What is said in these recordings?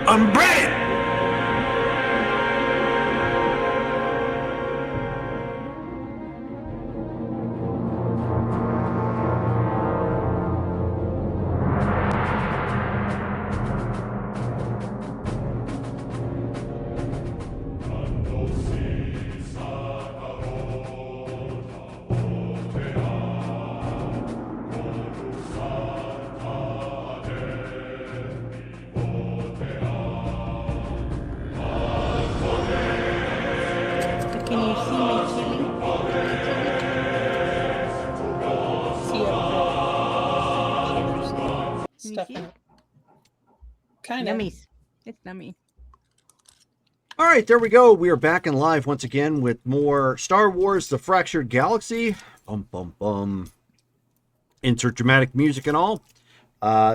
I'm ready! Can you see my killing? See a Can you stuff see in it? it. Kind of. Nummies. It's nummy. All right, there we go. We are back in live once again with more Star Wars: The Fractured Galaxy. Bum, bum, bum. Insert dramatic music and all.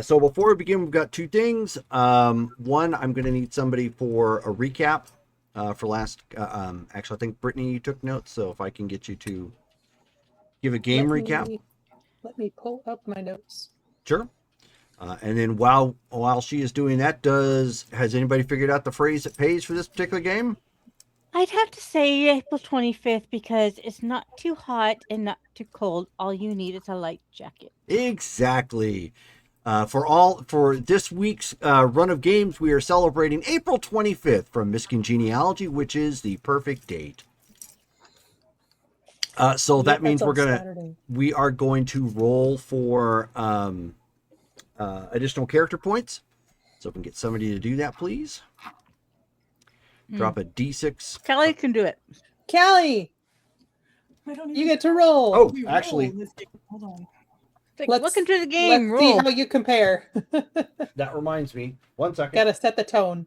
So before we begin, we've got two things. One, I'm going to need somebody for a recap for last. Actually, I think Brittany, you took notes, so if I can get you to give a game recap. Let me pull up my notes. Sure. And then while she is doing that, has anybody figured out the phrase that pays for this particular game? I'd have to say April 25th because it's not too hot and not too cold. All you need is a light jacket. Exactly. For this week's run of games, we are celebrating April 25th from Miskin Genealogy, which is the perfect date. So that means we are going to roll for additional character points. So if we can get somebody to do that, please. Drop a D6. Kelly can do it. Kelly, you get to roll. Oh, actually, hold on. Welcome to the game. Let's see how you compare. That reminds me. 1 second. Gotta set the tone.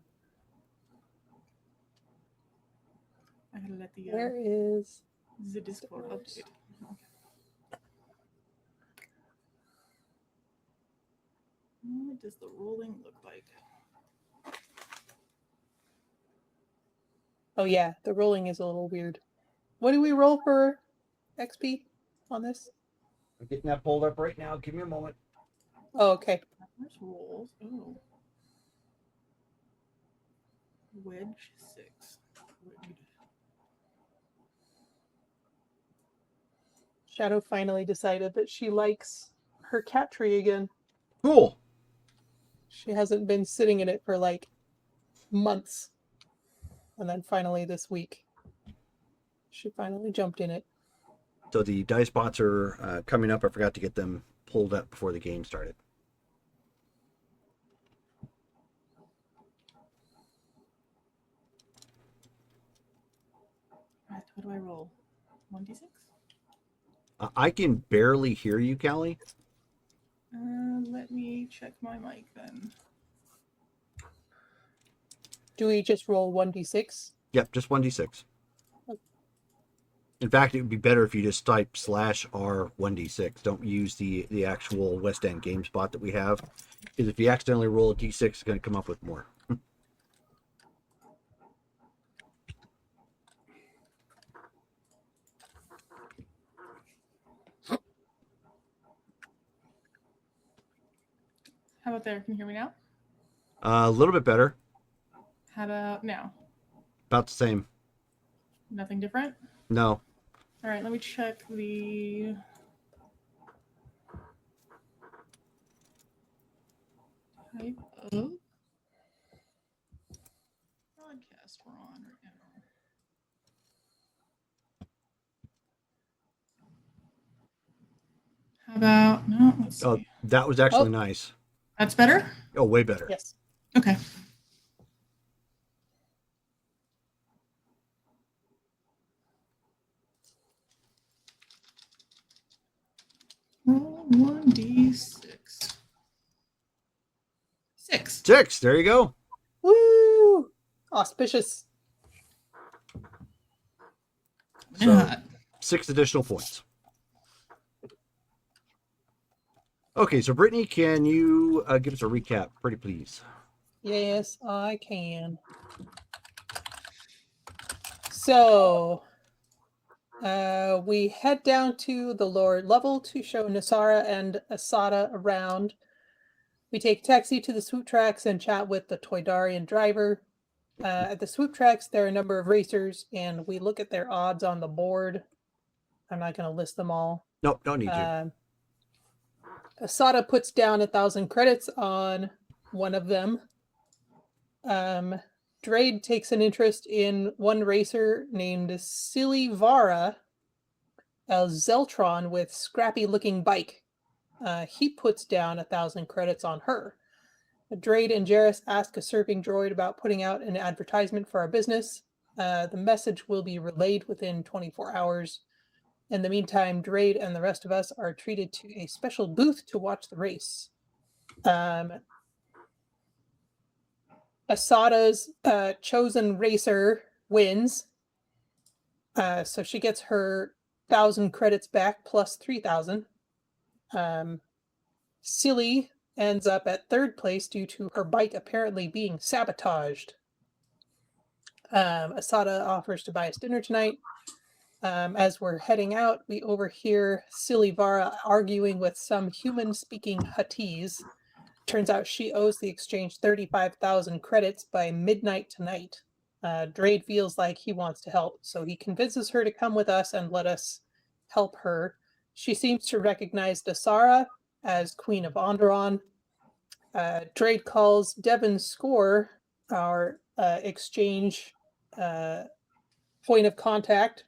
I gotta let the Where is the Discord update? What does the rolling look like? Oh yeah, the rolling is a little weird. What do we roll for XP on this? I'm getting that pulled up right now. Give me a moment. Oh, okay. There's rolls. Oh. Wedge 6. Shadow finally decided that she likes her cat tree again. Cool. She hasn't been sitting in it for like months. And then finally this week, she finally jumped in it. So the dice bots are coming up. I forgot to get them pulled up before the game started. Alright, what do I roll? 1d6? I can barely hear you, Callie. Let me check my mic then. Do we just roll 1d6? Yep, just 1d6. In fact, it would be better if you just type /R1d6. Don't use the actual West End game spot that we have. Because if you accidentally roll a d6, it's going to come up with more. How about there? Can you hear me now? A little bit better. How about now? About the same. Nothing different? No. All right, let me check the... type of broadcast we're on right now. How about... No, let's see. Oh, that was actually nice. That's better? Oh, way better. Yes. Okay. Roll 1d6. 6. 6. There you go. Woo! Auspicious. So, 6 additional points. Okay, so Brittany, can you give us a recap, pretty please? Yes, I can. So, we head down to the lower level to show Nasara and Asada around. We take a taxi to the swoop tracks and chat with the Toydarian driver. At the swoop tracks, there are a number of racers, and we look at their odds on the board. I'm not going to list them all. Nope, don't need to. Asada puts down 1,000 credits on one of them. Drade takes an interest in one racer named Silly Vara, a Zeltron with scrappy-looking bike. He puts down 1,000 credits on her. Drade and Jarrus ask a serving droid about putting out an advertisement for our business. The message will be relayed within 24 hours. In the meantime, Drade and the rest of us are treated to a special booth to watch the race. Asada's chosen racer wins. So she gets her 1,000 credits back plus 3,000. Silly ends up at third place due to her bike apparently being sabotaged. Asada offers to buy us dinner tonight. As we're heading out, we overhear Silly Vara arguing with some human-speaking Huttese. Turns out she owes the exchange 35,000 credits by midnight tonight. Drade feels like he wants to help, so he convinces her to come with us and let us help her. She seems to recognize Dasara as Queen of Onderon. Drade calls Devon Score, our exchange point of contact,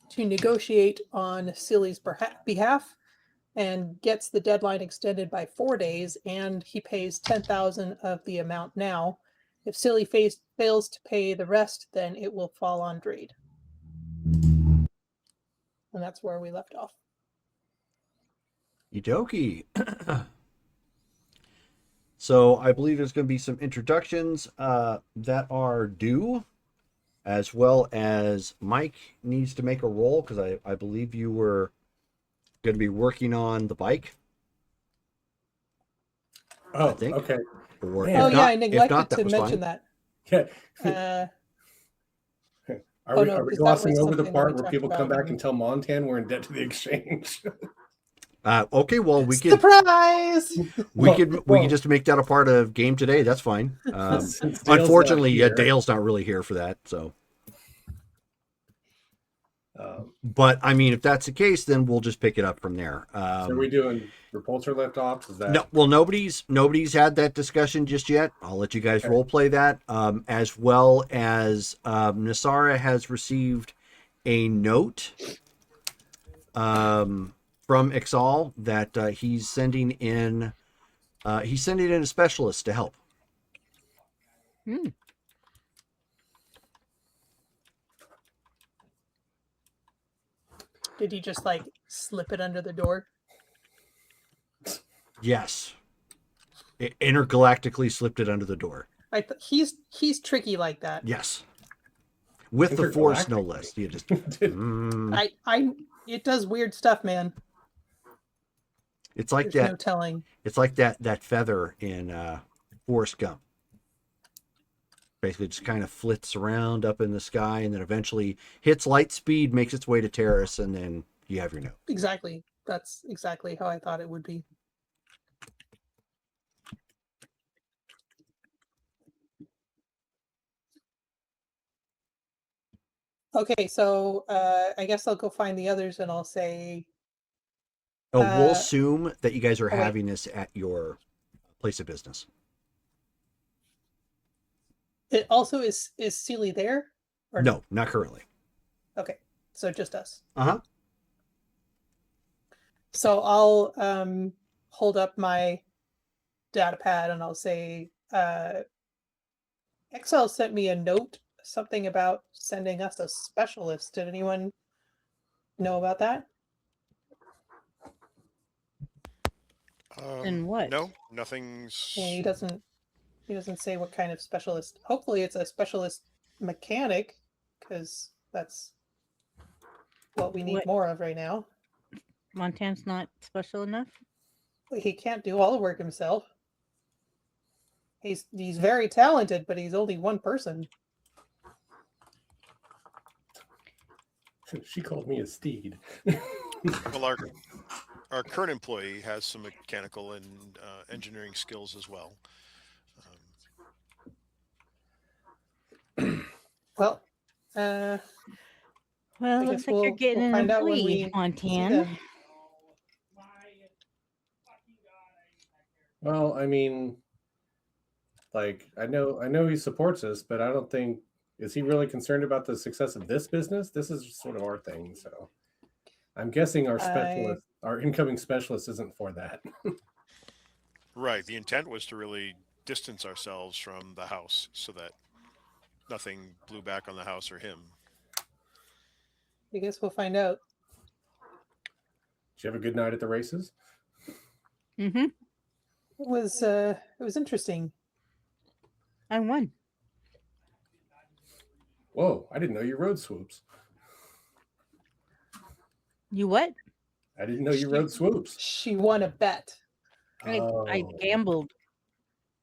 to negotiate on Silly's behalf, and gets the deadline extended by 4 days, and he pays 10,000 of the amount now. If Silly fails to pay the rest, then it will fall on Drade. And that's where we left off. Okie dokie. So I believe there's going to be some introductions that are due, as well as Mike needs to make a roll, because I believe you were going to be working on the bike. Oh, I think. okay. Or Man. if Oh, not- yeah, I if neglected not, that to was mention fine. that. Yeah. Uh, Are we, no, are we because that glossing was over the something that part we where talked people come about back when- and tell Montan we're in debt to the exchange? Okay, well we could Surprise! we could just make that a part of game today. That's fine. Since Dale's not Unfortunately, here, Dale's not really here for that. So, um, but I mean, if that's the case, then we'll just pick it up from there. so are we doing Repulsor left off? Is that No, well, nobody's had that discussion just yet. I'll let you guys Okay. role play that, as well as Nasara has received a note from Ixal that he's sending in a specialist to help. Did he just like slip it under the door? Yes, it intergalactically slipped it under the door. He's tricky like that. Yes, with the force, no Intergalactically. less. You just It does weird stuff, man. it's like There's that. no telling. It's like that feather in Forrest Gump. Basically, just kind of flits around up in the sky, and then eventually hits light speed, makes its way to Terrace, and then you have your note. Exactly. That's exactly how I thought it would be. Okay, so I guess I'll go find the others and I'll say, Oh, we'll Uh, assume that you guys are wait. having this at your place of business. it also is Sealy there? Or No, not currently. Okay, so just us. Uh-huh. So I'll hold up my data pad and I'll say, Excel sent me a note, something about sending us a specialist. Did anyone know about that? And what? No, nothing's. Yeah, he doesn't say what kind of specialist. Hopefully it's a specialist mechanic, because that's what we need What- more of right now. Montan's not special enough. But he can't do all the work himself. He's very talented, but he's only one person. She called me a steed. Malarkey. our current employee has some mechanical and engineering skills as well. Well, Well, I looks guess like you're getting an find out when employee, we see Montan. them. Well, I mean, like I know he supports us, but I don't think is he really concerned about the success of this business? This is sort of our thing, so I'm guessing our incoming specialist isn't for that. Right. The intent was to really distance ourselves from the house so that nothing blew back on the house or him. I guess we'll find out. Did you have a good night at the races? Mm-hmm. It was interesting. I won. Whoa, I didn't know you rode swoops. You what? I didn't know you rode swoops. She won a bet. I Oh, gambled.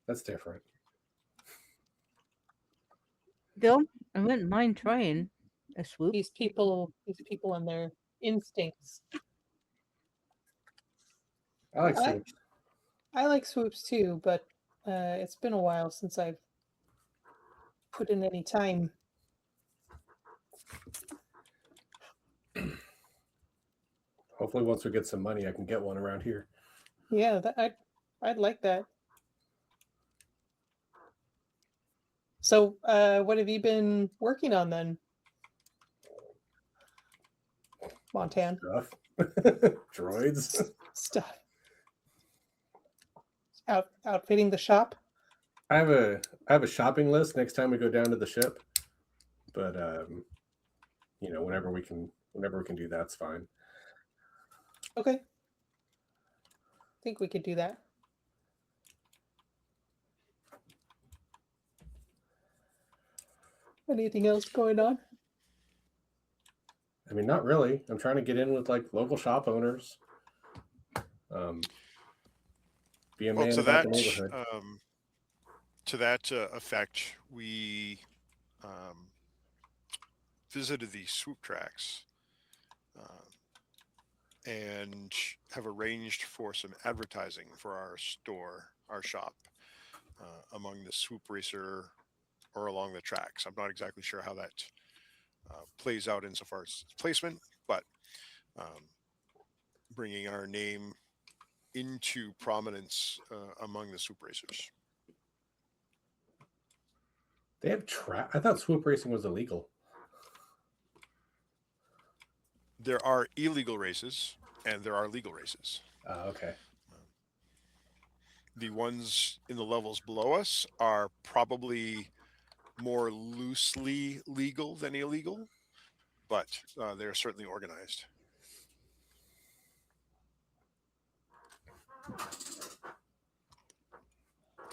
that's different. Still, I wouldn't mind trying a swoop. These people and their instincts. I like I- swoops. I like swoops too, but it's been a while since I've put in any time. Hopefully, once we get some money, I can get one around here. Yeah, I'd like that. So, what have you been working on then, Montan? Stuff. Droids. Stuff. Outfitting the shop. I have a shopping list next time we go down to the ship. But whenever we can do that's fine. Okay. I think we could do that. Anything else going on? I mean, not really. I'm trying to get in with like local shop owners. Be a Well, man to about that the neighborhood. Effect, we visited the swoop tracks and have arranged for some advertising for our shop, among the swoop racer or along the tracks. I'm not exactly sure how that plays out insofar as placement, but bringing our name into prominence among the swoop racers. They have I thought swoop racing was illegal. There are illegal races and there are legal races. Okay. The ones in the levels below us are probably more loosely legal than illegal, but they're certainly organized.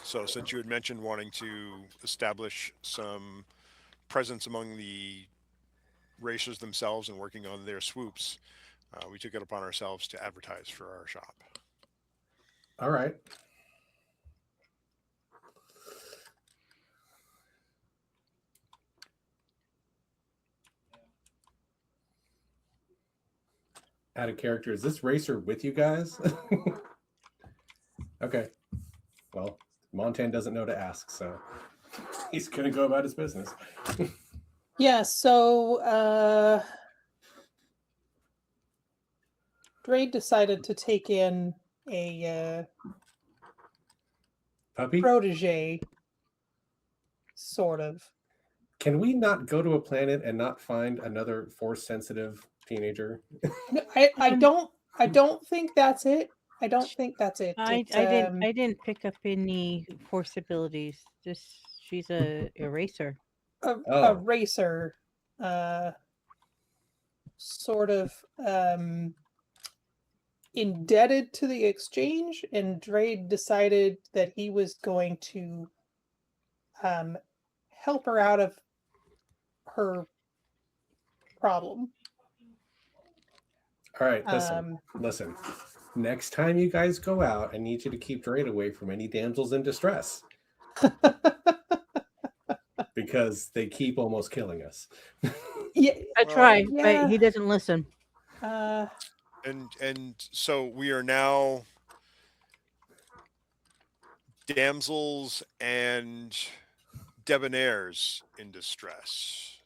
So since you had mentioned wanting to establish some presence among the racers themselves and working on their swoops, we took it upon ourselves to advertise for our shop. All right. Out of character, is this racer with you guys? Okay. Well, Montan doesn't know to ask, so he's gonna go about his business. Yeah, so Dre decided to take in a Puppy, protege, sort of. can we not go to a planet and not find another force-sensitive teenager? No, I don't think that's it. I don't think that's it. I It's, didn't pick up any force abilities. She's a eraser. a Oh. racer, sort of indebted to the exchange, and Dre decided that he was going to help her out of her problem. All right, listen. Next time you guys go out, I need you to keep Drade away from any damsels in distress. Because they keep almost killing us. Yeah, I tried, yeah. but he doesn't listen. And so we are now damsels and debonaires in distress.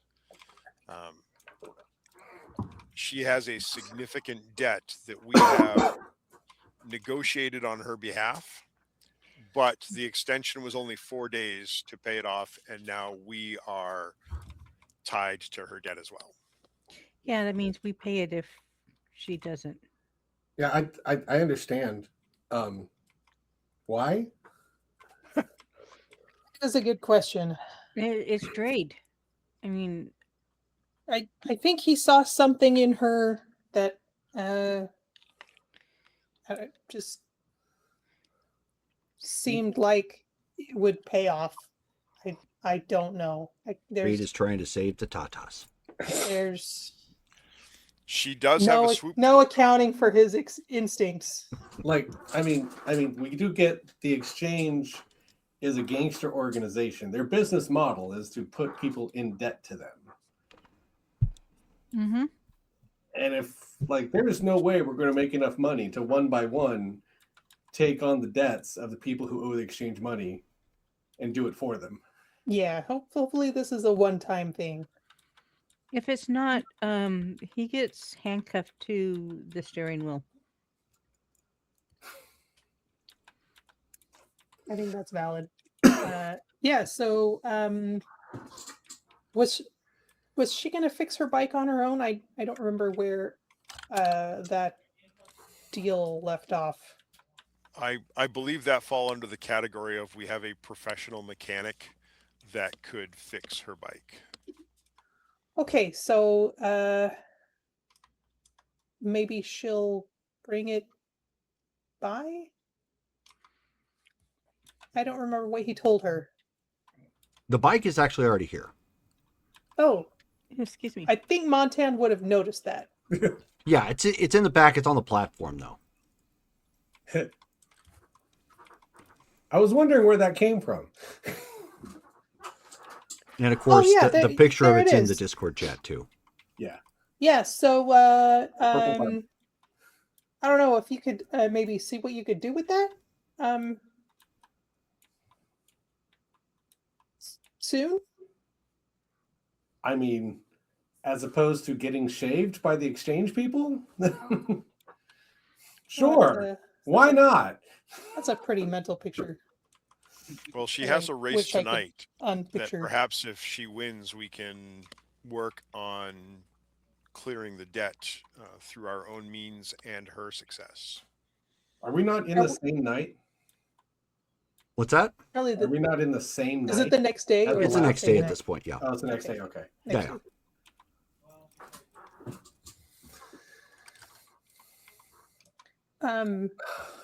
She has a significant debt that we have negotiated on her behalf, but the extension was only 4 days to pay it off, and now we are tied to her debt as well. Yeah, that means we pay it if she doesn't. Yeah, I understand. Why? That's a good question. It's Drade. I mean, I think he saw something in her that just seemed like it would pay off. I don't know. Reed is trying to save the Tatas. There's She does have no a swoop. no accounting for his instincts. Like, I mean, we do get the exchange is a gangster organization. Their business model is to put people in debt to them. mm-hmm. And if like there is no way we're going to make enough money to one by one take on the debts of the people who owe the exchange money and do it for them. Yeah, hopefully this is a one-time thing. If it's not, he gets handcuffed to the steering wheel. I think that's valid. Yeah, so was she gonna fix her bike on her own? I don't remember where that deal left off. I believe that fall under the category of we have a professional mechanic that could fix her bike. Okay, so maybe she'll bring it by? I don't remember what he told her. The bike is actually already here. Oh, Excuse me. I think Montan would have noticed that. Yeah, it's in the back. It's on the platform though. I was wondering where that came from. And of course, yeah, the there- picture of there it's it in the is. Discord chat too. Yeah, so bike. I don't know if you could maybe see what you could do with that. Soon? I mean, as opposed to getting shaved by the exchange people? Sure. Why not? That's a pretty mental picture. Well, she I has a race wish I could tonight that Unpictured. perhaps if she wins, we can work on clearing the debt through our own means and her success. Are we not in the same night? What's that? Probably Are we not in the same night? is it the next day? That's or the It's the last next same day at night? this point. Yeah. Oh, it's the next Okay. day. Okay. Next Yeah. week.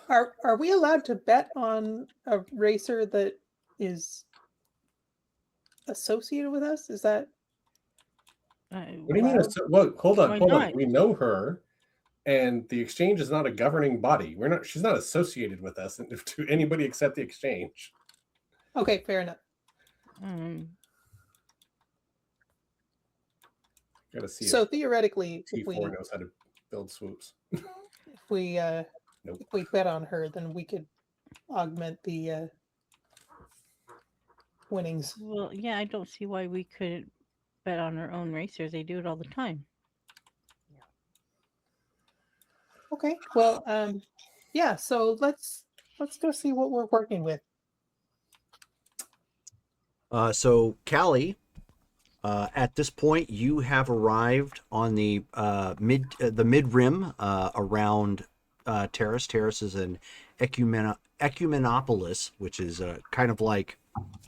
Are we allowed to bet on a racer that is associated with us? Is that What do you mean? Wow. Well, hold on, Why hold on. not? We know her, and the exchange is not a governing body. We're not. She's not associated with us to anybody except the exchange. okay? Fair enough. Got to see So if theoretically, if T4 knows how to build swoops. we Nope. if we bet on her, then we could augment the winnings. Well, yeah, I don't see why we couldn't bet on our own racers. They do it all the time. Okay. Well, yeah. So let's go see what we're working with. So Callie, at this point, you have arrived on the mid rim around Terrace. Terrace is an ecumenopolis, which is kind of like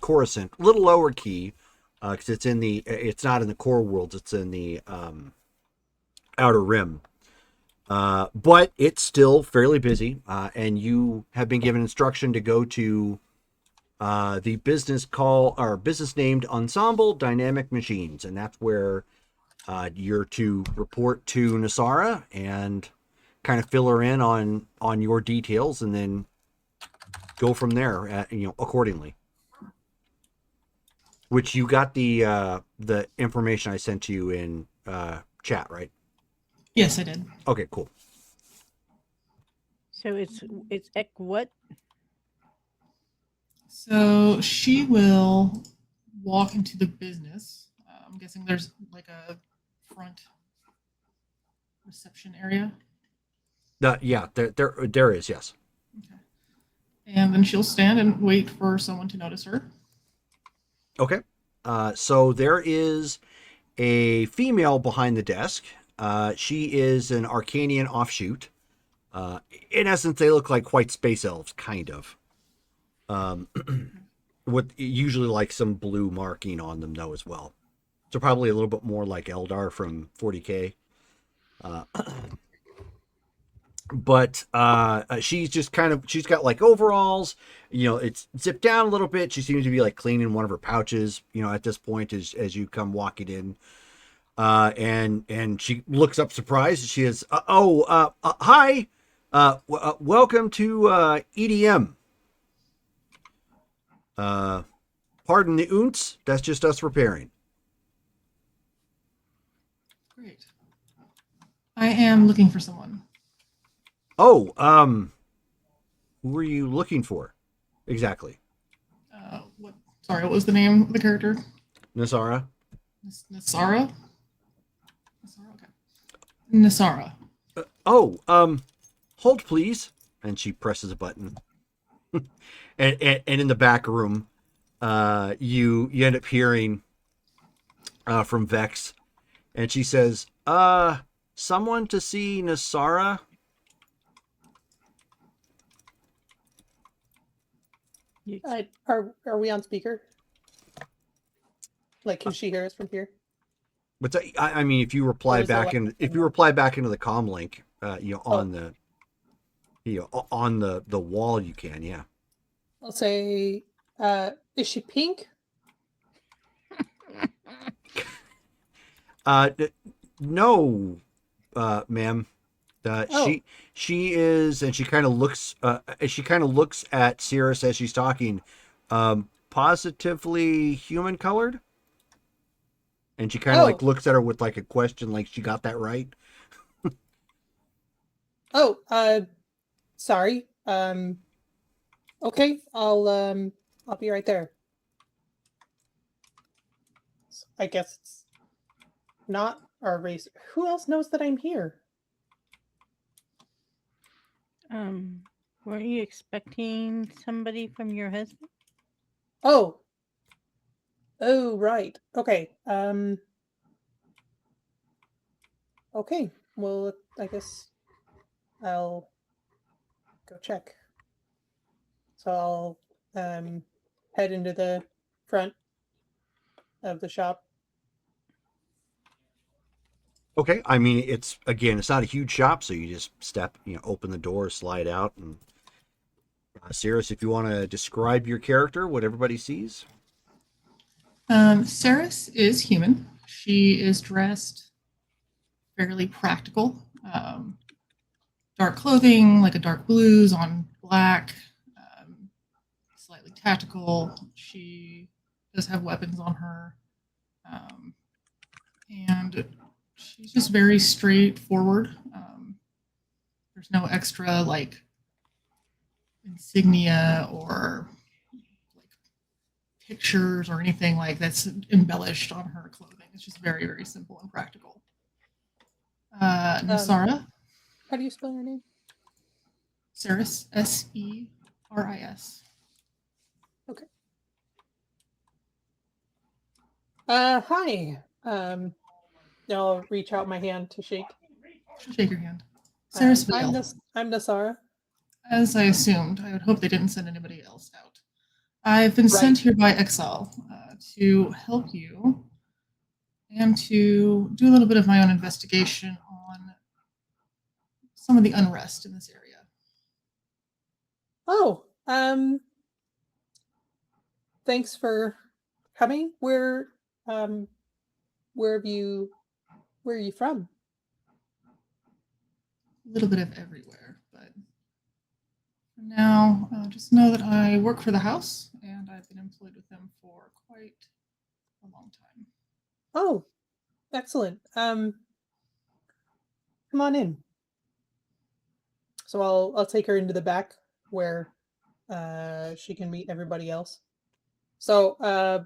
Coruscant, a little lower key, because it's not in the core worlds. It's in the outer rim. But it's still fairly busy, and you have been given instruction to go to the business named Ensemble Dynamic Machines, and that's where you're to report to Nasara and kind of fill her in on your details, and then go from there, accordingly. Which you got the information I sent to you in chat, right? Yes, I did. Okay, cool. So it's Ek what? So she will walk into the business. I'm guessing there's like a front reception area. Yeah, there is, yes. Okay. And then she'll stand and wait for someone to notice her. Okay. So there is a female behind the desk. She is an Arcanian offshoot. In essence, they look like white space elves, kind of. With usually like some blue marking on them, though, as well. So probably a little bit more like Eldar from 40K. But she's just she's got like overalls, it's zipped down a little bit. She seems to be like cleaning one of her pouches, at this point as you come walking in. And she looks up surprised. She is, hi, welcome to EDM. Pardon the oonts, that's just us repairing. Great. I am looking for someone. Oh, who are you looking for? Exactly. What was the name of the character? Nasara. Nasara? Nasara, okay. Nasara. Hold please. And she presses a button. and in the back room, you end up hearing from Vex, and she says, someone to see Nasara? Are we on speaker? Like, can she hear us from here? But I mean, if you reply back into the comm link, on the wall, you can, yeah. I'll say, is she pink? No, ma'am. She is, and she kind of looks at Cirrus as she's talking, positively human colored. And she kind of like looks at her with like a question, like she got that right. Sorry. Okay, I'll be right there. I guess it's not our race. Who else knows that I'm here? Were you expecting somebody from your husband? Oh, right. Okay. Okay. Well, I guess I'll go check. So I'll head into the front of the shop. Okay, I mean, it's not a huge shop, so you just step, open the door, slide out, and Cirrus, if you want to describe your character, what everybody sees. Cirrus is human. She is dressed fairly practical. Dark clothing, like a dark blues on black, slightly tactical. She does have weapons on her. And she's just very straightforward. There's no extra like insignia or like pictures or anything like that's embellished on her clothing. It's just very, very simple and practical. Nasara. How do you spell your name? Seris, Seris. Okay. Hi. I'll reach out my hand to shake. She'll shake your hand. Seris Vale. I'm Nasara. As I assumed, I would hope they didn't send anybody else out. I've been sent here by Exile to help you and to do a little bit of my own investigation on some of the unrest in this area. Oh, thanks for coming. Where are you from? A little bit of everywhere, but for now, just know that I work for the house and I've been employed with them for quite a long time. Oh, excellent. Come on in. So I'll take her into the back where she can meet everybody else. So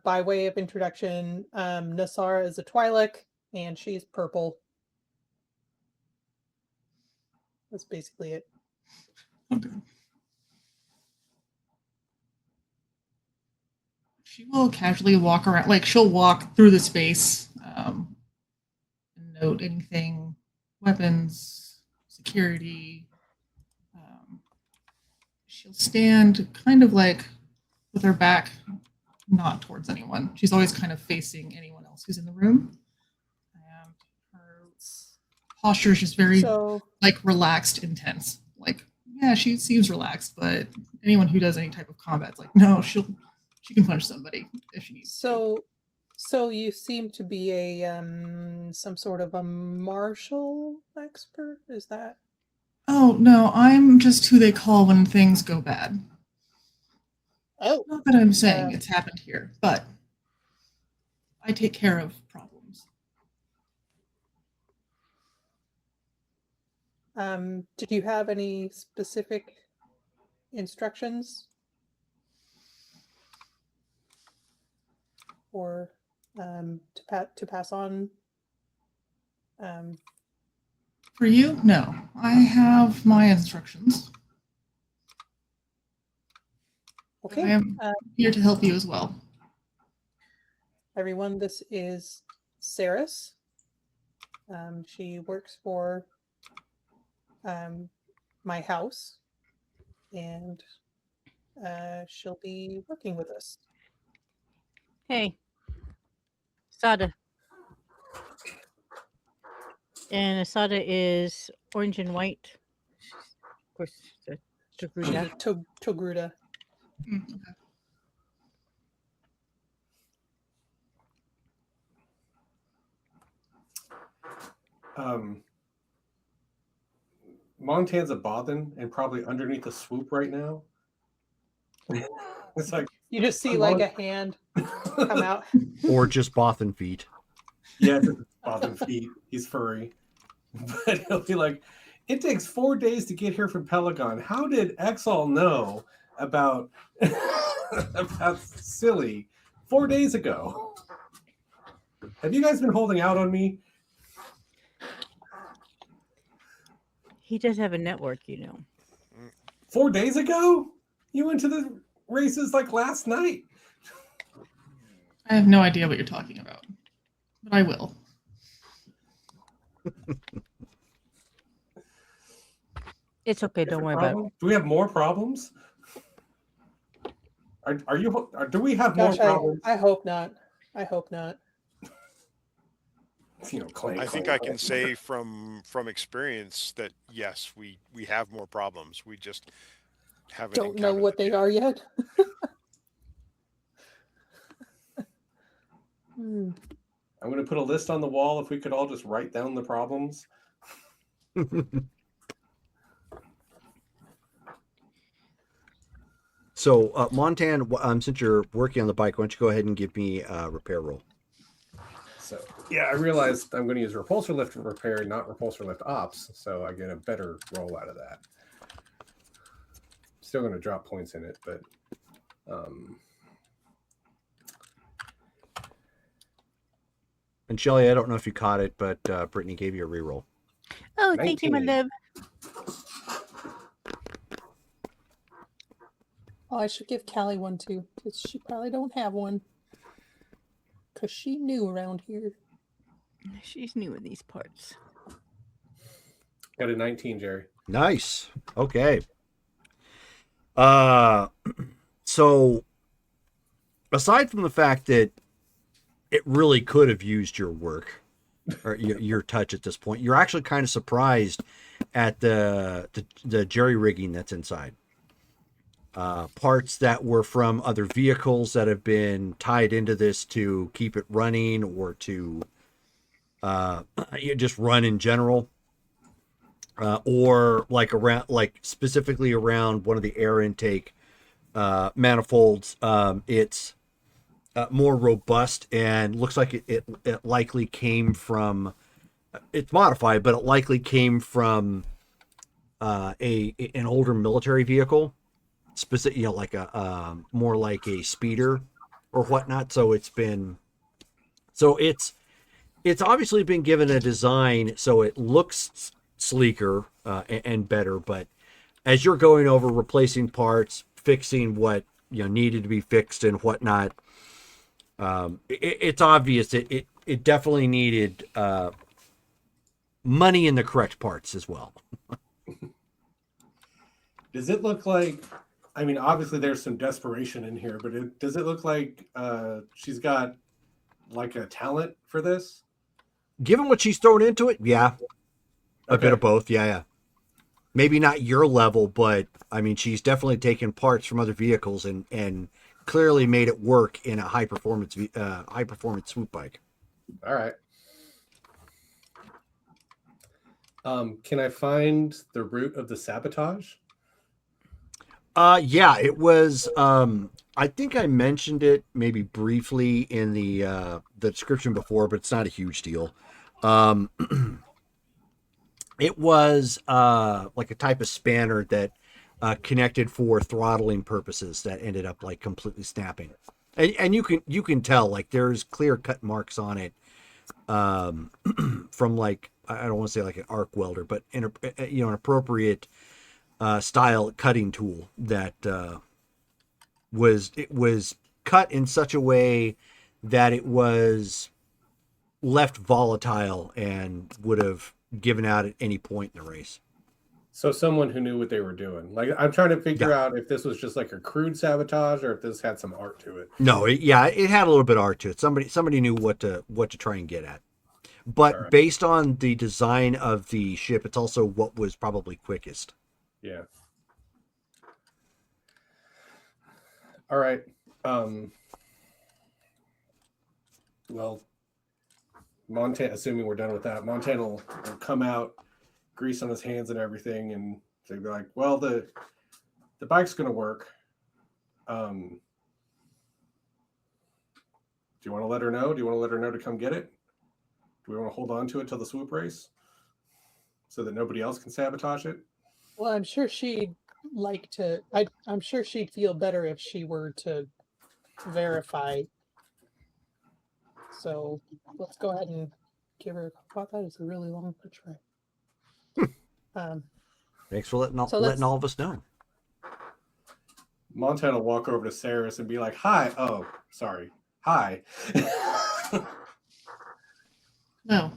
by way of introduction, Nasara is a Twi'lek and she's purple. That's basically it. Okay. She will casually walk around, like she'll walk through the space, and note anything, weapons, security. She'll stand kind of like with her back not towards anyone. She's always kind of facing anyone else who's in the room. And her posture is just very So like relaxed, intense. Like, yeah, she seems relaxed, but anyone who does any type of combat's like, no, she can punch somebody if she needs to. so you seem to be a some sort of a martial expert, is that? Oh no, I'm just who they call when things go bad. Oh, Not that I'm saying Uh, it's happened here, but I take care of problems. did you have any specific instructions or to pass on? For you, no. I have my instructions. Okay, I am here to help you as well. everyone, this is Saris. She works for my house, and she'll be working with us. Hey, Sada. And Asada is orange and white. Of course, the Togruta. Togruta. Okay. Montan's a Bothan and probably underneath the swoop right now. It's like, You just see Come like on. a hand come out. Or just Bothan feet. yeah, Bothan feet. He's furry. But he'll be like, it takes 4 days to get here from Pelagon. How did Exal know about about Silly 4 days ago? Have you guys been holding out on me? He does have a network, you know. 4 days ago? You went to the races like last night. I have no idea what you're talking about, but I will. It's okay. Don't worry about it. Problem? Do we have more problems? Are you? Do we have more Gosh, problems? I hope not. I hope not. You know, clank, I think clank, I can clank. say from experience that yes, we have more problems. We just haven't Don't know encountered what them they yet. are yet. Hmm. I'm going to put a list on the wall. If we could all just write down the problems. So, Montan, since you're working on the bike, why don't you go ahead and give me a repair roll? So yeah, I realized I'm going to use repulsor lift repair, not repulsor lift ops. So I get a better roll out of that. Still going to drop points in it, but And Shelly, I don't know if you caught it, but Brittany gave you a reroll. Oh, thank you, my 19. love. Oh, I should give Callie one too, because she probably don't have one. Because she new around here. She's new in these parts. got a 19, Jerry. Nice. Okay. So aside from the fact that it really could have used your work or your touch at this point, you're actually kind of surprised at the jerry rigging that's inside. Parts that were from other vehicles that have been tied into this to keep it running or to just run in general. Or like specifically around one of the air intake manifolds. It's more robust and looks like it likely came from, it's modified, but it likely came from an older military vehicle, specific, like a more like a speeder or whatnot. So it's obviously been given a design so it looks sleeker and better. But as you're going over replacing parts, fixing what needed to be fixed and whatnot, it's obvious it definitely needed money in the correct parts as well. Does it look like? I mean, obviously there's some desperation in here, but does it look like she's got like a talent for this? Given what she's thrown into it, yeah, a bit Okay. of both. Yeah. Maybe not your level, but I mean, she's definitely taken parts from other vehicles and clearly made it work in a high performance swoop bike. All right. Can I find the root of the sabotage? Yeah, it was. I think I mentioned it maybe briefly in the description before, but it's not a huge deal. It was like a type of spanner that connected for throttling purposes that ended up like completely snapping, and you can tell like there's clear cut marks on it from like I don't want to say like an arc welder, but an appropriate style cutting tool that was cut in such a way that it was left volatile and would have given out at any point in the race. So someone who knew what they were doing. Like I'm trying to figure out if this was just like a crude sabotage or if this had some art to it. No, it had a little bit of art to it. Somebody knew what to try and get at. But All right. based on the design of the ship, it's also what was probably quickest. Yeah. All right. Well, Montana, assuming we're done with that, Montana will come out, grease on his hands and everything, and they'd be like, "Well, the bike's gonna work. Do you want to let her know? Do you want to let her know to come get it? Do we want to hold on to it till the swoop race, so that nobody else can sabotage it?" Well, I'm sure she'd like to. I'm sure she'd feel better if she were to verify. So let's go ahead and give her a call. That is a really long portray. Thanks for letting So letting let's- all of us know. Montana will walk over to Saris and be like, "Hi. Oh, sorry. Hi." No.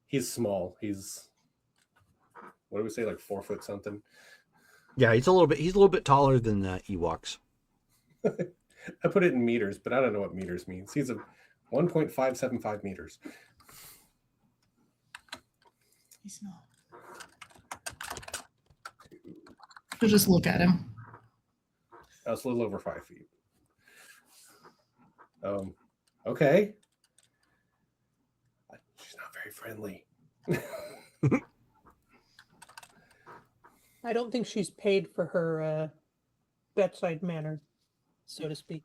He's small. He's, what do we say, like 4 foot something? Yeah, he's a little bit taller than Ewoks. I put it in meters, but I don't know what meters means. He's a 1.575 meters. He's not. So just look at him. That's a little over 5 feet. Okay. She's not very friendly. I don't think she's paid for her bedside manner, so to speak.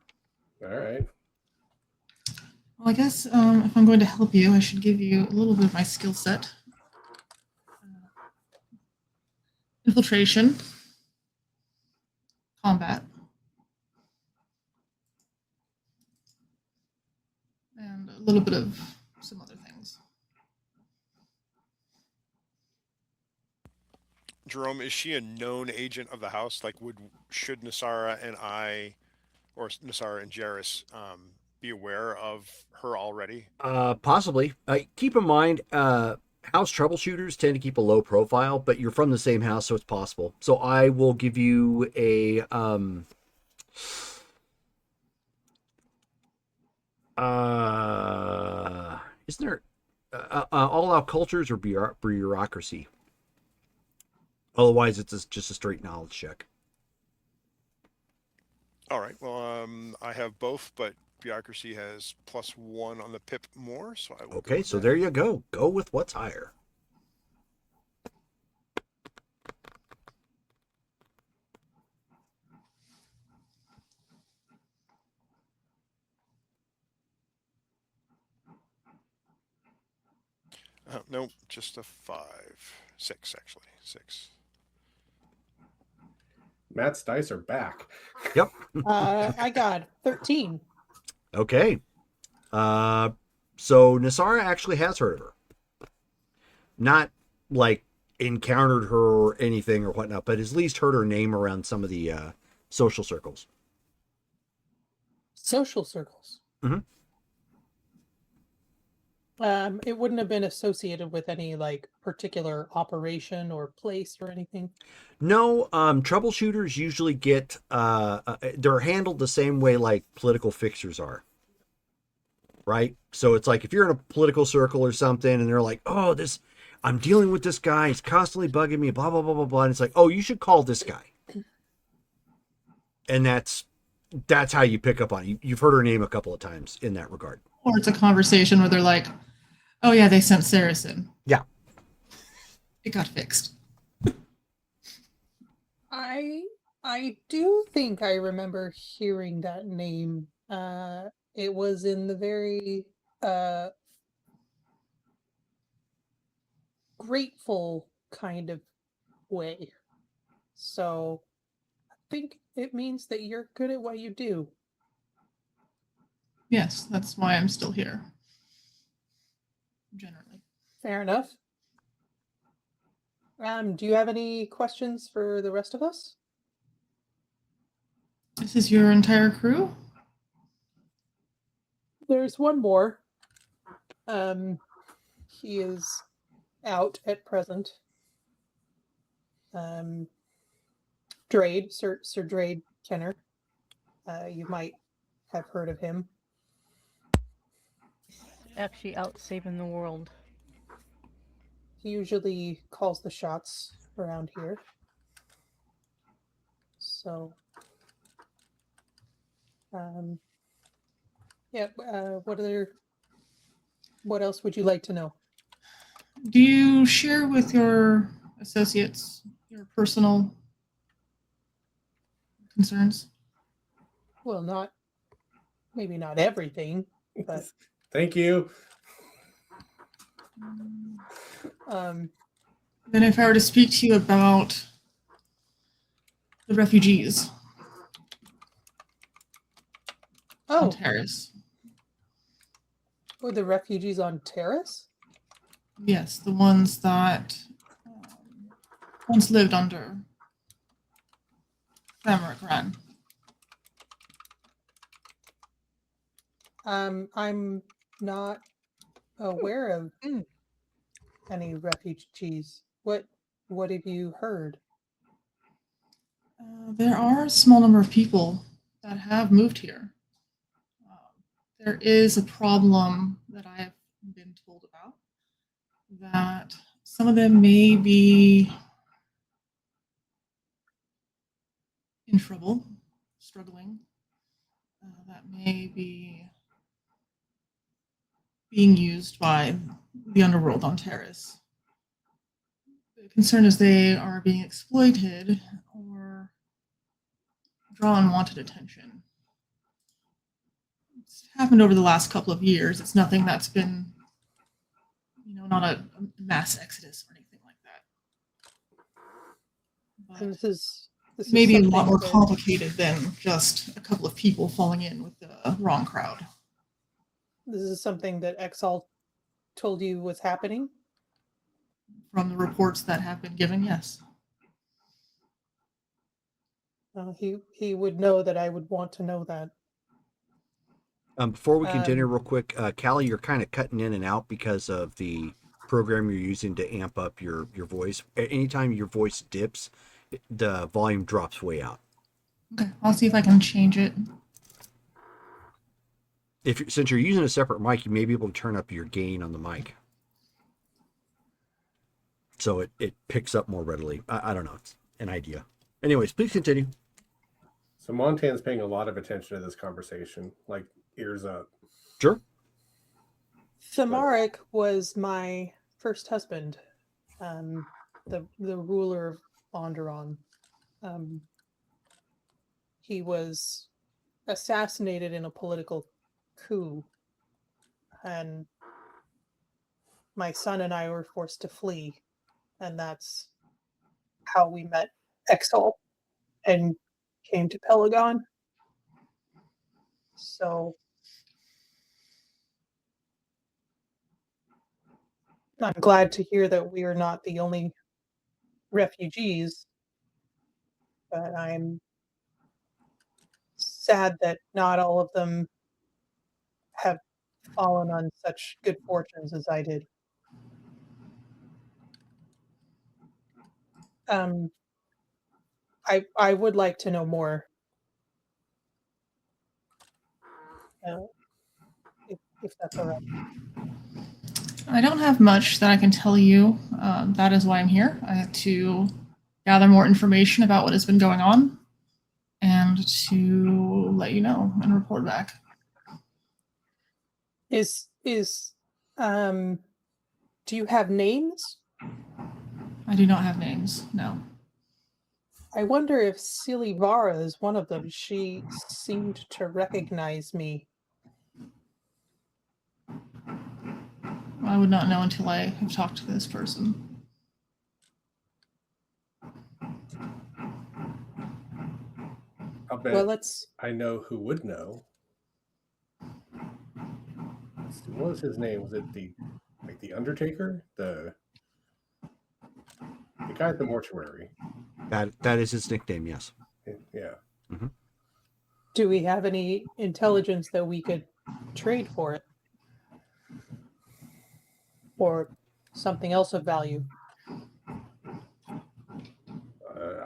All right. Well, I guess if I'm going to help you, I should give you a little bit of my skill set. Infiltration, combat, and a little bit of some other things. Jerome, is she a known agent of the house? Like, should Nasara and I, or Nasara and Jairus, be aware of her already? Possibly. Keep in mind, house troubleshooters tend to keep a low profile, but you're from the same house, so it's possible. So I will give you a isn't there all out cultures or bureaucracy? Otherwise, it's just a straight knowledge check. All right. Well, I have both, but bureaucracy has +1 on the pip more, so I will. Okay, so there you go. Go with what's higher. Nope, just a 5. 6, actually. 6. Matt's dice are back. Yep. I got 13. Okay. So Nasara actually has heard of her. Not like encountered her or anything or whatnot, but has at least heard her name around some of the social circles. Social circles. Mhm. It wouldn't have been associated with any like particular operation or place or anything. No, troubleshooters usually get they're handled the same way like political fixers are. Right? So it's like if you're in a political circle or something and they're like, "Oh, this I'm dealing with this guy, he's constantly bugging me, blah blah blah blah blah." And it's like, "Oh, you should call this guy." And that's how you pick up on it. You've heard her name a couple of times in that regard. Or it's a conversation where they're like, oh yeah, they sent Saracen. Yeah. It got fixed. I do think I remember hearing that name. It was in the very grateful kind of way. So I think it means that you're good at what you do. Yes, that's why I'm still here. Generally. Fair enough. Do you have any questions for the rest of us? This is your entire crew? There's one more. He is out at present. Drade, Sir Drade Kenner. You might have heard of him. Actually out saving the world. He usually calls the shots around here. So, yeah. What else would you like to know? Do you share with your associates your personal concerns? Well, maybe not everything, but Thank you. Then if I were to speak to you about the refugees on oh, Terrace. or the refugees on Terrace? Yes, the ones that once lived under Thamaric Ren. I'm not aware of any refugees. What have you heard? There are a small number of people that have moved here. There is a problem that I have been told about, that some of them may be in trouble, struggling, that may be being used by the underworld on Terrace. The concern is they are being exploited or draw unwanted attention. It's happened over the last couple of years. It's nothing that's been, not a mass exodus or anything like that. And But this is maybe a lot something more that- complicated than just a couple of people falling in with the wrong crowd. This is something that Exalt told you was happening. From the reports that have been given, yes. He would know that I would want to know that. Before we continue, real quick, Callie, you're kind of cutting in and out because of the program you're using to amp up your voice. Anytime your voice dips, the volume drops way out. Okay, I'll see if I can change it. Since you're using a separate mic, you may be able to turn up your gain on the mic, so it picks up more readily. I don't know. It's an idea. Anyways, please continue. So Montan's paying a lot of attention to this conversation, like ears up. Sure. Thamaric was my first husband, the ruler of Onderon. He was assassinated in a political coup, and my son and I were forced to flee, and that's how we met Exol and came to Pelagon. So I'm glad to hear that we are not the only refugees, but I'm sad that not all of them have fallen on such good fortunes as I did. I would like to know more. If that's all right. I don't have much that I can tell you. That is why I'm here. I have to gather more information about what has been going on and to let you know and report back. Do you have names? I do not have names, no. I wonder if Silivara is one of them. She seemed to recognize me. I would not know until I have talked to this person. I'll bet Well, let's. I know who would know. What was his name? Was it the Undertaker? The guy at the mortuary. That is his nickname, yes. Yeah. Do we have any intelligence that we could trade for it? Or something else of value?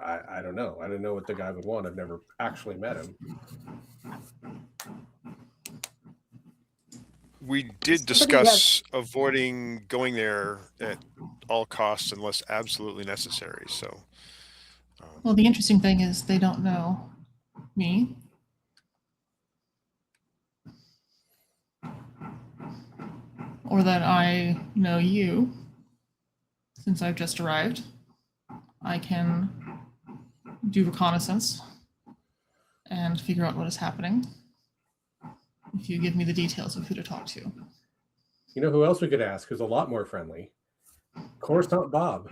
I don't know. I don't know what the guy would want. I've never actually met him. We did discuss avoiding going there at all costs unless absolutely necessary. So, Well, the interesting thing is they don't know me. Or that I know you, since I've just arrived. I can do reconnaissance and figure out what is happening if you give me the details of who to talk to. You know who else we could ask who's a lot more friendly? Coruscant Bob.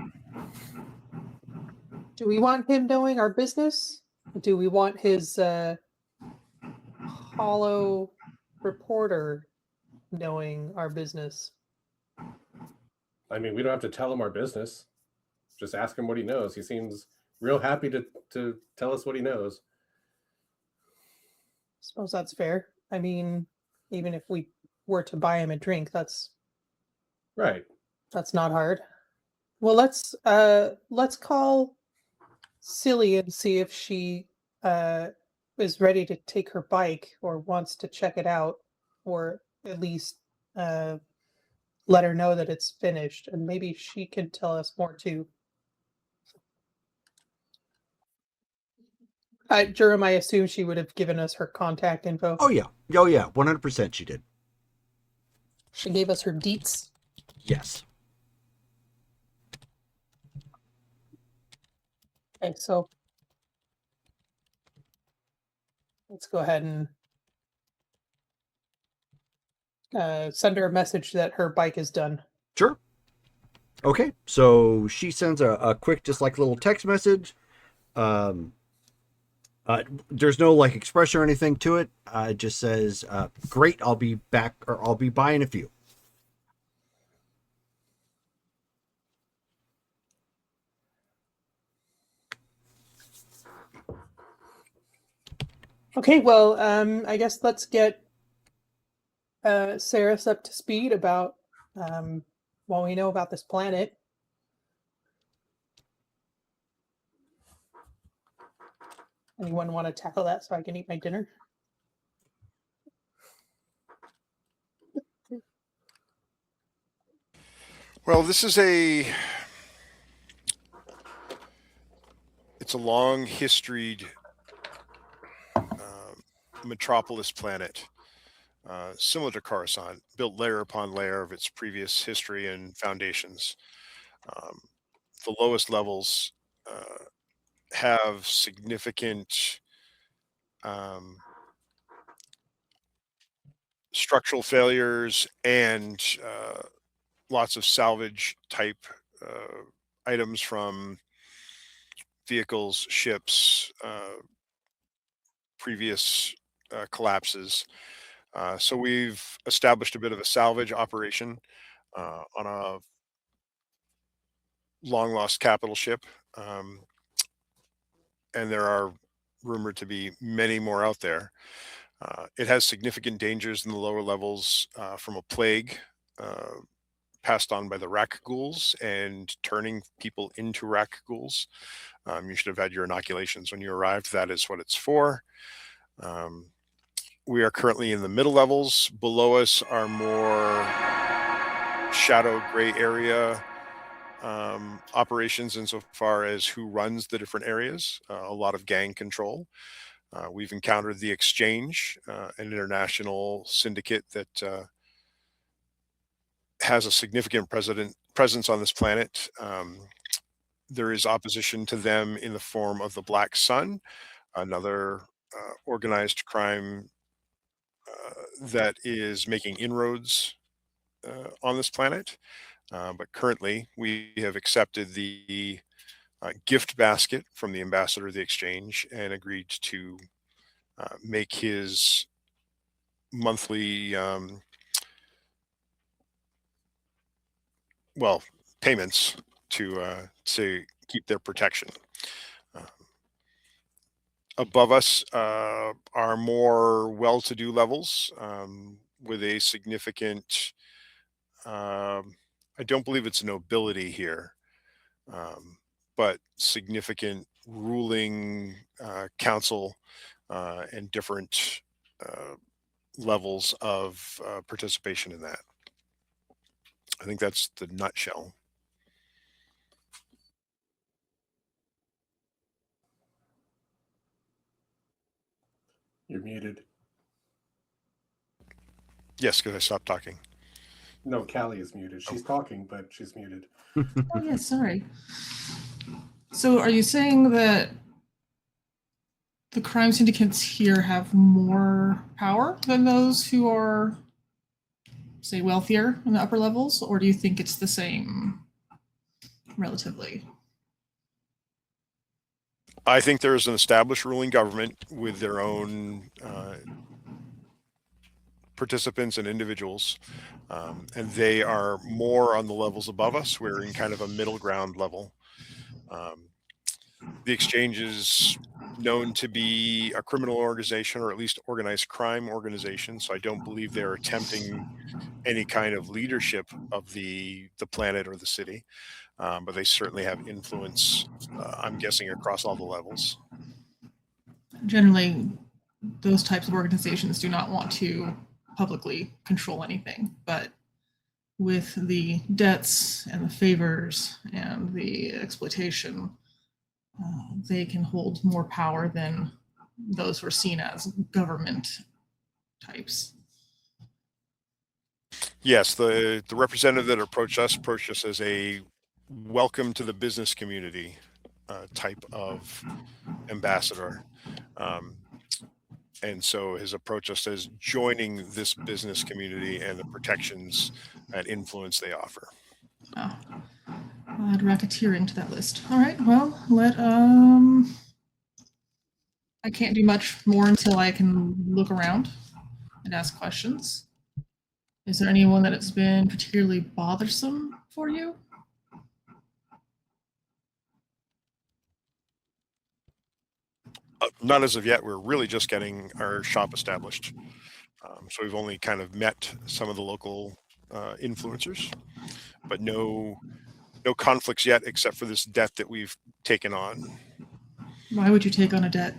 Do we want him knowing our business? Do we want his hollow reporter knowing our business? I mean, we don't have to tell him our business. Just ask him what he knows. He seems real happy to tell us what he knows. Suppose that's fair. I mean, even if we were to buy him a drink, that's Right. not hard. Well, let's call Silly and see if she is ready to take her bike or wants to check it out, or at least let her know that it's finished, and maybe she can tell us more too. Jerem, I assume she would have given us her contact info. Oh yeah, 100% she did. She gave us her deets. Yes. Okay, so let's go ahead and send her a message that her bike is done. Sure. Okay, so she sends a quick, just like little text message. There's no like expression or anything to it. It just says, "Great, I'll be back, or I'll be by in a few." Okay, well, I guess let's get Saris up to speed about what we know about this planet. Anyone want to tackle that so I can eat my dinner? well, this is it's a long historied metropolis planet, similar to Coruscant, built layer upon layer of its previous history and foundations. The lowest levels have significant structural failures and lots of salvage type items from vehicles, ships, previous collapses. So we've established a bit of a salvage operation on a long lost capital ship. And there are rumored to be many more out there. It has significant dangers in the lower levels from a plague passed on by the rack ghouls and turning people into rack ghouls. You should have had your inoculations when you arrived. That is what it's for. We are currently in the middle levels. Below us are more shadow gray area operations insofar as who runs the different areas. A lot of gang control. We've encountered the Exchange, an international syndicate that has a significant presence on this planet. There is opposition to them in the form of the Black Sun, another organized crime that is making inroads on this planet. But currently, we have accepted the gift basket from the ambassador of the Exchange and agreed to make his monthly payments to keep their protection. Above us are more well-to-do levels with a significant, I don't believe it's nobility here, but significant ruling council and different levels of participation in that. I think that's the nutshell. You're muted. Yes, because I stopped talking. No, Callie is muted. She's talking, but she's muted. Oh, yeah, sorry. So are you saying that the crime syndicates here have more power than those who are, say, wealthier in the upper levels? Or do you think it's the same relatively? I think there is an established ruling government with their own participants and individuals, and they are more on the levels above us. We're in kind of a middle ground level. The Exchange is known to be a criminal organization, or at least organized crime organization, so I don't believe they're attempting any kind of leadership of the planet or the city. But they certainly have influence, I'm guessing, across all the levels. Generally, those types of organizations do not want to publicly control anything, but with the debts and the favors and the exploitation, they can hold more power than those who are seen as government types. Yes, the representative that approached us as a welcome to the business community type of ambassador. And so has approached us as joining this business community and the protections and influence they offer. Oh, I'll add racketeering to that list. All right, well, I can't do much more until I can look around and ask questions. Is there anyone that it's been particularly bothersome for you? Not as of yet. We're really just getting our shop established. So we've only kind of met some of the local influencers, but no conflicts yet, except for this debt that we've taken on. Why would you take on a debt?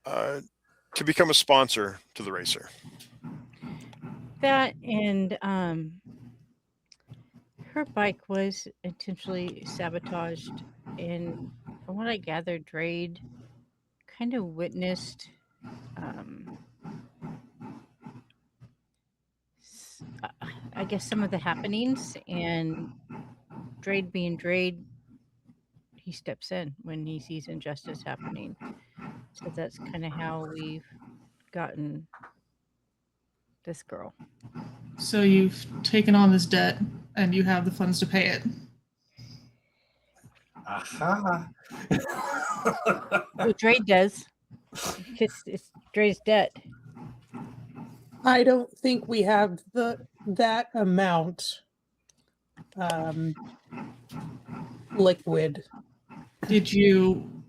To become a sponsor to the racer. That and her bike was intentionally sabotaged, and from what I gathered, Drade kind of witnessed I guess some of the happenings, and Drade being Drade, he steps in when he sees injustice happening. So that's kind of how we've gotten this girl. So you've taken on this debt and you have the funds to pay it. Aha. Well, Drade does. Because it's Drade's debt. I don't think we have that amount liquid. Did you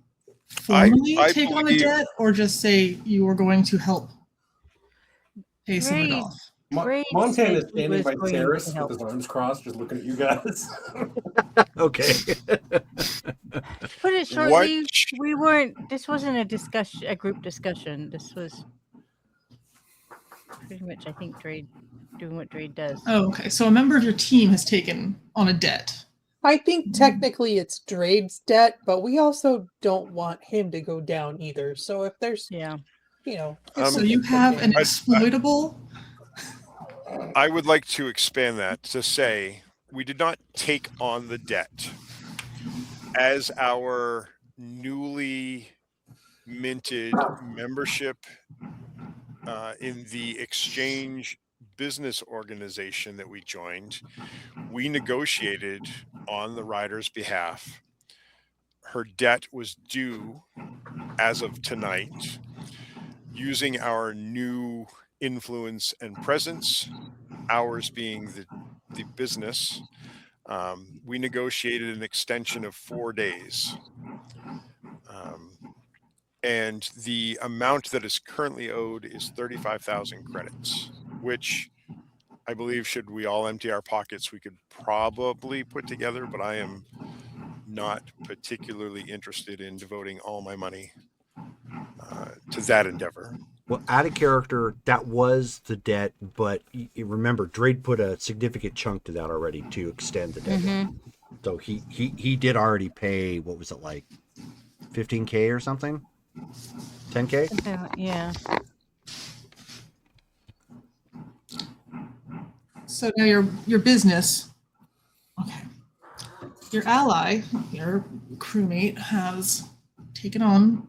formally I take on the believe- debt or just say you were going to help pay some of it Drade- off? Graves Montana said is he standing was by going Ceres to with help. his arms crossed, just looking at you guys. Okay. Put it shortly, What- this wasn't a group discussion. This was pretty much, I think, Drade doing what Drade does. Oh, okay. So a member of your team has taken on a debt. I think technically it's Drade's debt, but we also don't want him to go down either. So if there's, Yeah. if So we you can have pitch an in. exploitable. I would like to expand that to say we did not take on the debt. As our newly minted membership in the exchange business organization that we joined, we negotiated on the rider's behalf. Her debt was due as of tonight. Using our new influence and presence, ours being the business, we negotiated an extension of 4 days. And the amount that is currently owed is 35,000 credits, which I believe, should we all empty our pockets, we could probably put together, but I am not particularly interested in devoting all my money to that endeavor. Well, out of character, that was the debt, but remember, Drade put a significant chunk to that already to extend the deadline. So he did already pay, what was it, like 15K or something? 10K? Yeah. So now your business, okay. Your ally, your crewmate, has taken on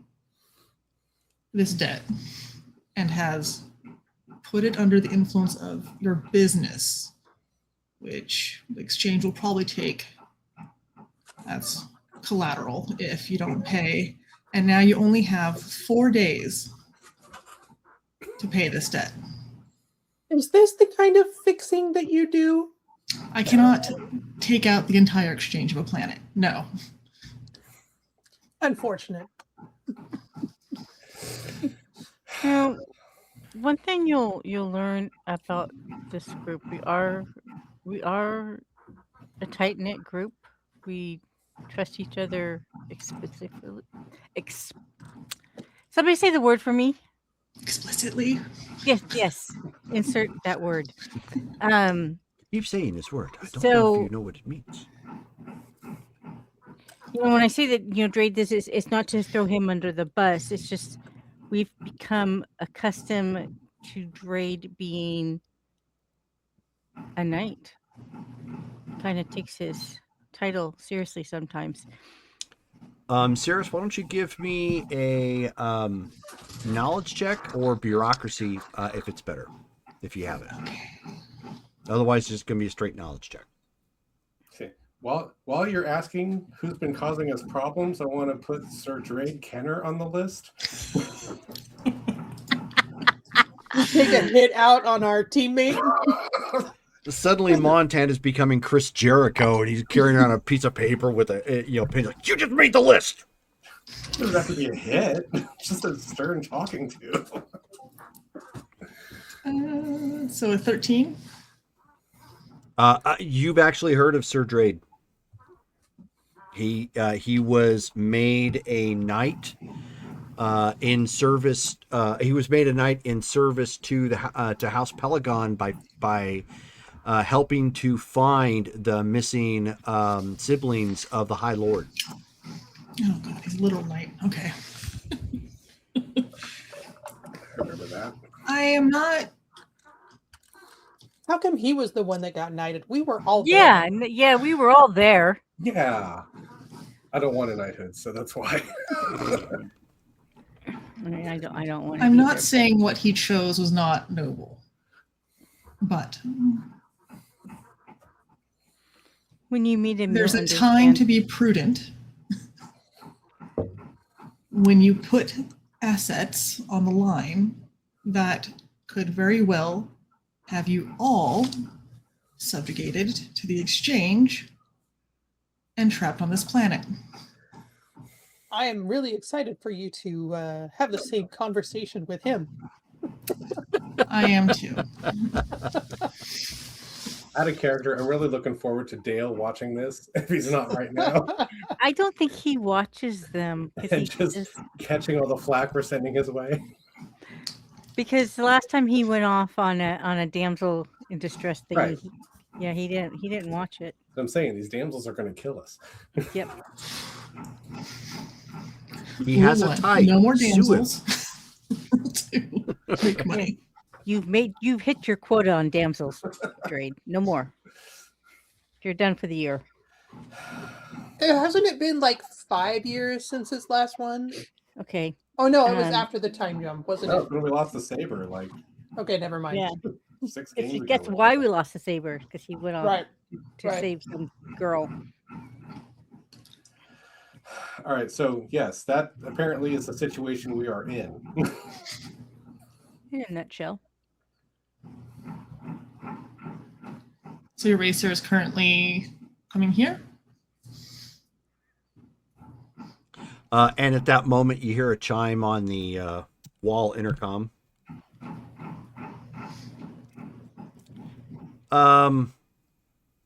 this debt and has put it under the influence of your business, which the exchange will probably take. That's collateral if you don't pay. And now you only have 4 days to pay this debt. Is this the kind of fixing that you do? I cannot take out the entire exchange of a planet. No. Unfortunate. Now, one thing you'll learn about this group, we are a tight knit group. We trust each other explicitly. Somebody say the word for me. Explicitly. Yes. Insert that word. Keep saying this word. I don't know So- if you know what it means. When I say that, Drade, it's not to throw him under the bus. It's just we've become accustomed to Drade being a knight. Kind of takes his title seriously sometimes. Ceres, why don't you give me a knowledge check or bureaucracy if it's better, if you have it. Otherwise, it's just going to be a straight knowledge check. Okay. While you're asking who's been causing us problems, I want to put Sir Drade Kenner on the list. Take a hit out on our teammate. Suddenly, Montana is becoming Chris Jericho, and he's carrying around a piece of paper with a pen. Like, you just made the list. It doesn't have to be a hit. It's just a stern talking to. So a 13. You've actually heard of Sir Drade. He was made a knight in service. He was made a knight in service to the to House Pelagon by helping to find the missing siblings of the High Lord. Oh god, he's a little knight. Okay. I remember that. I am not. How come he was the one that got knighted? We were all there. Yeah, we were all there. Yeah. I don't want a knighthood, so that's why. I mean, I don't want. I'm not saying what he chose was not noble. But When you meet him, there's you'll a time understand. to be prudent when you put assets on the line that could very well have you all subjugated to the exchange and trapped on this planet. I am really excited for you to have the same conversation with him. I am too. Out of character, I'm really looking forward to Dale watching this if he's not right now. I don't think he watches them And just catching all the flack we're sending his way. because the last time he went off on a damsel in distress thing, Right. he didn't watch it. I'm saying these damsels are going to kill us. Yep. He has Rule a one, type. no more Sue him. damsels to make money. You've hit your quota on damsels, Drade. No more. You're done for the year. Hasn't it been like 5 years since his last one? Okay. Oh no, it was Um, after the time jump, wasn't No, it? when we lost the saber like Okay, never mind. Yeah. 6 games ago. That's why we lost the saber, because he went off Right. to right. save some girl. All right, so yes, that apparently is the situation we are in. In a nutshell. So your racer is currently coming here. And at that moment, you hear a chime on the wall intercom.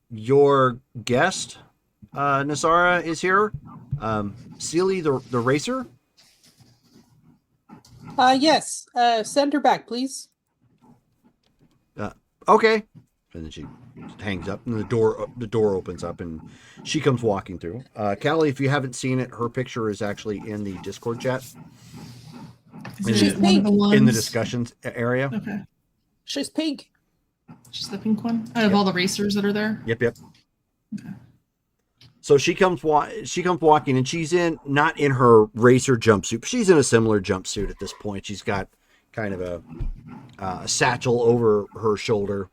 Your guest, Nasara, is here. Sealy, the racer. Yes. Send her back, please. Okay. And then she hangs up, and the door opens up, and she comes walking through. Callie, if you haven't seen it, her picture is actually in the Discord chat Is She's it one of the ones in the discussions area. Okay, She's pink. she's the pink one out of all the racers that are there. Yep. Okay. So she comes walking, and she's not in her racer jumpsuit, but she's in a similar jumpsuit at this point. She's got kind of a satchel over her shoulder.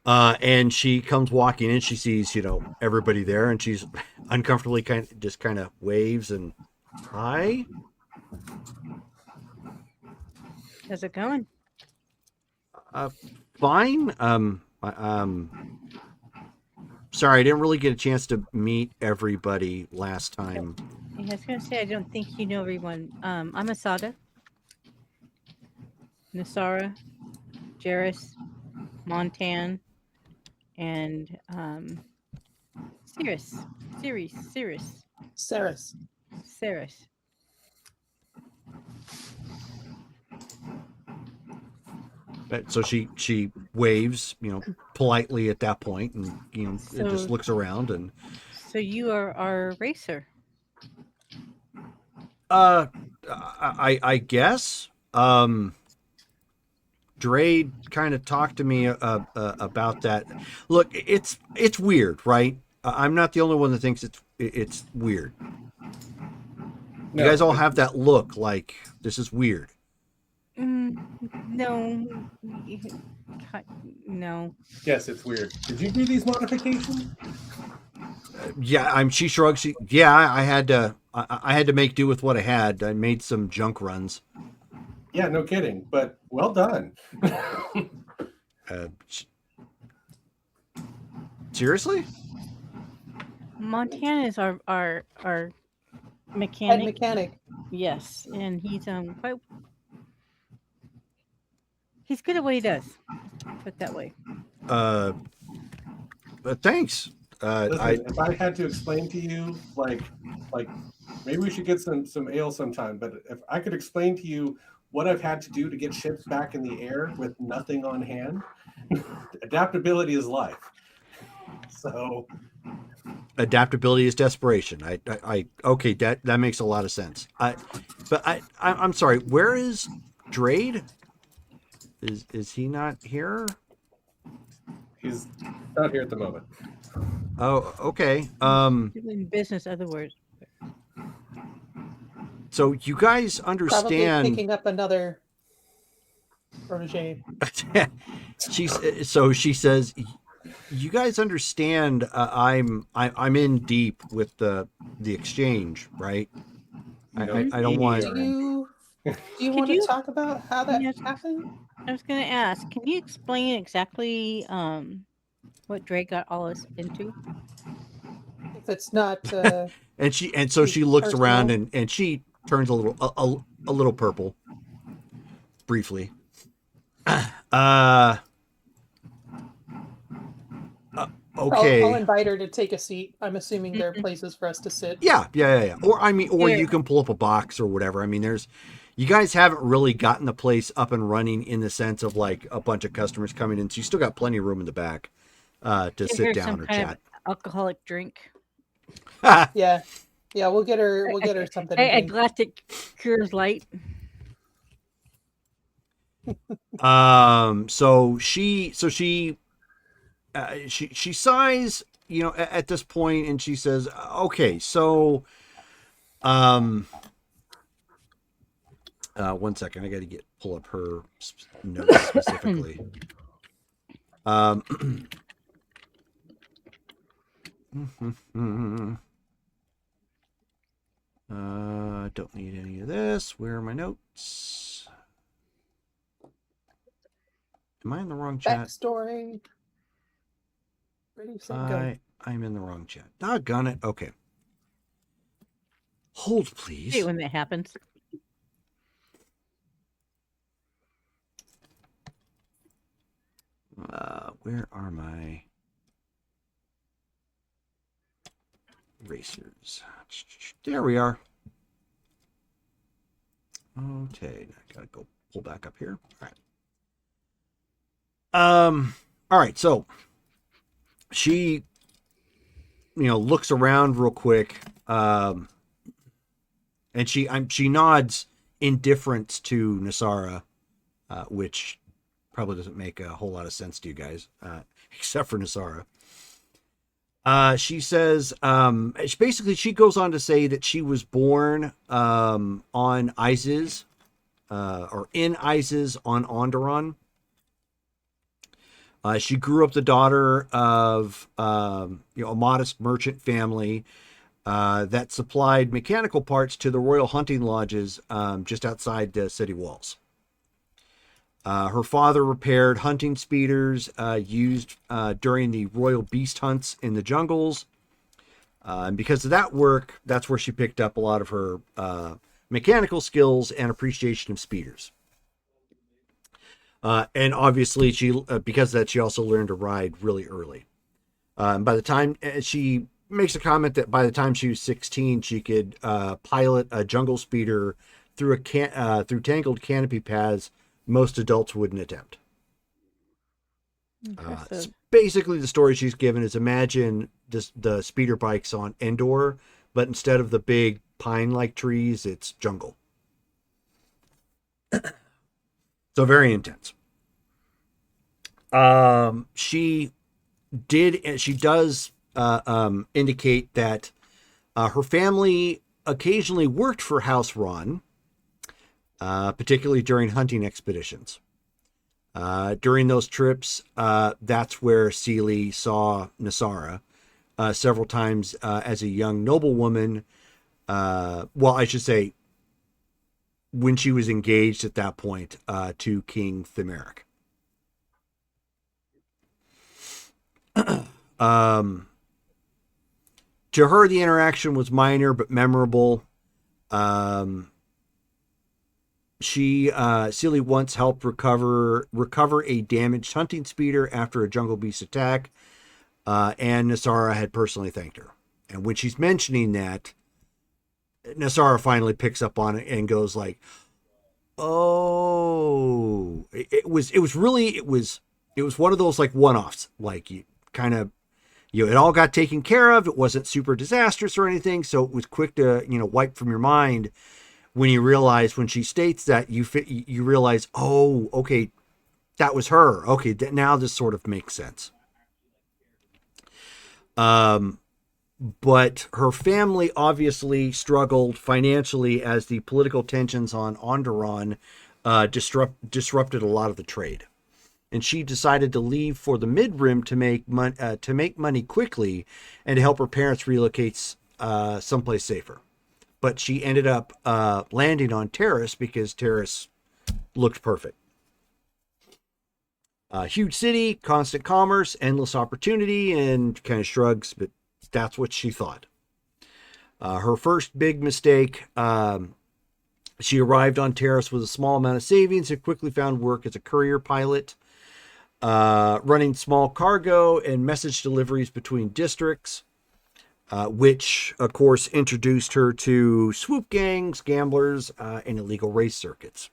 And she comes walking in, she sees, everybody there, and she's uncomfortably kind of waves and hi. How's it going? Fine. Sorry, I didn't really get a chance to meet everybody last time. I was going to say, I don't think you know everyone. I'm Asada, Nasara, Jairus, Montan, and Cirrus. So she waves, politely at that point, and and just So- looks around, and So you are our racer. I guess Drade kind of talked to me about that. Look, it's weird, right? I'm not the only one that thinks it's weird. You guys all have that look like this is weird. No. No. Yes, it's weird. Did you do these modifications? Yeah, she shrugs. I had to make do with what I had. I made some junk runs. Yeah, no kidding. But well done. Seriously? Montana is our Head mechanic. mechanic. Yes, and he's he's good at what he does. Put it that way. Thanks. Listen, if I had to explain to you, like maybe we should get some ale sometime. But if I could explain to you what I've had to do to get ships back in the air with nothing on hand, adaptability is life. So Adaptability is desperation. I okay, that makes a lot of sense. I'm sorry. Where is Drade? Is he not here? he's not here at the moment. Oh, okay. Doing business, other words. So you guys Probably understand? picking up another protege. She says, "You guys understand? I'm in deep with the exchange, right? I don't want." Do you Could want to you- talk about how that Yes. happened? I was going to ask, can you explain exactly what Dre got all us into? If it's not And so she looks personal. around and she turns a little purple briefly. Okay. I'll invite her to take a seat. I'm assuming there are places for us to sit. Yeah. Or Yeah. you can pull up a box or whatever. I mean, you guys haven't really gotten the place up and running in the sense of like a bunch of customers coming in. So you still got plenty of room in the back to Give sit her down some or kind of chat. alcoholic drink. Yeah. We'll get her something. to A drink. Galactic Cures Light. So she sighs, at this point, and she says, "Okay, so, one second, I got to pull up her notes specifically." Don't need any of this. Where are my notes? Am I in the wrong chat? Backstory. Ready, set, go. I'm in the wrong chat. Doggone it. Okay. Hold, please. See when that happens. Where are my racers? There we are. Okay, I gotta go pull back up here. All right, so she looks around real quick, and she nods indifference to Nasara, which probably doesn't make a whole lot of sense to you guys, except for Nasara. She says, she goes on to say that she was born on Isis, or in Isis on Onderon. She grew up the daughter of a modest merchant family that supplied mechanical parts to the royal hunting lodges just outside the city walls. Her father repaired hunting speeders used during the royal beast hunts in the jungles. And because of that work, that's where she picked up a lot of her mechanical skills and appreciation of speeders. And obviously, because of that, she also learned to ride really early. By the time she makes a comment that by the time she was 16, she could pilot a jungle speeder through through tangled canopy paths most adults wouldn't attempt. Basically, the story she's given is imagine the speeder bikes on Endor, but instead of the big pine-like trees, it's jungle. So very intense. She does indicate that her family occasionally worked for House Ron, particularly during hunting expeditions. During those trips, that's where Sealy saw Nasara several times as a young noblewoman. Well, I should say, when she was engaged at that point to King Themeric. To her, the interaction was minor but memorable. Sealy once helped recover a damaged hunting speeder after a jungle beast attack, and Nasara had personally thanked her. And when she's mentioning that, Nasara finally picks up on it and goes like, "Oh, it was one of those like one-offs, like you kind of, it all got taken care of. It wasn't super disastrous or anything, so it was quick to wipe from your mind." When you realize, when she states that, you realize, oh, okay, that was her. Okay, now this sort of makes sense. But her family obviously struggled financially as the political tensions on Onderon disrupted a lot of the trade. And she decided to leave for the mid-rim to make money quickly and to help her parents relocate someplace safer. But she ended up landing on Terrace because Terrace looked perfect. Huge city, constant commerce, endless opportunity, and kind of shrugs, but that's what she thought. Her first big mistake, she arrived on Terrace with a small amount of savings and quickly found work as a courier pilot, running small cargo and message deliveries between districts, which, of course, introduced her to swoop gangs, gamblers, and illegal race circuits.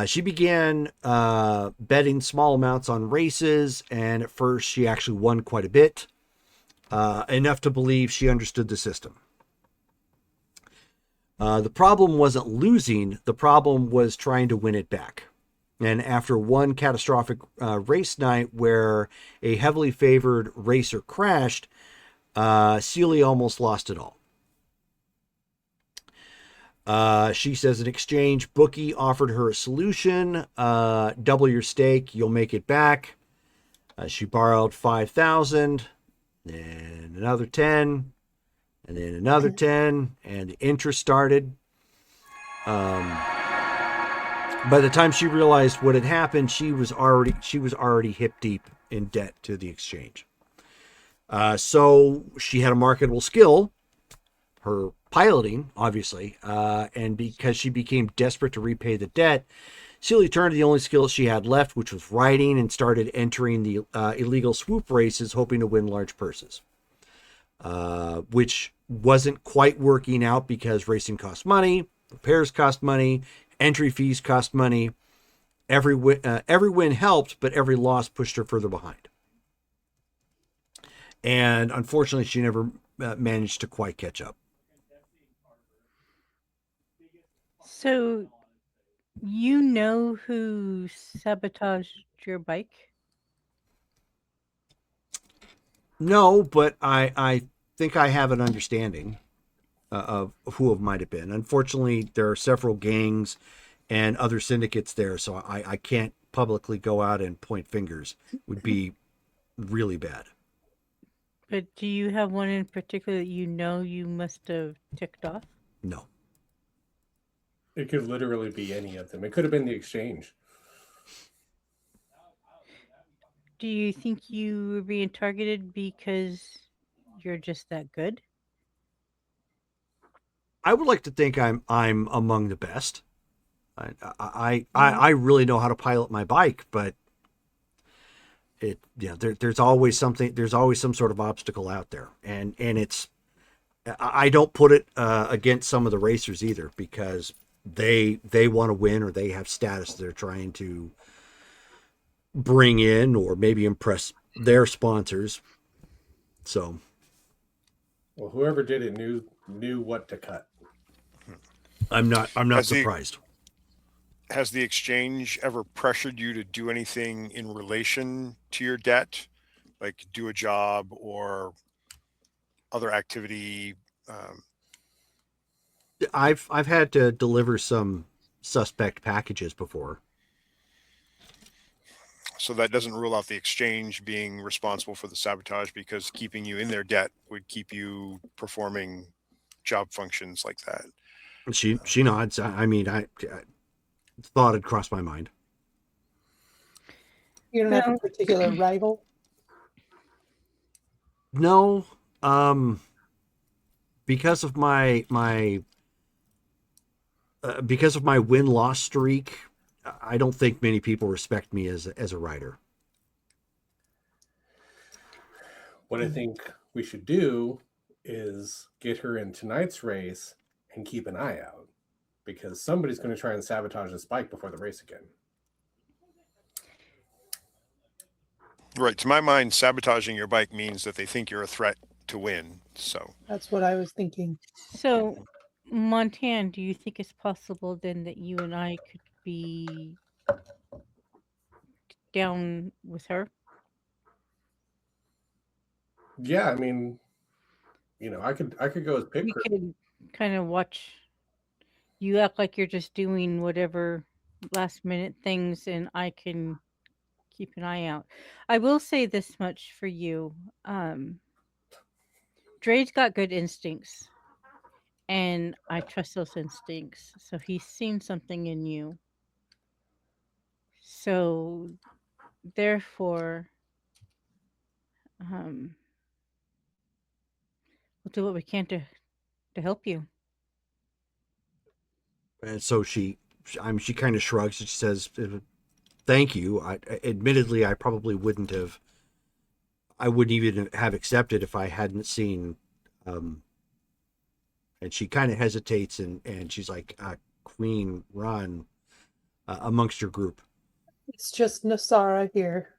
She began betting small amounts on races, and at first she actually won quite a bit, enough to believe she understood the system. The problem wasn't losing, the problem was trying to win it back. And after one catastrophic race night where a heavily favored racer crashed, Celia almost lost it all. She says an exchange bookie offered her a solution, double your stake, you'll make it back. She borrowed 5,000, then another 10, and then another 10, and the interest started. By the time she realized what had happened, she was already hip deep in debt to the exchange. So she had a marketable skill, her piloting, obviously, and because she became desperate to repay the debt, Celia turned to the only skill she had left, which was writing, and started entering the illegal swoop races, hoping to win large purses, which wasn't quite working out because racing cost money, repairs cost money, entry fees cost money. Every win helped, but every loss pushed her further behind. And unfortunately, she never managed to quite catch up. So, you know who sabotaged your bike? No, but I think I have an understanding of who it might have been. Unfortunately, there are several gangs and other syndicates there, so I can't publicly go out and point fingers. It would be really bad. But do you have one in particular that you know you must have ticked off? No. It could literally be any of them. It could have been the exchange. Do you think you were being targeted because you're just that good? I would like to think I'm among the best. I really know how to pilot my bike, but there's always something. There's always some sort of obstacle out there, and it's. I don't put it against some of the racers either, because they want to win, or they have status they're trying to bring in, or maybe impress their sponsors. So, well, whoever did it knew what to cut. I'm not surprised. Has the exchange ever pressured you to do anything in relation to your debt, like do a job or other activity? I've had to deliver some suspect packages before. So that doesn't rule out the exchange being responsible for the sabotage, because keeping you in their debt would keep you performing job functions like that. She nods. I mean, I thought had crossed my mind. You don't have a particular rival? No, because of my win-loss streak, I don't think many people respect me as a rider. What I think we should do is get her in tonight's race and keep an eye out, because somebody's going to try and sabotage this bike before the race again. Right. To my mind, sabotaging your bike means that they think you're a threat to win. So That's what I was thinking. So, Montan, do you think it's possible then that you and I could be down with her? Yeah, I mean, I could go as pit We crew. could kind of watch you act like you're just doing whatever last minute things, and I can keep an eye out. I will say this much for you. Dre's got good instincts, and I trust those instincts. So he's seen something in you. So therefore, we'll do what we can to help you. And so she kind of shrugs and she says, "Thank you. Admittedly, I probably wouldn't even have accepted if I hadn't seen." And she kind of hesitates and she's like, "Queen Ron, amongst your group." It's just Nasara here.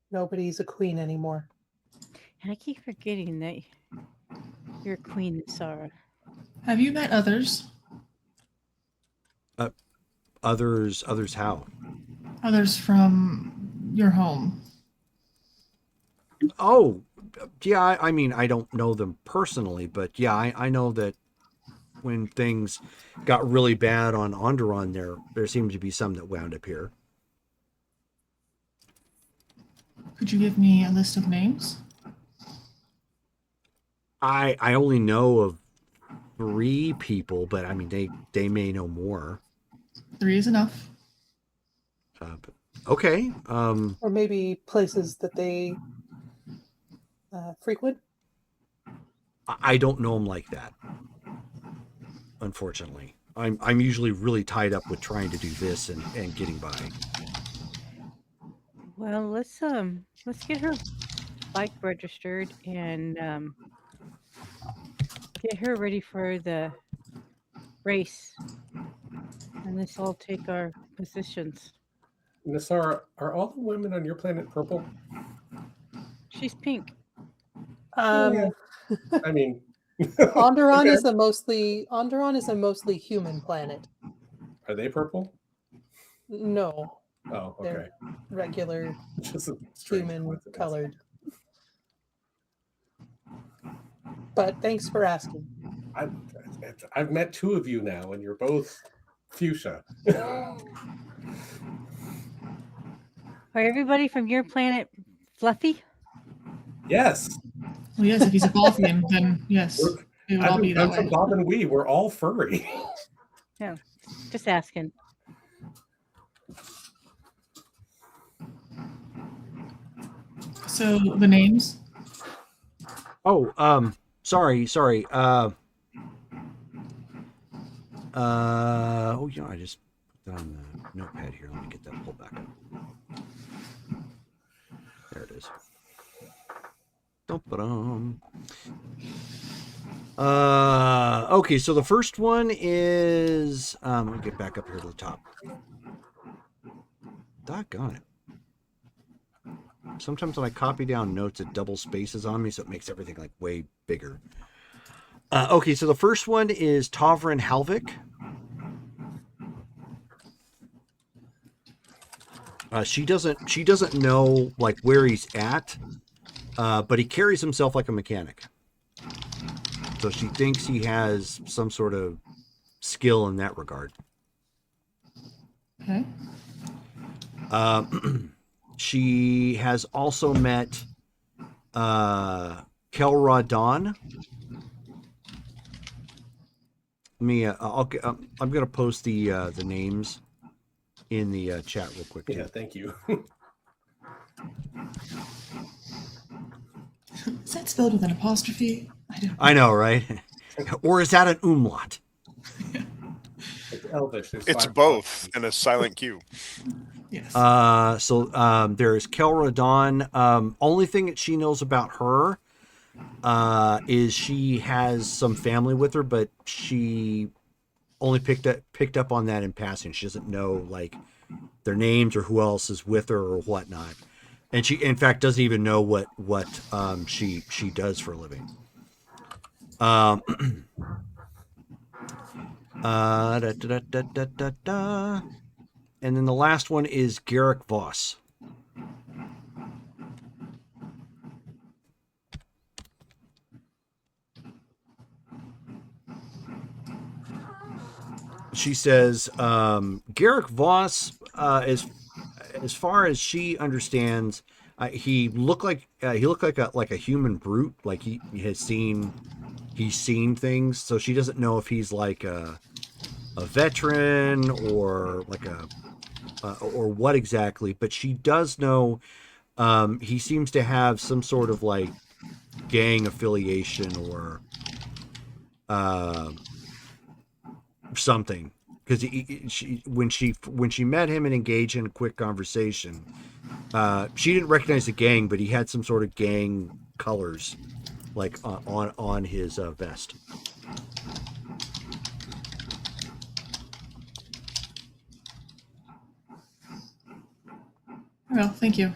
Nobody's a queen anymore. And I keep forgetting that you're Queen Sarah. Have you met others? Others how? Others from your home? Oh, yeah. I mean, I don't know them personally, but yeah, I know that when things got really bad on Onderon, there seemed to be some that wound up here. Could you give me a list of names? I only know of 3 people, but I mean they may know more. 3 is enough. But, okay. Or maybe places that they frequent. I don't know them like that. Unfortunately, I'm usually really tied up with trying to do this and getting by. Well, let's get her bike registered and get her ready for the race. And let's all take our positions. Nassar, are all the women on your planet purple? She's pink. Um, I mean, Onderon okay. is a mostly human planet. Are they purple? No, Oh, okay. they're regular Just a strange human coincidence. colored. But thanks for asking. I've met 2 of you now, and you're both fuchsia. Are everybody from your planet fluffy? Yes. Well, yes, if he's a Balthian, then yes, We're- it would all be that I'm way. from Bob and Wee. We're all furry. No, just asking. So the names? Oh, sorry. Oh, yeah, I just put that on the notepad here. Let me get that pulled back up. There it is. Dum-ba-dum. Okay, so the first one is let me get back up here to the top. Doggone it. Sometimes when I copy down notes, it double spaces on me, so it makes everything like way bigger. Okay, so the first one is Tavrin Halvik. She doesn't know like where he's at, but he carries himself like a mechanic. So she thinks he has some sort of skill in that regard. Okay. She has also met Kelra Dawn. I'm gonna post the names in the chat real quick. Yeah, thank you. Is that spelled with an apostrophe? I know, right? Or is that an umlaut? It's Elvish. There's It's 5 both in a silent Q. Yes. So there's Kelra Dawn. Only thing that she knows about her is she has some family with her, but she only picked up on that in passing. She doesn't know like their names or who else is with her or whatnot. And she, in fact, doesn't even know what she does for a living. And then the last one is Garrick Voss. she says, Garrick Voss, as far as she understands, he looked like a human brute, like he's seen things. So she doesn't know if he's like a veteran or like or what exactly, but she does know he seems to have some sort of like gang affiliation or something, because when she met him and engaged in a quick conversation, she didn't recognize the gang, but he had some sort of gang colors like on his vest. Well, thank you.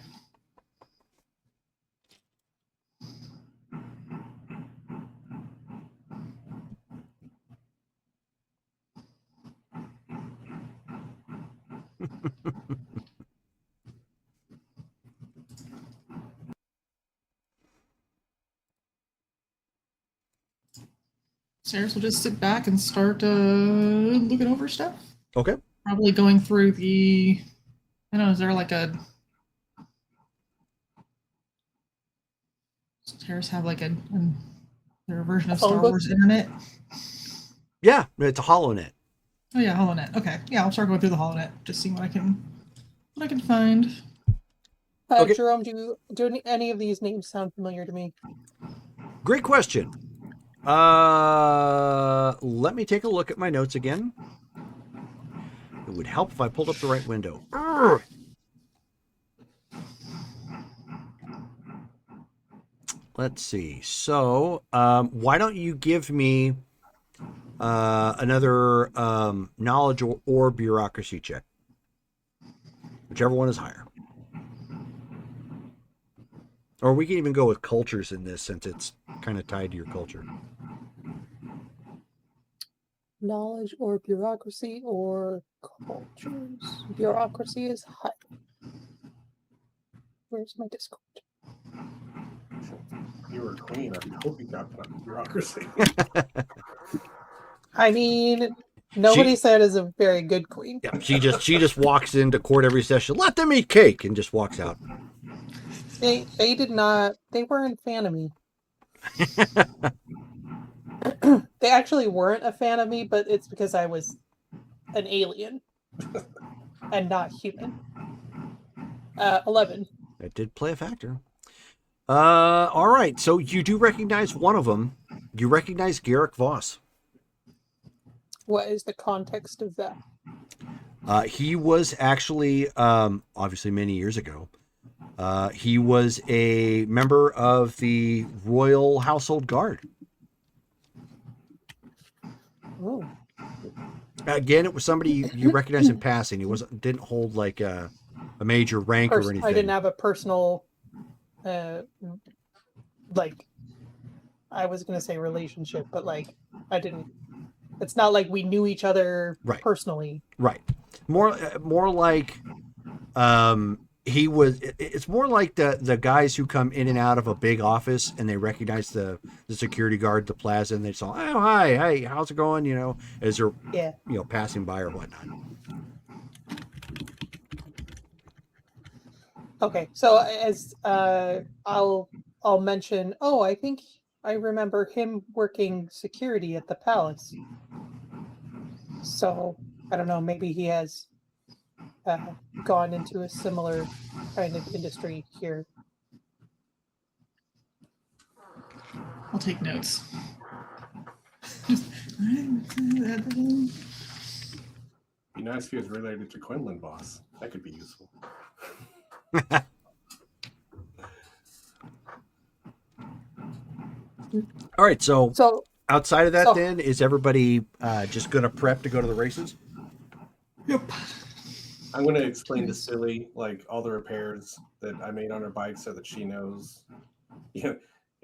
Sarah's will just sit back and start looking over stuff. Okay. Probably going through the, I don't know, is there like a, does Sarah's have like a their version of phone Star book? Wars Internet? Yeah, it's a HoloNet. Oh yeah, HoloNet. Okay, yeah, I'll start going through the HoloNet, just seeing what I can find. Okay. Jerome, do any of these names sound familiar to me? Great question. Let me take a look at my notes again. It would help if I pulled up the right window. Urgh. Let's see. So, why don't you give me another knowledge or bureaucracy check? Whichever one is higher. Or we can even go with cultures in this, since it's kind of tied to your culture. Knowledge or bureaucracy or cultures? Bureaucracy is high. Where's my Discord? You were queen. I hope you got bureaucracy. I mean, nobody said is a very good queen. Yeah, she just walks into court every session. Let them eat cake, and just walks out. They did not. They weren't a fan of me. They actually weren't a fan of me, but it's because I was an alien and not human. 11. That did play a factor. All right. So you do recognize one of them. You recognize Garrick Voss. What is the context of that? He was actually, obviously many years ago, he was a member of the Royal Household Guard. Oh. Again, it was somebody you recognize in passing. He didn't hold like a major rank or anything. I didn't have a personal, like, I was going to say relationship, but like, I didn't. It's not like we knew each other Right. personally. Right. More like he was. It's more like the guys who come in and out of a big office and they recognize the security guard, the plaza, and they say, "Oh, hi, hey, how's it going?" You know, as they're passing by or whatnot. Okay, so as I'll mention. Oh, I think I remember him working security at the palace. So I don't know. Maybe he has gone into a similar kind of industry here. I'll take notes. Be nice if he was related to Quinlan Voss. That could be useful. All right, so outside of that, so- then is everybody just going to prep to go to the races? Yep. I'm going to explain to Silly like all the repairs that I made on her bike so that she knows, in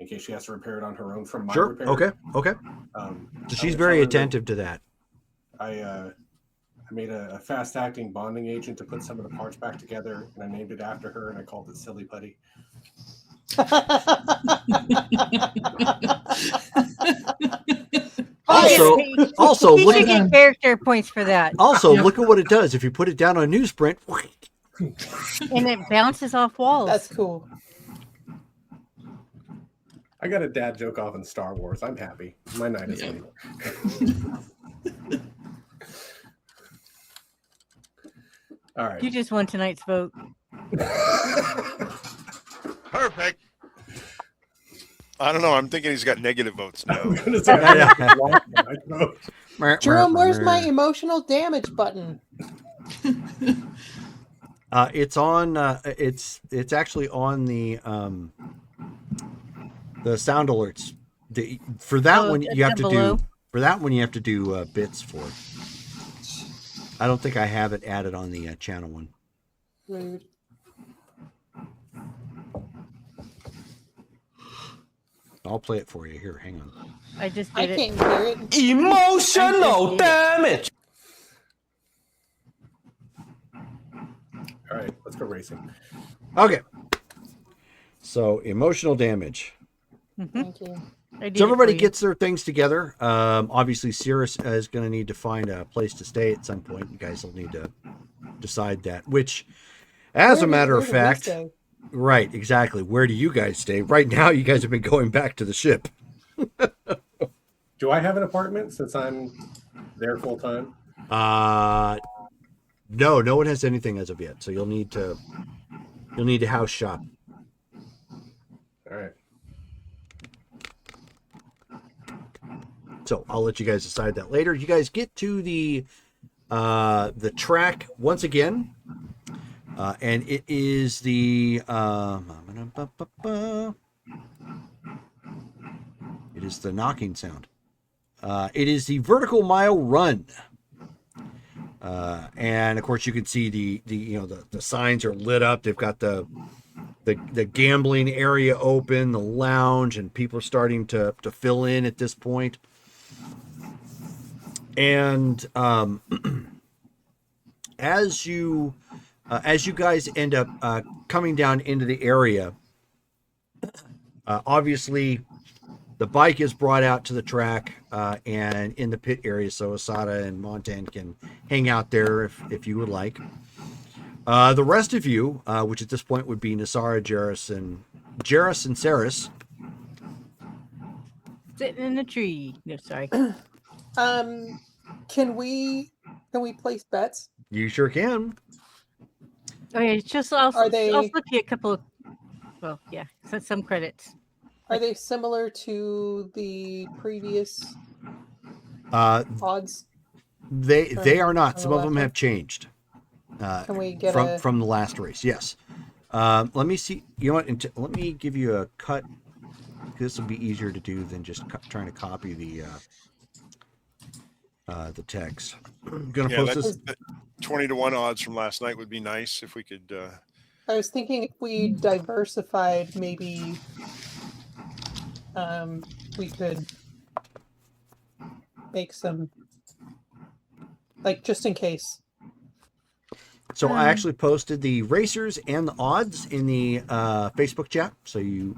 case she has to repair it on her own from my Sure. repair. Okay. So she's very attentive to that. I made a fast-acting bonding agent to put some of the parts back together, and I named it after her, and I called it Silly Putty. Also, Also, He look should at get character points for that. also look at what it does. If you put it down on newsprint, And it bounces off walls. That's cool. I got a dad joke off in Star Wars. I'm happy. My night is Yeah. late. All right. You just won tonight's vote. Perfect. I don't know. I'm thinking he's got negative votes now. I'm gonna say I lost my vote. Jerome, where's my emotional damage button? It's on. It's actually on the sound alerts. For that Oh, one, it's you have to down below? do. For that one, you have to do bits for. I don't think I have it added on the channel one. Rude. I'll play it for you. Here, hang on. I just I did it. can't hear it. Emotional damage. All right, let's go racing. Okay. So emotional damage. Thank you. I did So it everybody for you. gets their things together. Obviously, Cirrus is going to need to find a place to stay at some point. You guys will need to decide that. Which, as a matter of fact, right, exactly. Where do you guys stay? Right now, you guys have been going back to the ship. Do I have an apartment since I'm there full time? No one has anything as of yet. So you'll need to house shop. All right. So I'll let you guys decide that later. You guys get to the track once again, and it is the it is the knocking sound. It is the vertical mile run, and of course you can see the signs are lit up. They've got the gambling area open, the lounge, and people are starting to fill in at this point. And as you guys end up coming down into the area, obviously the bike is brought out to the track and in the pit area, so Asada and Montan can hang out there if you would like. The rest of you, which at this point would be Nasara, Jarrus, and Saris. Sitting in the tree. No, sorry. Can we place bets? You sure can. Oh yeah, just I'll Are they- flip you a couple of. Well, yeah, some credits. Are they similar to the previous odds? They are not. from Some the of them last have changed. Can we get from the last race? Yes. Let me see. You know what? Let me give you a cut. This will be easier to do than just trying to copy the text. I'm gonna Yeah, post that's this. 20-1 odds from last night would be nice if we could. I was thinking if we diversified, maybe we could make some, like, just in case. So I actually posted the racers and the odds in the Facebook chat, so you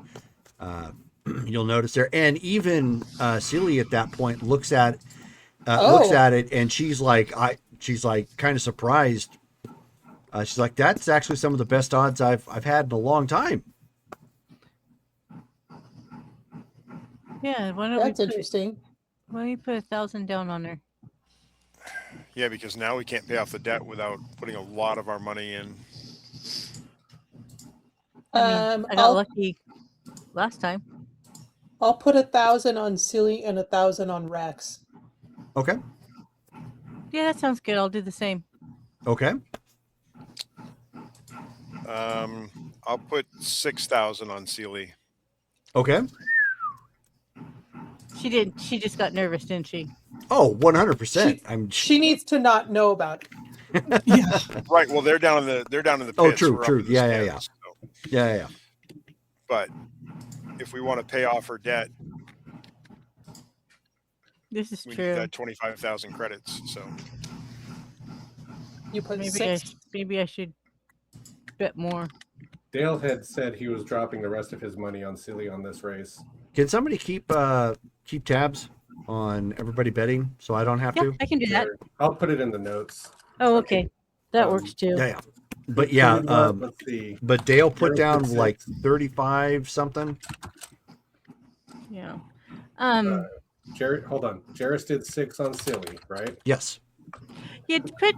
you'll notice there. And even Celia at that point looks at it, and she's like kind of surprised. She's like, "That's actually some of the best odds I've had in a long time." Yeah, why don't That's we put, interesting. why don't you put 1,000 down on her? Yeah, because now we can't pay off the debt without putting a lot of our money in. I mean, I got I'll lucky last time. put 1,000 on Silly and 1,000 on Rex. Okay. Yeah, that sounds good. I'll do the same. Okay. I'll put 6,000 on Sealy. Okay. She did. She just got nervous, didn't she? Oh, 100%. I'm. She needs to not know about it. Yeah. Right. Well, they're down in the pits. Oh, true, we're up true. in the Yeah. stands, so- Yeah. But if we want to pay off her debt, This is we need true. that 25,000 credits. So You put Maybe 6. maybe I should bet more. Dale had said he was dropping the rest of his money on Silly on this race. Can somebody keep tabs? on everybody betting so I don't have Yeah, to? I can do that. Sure. I'll put it in the notes. Oh, okay. That Um, works too. Yeah. But Who yeah, did what? Let's see. but Dale put Jared down did like 6. 35 something. Yeah. Jared, hold on. Jairus did 6 on Silly, right? Yes. Yeah, put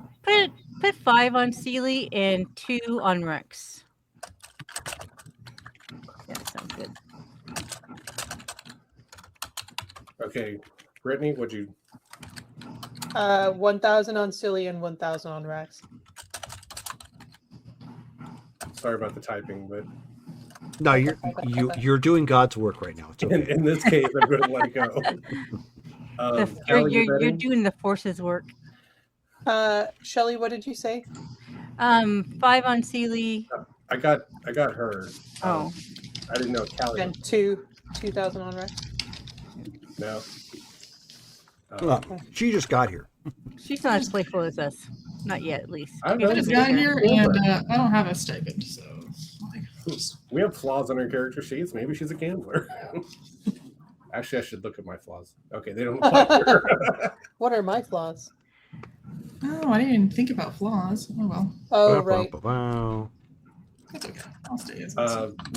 5 on Sealy and 2 on Rex. Yeah, sounds good. Okay. Brittany, what'd you? 1,000 on Silly and 1,000 on Rex. Sorry about the typing, but No, you're doing God's work right now. It's okay. in this case, I'm going to let it go. Callie, you You're betting? doing the forces work. Shelly, what did you say? 5 on Sealy. I got her. Oh, I didn't know Callie. And 2,000 on Rex. No. Well, she just got here. she's not as playful as us. Not yet, at least. I don't Maybe know. I she'll just get got there. here and I don't have a stipend, so like, just We have flaws on our character sheets. Maybe she's a gambler. Actually, I should look at my flaws. Okay, they don't apply here. What are my flaws? oh, I didn't even think about flaws. Oh well, Oh, right. Wow. that's okay. I'll stay as is.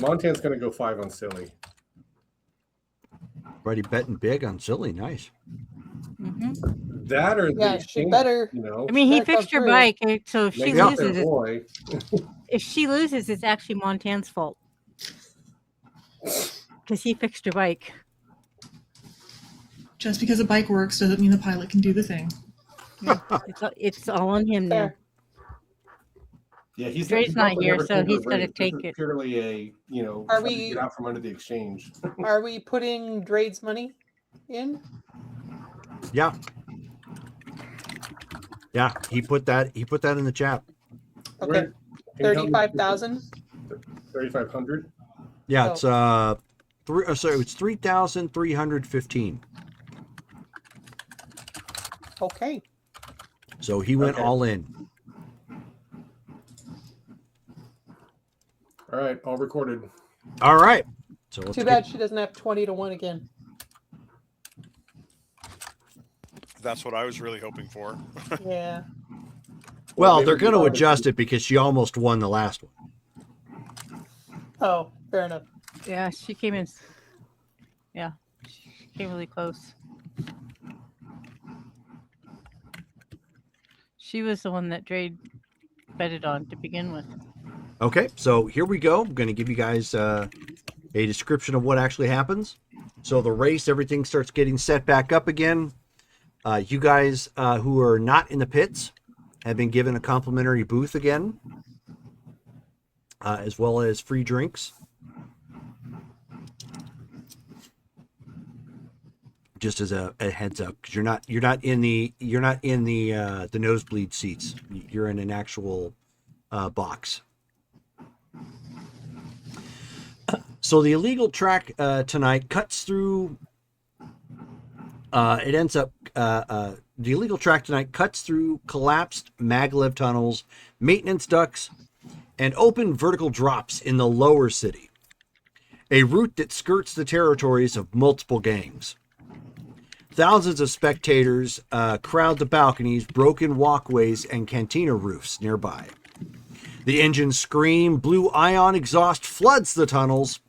Montan's going to go 5 on Silly. Already betting big on Silly. Nice. Mhm. That or Yeah, the she exchange, better. you know, I mean, he Better come fixed her through. bike, so if she make Yeah. up their loses, boy. if she loses, it's actually Montan's fault because he fixed her bike. Just because a bike works doesn't mean the pilot can do the thing. It's all on him now. Fair. Yeah, he's Dre's not probably here, never so told her he's gotta raise. This take is it. Purely a, Are trying to we- get out from under the exchange. Are we putting Drade's money in? Yeah. Yeah. He put that in the chat. Okay. 35,000. 3,500. Yeah, Oh. it's it's 3,315. Okay. So he went Okay. all in. All right, all recorded. All right. So let's Too get- bad she doesn't have 20 to 1 again. That's what I was really hoping for. Yeah. Well, maybe they're going to we- adjust it because she almost won the last one. Oh, fair enough. Yeah, she came in. Yeah, she came really close. She was the one that Drade betted on to begin with. Okay, so here we go. I'm going to give you guys a description of what actually happens. So the race, everything starts getting set back up again. You guys who are not in the pits have been given a complimentary booth again, as well as free drinks. Just as a heads up, because you're not in the nosebleed seats. You're in an actual box. So the illegal track tonight cuts through. It ends up. The illegal track tonight cuts through collapsed maglev tunnels, maintenance ducts, and open vertical drops in the lower city. A route that skirts the territories of multiple gangs. Thousands of spectators crowd the balconies, broken walkways, and cantina roofs nearby. The engines scream, blue ion exhaust floods the tunnels.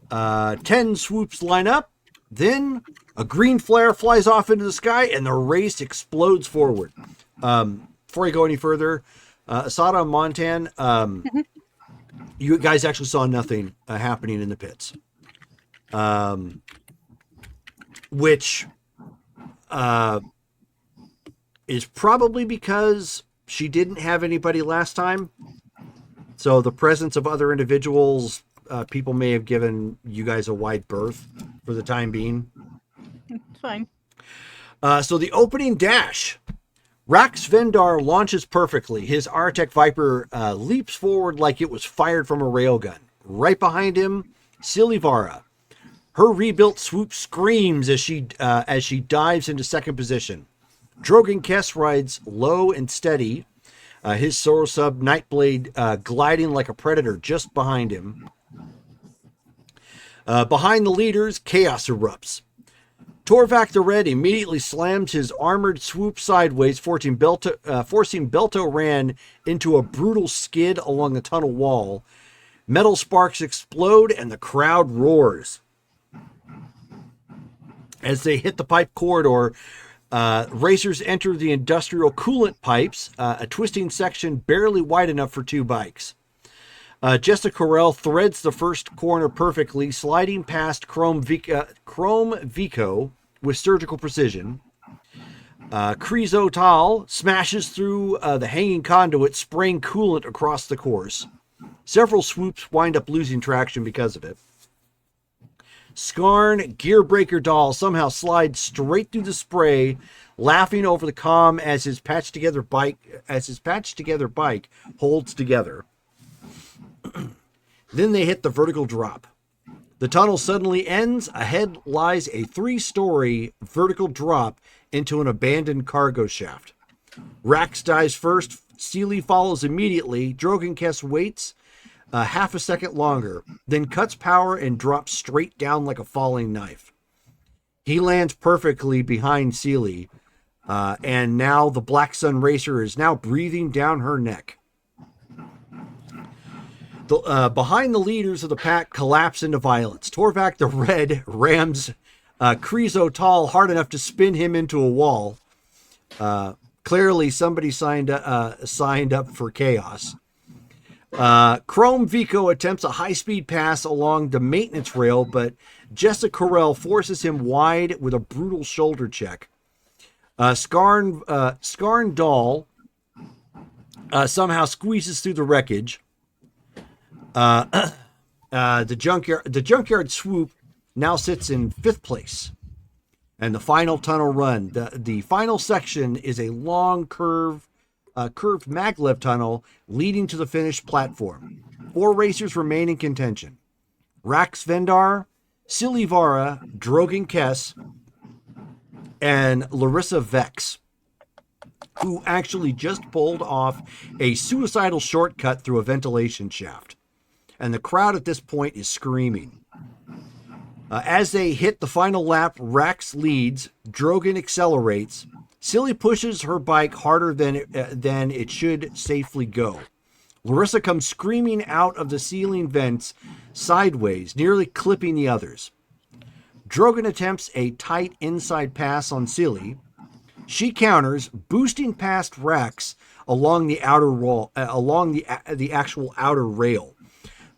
10 swoops line up, then a green flare flies off into the sky, and the race explodes forward. Before I go any further, Asada and Montan, you guys actually saw nothing happening in the pits. Which is probably because she didn't have anybody last time. So the presence of other individuals, people may have given you guys a wide berth for the time being. It's fine. So the opening dash. Rax Vendar launches perfectly. His Artec Viper leaps forward like it was fired from a railgun. Right behind him, Silivara. Her rebuilt swoop screams as she dives into second position. Drogon Kess rides low and steady. His Soro Sub Nightblade gliding like a predator just behind him. Behind the leaders, chaos erupts. Torvak the Red immediately slams his armored swoop sideways, forcing Belto Ran into a brutal skid along the tunnel wall. Metal sparks explode and the crowd roars. As they hit the pipe corridor, racers enter the industrial coolant pipes, a twisting section barely wide enough for 2 bikes. Jessica Correll threads the first corner perfectly, sliding past Chrome Vico with surgical precision. Krizo Tal smashes through the hanging conduit, spraying coolant across the course. Several swoops wind up losing traction because of it. Skarn Gearbreaker Doll somehow slides straight through the spray, laughing over the comm as his patched together bike holds together. Then they hit the vertical drop. The tunnel suddenly ends. Ahead lies a 3-story vertical drop into an abandoned cargo shaft. Rax dives first. Sealy follows immediately. Drogenkess waits half a second longer, then cuts power and drops straight down like a falling knife. He lands perfectly behind Sealy, and now the Black Sun Racer is now breathing down her neck. Behind the leaders of the pack collapse into violence. Torvak the Red rams Krizo Tal hard enough to spin him into a wall. Clearly, somebody signed up for chaos. Chrome Vico attempts a high-speed pass along the maintenance rail, but Jessica Correll forces him wide with a brutal shoulder check. Skarn Doll somehow squeezes through the wreckage. The junkyard swoop now sits in 5th place. And the final tunnel run. The final section is a long curved maglev tunnel leading to the finished platform. 4 racers remain in contention. Rax Vendar, Silivara, Drogenkess, and Larissa Vex, who actually just pulled off a suicidal shortcut through a ventilation shaft. And the crowd at this point is screaming. As they hit the final lap, Rax leads, Drogen accelerates. Silly pushes her bike harder than it should safely go. Larissa comes screaming out of the ceiling vents sideways, nearly clipping the others. Drogen attempts a tight inside pass on Silly. She counters, boosting past Rax along the outer wall, along the actual outer rail.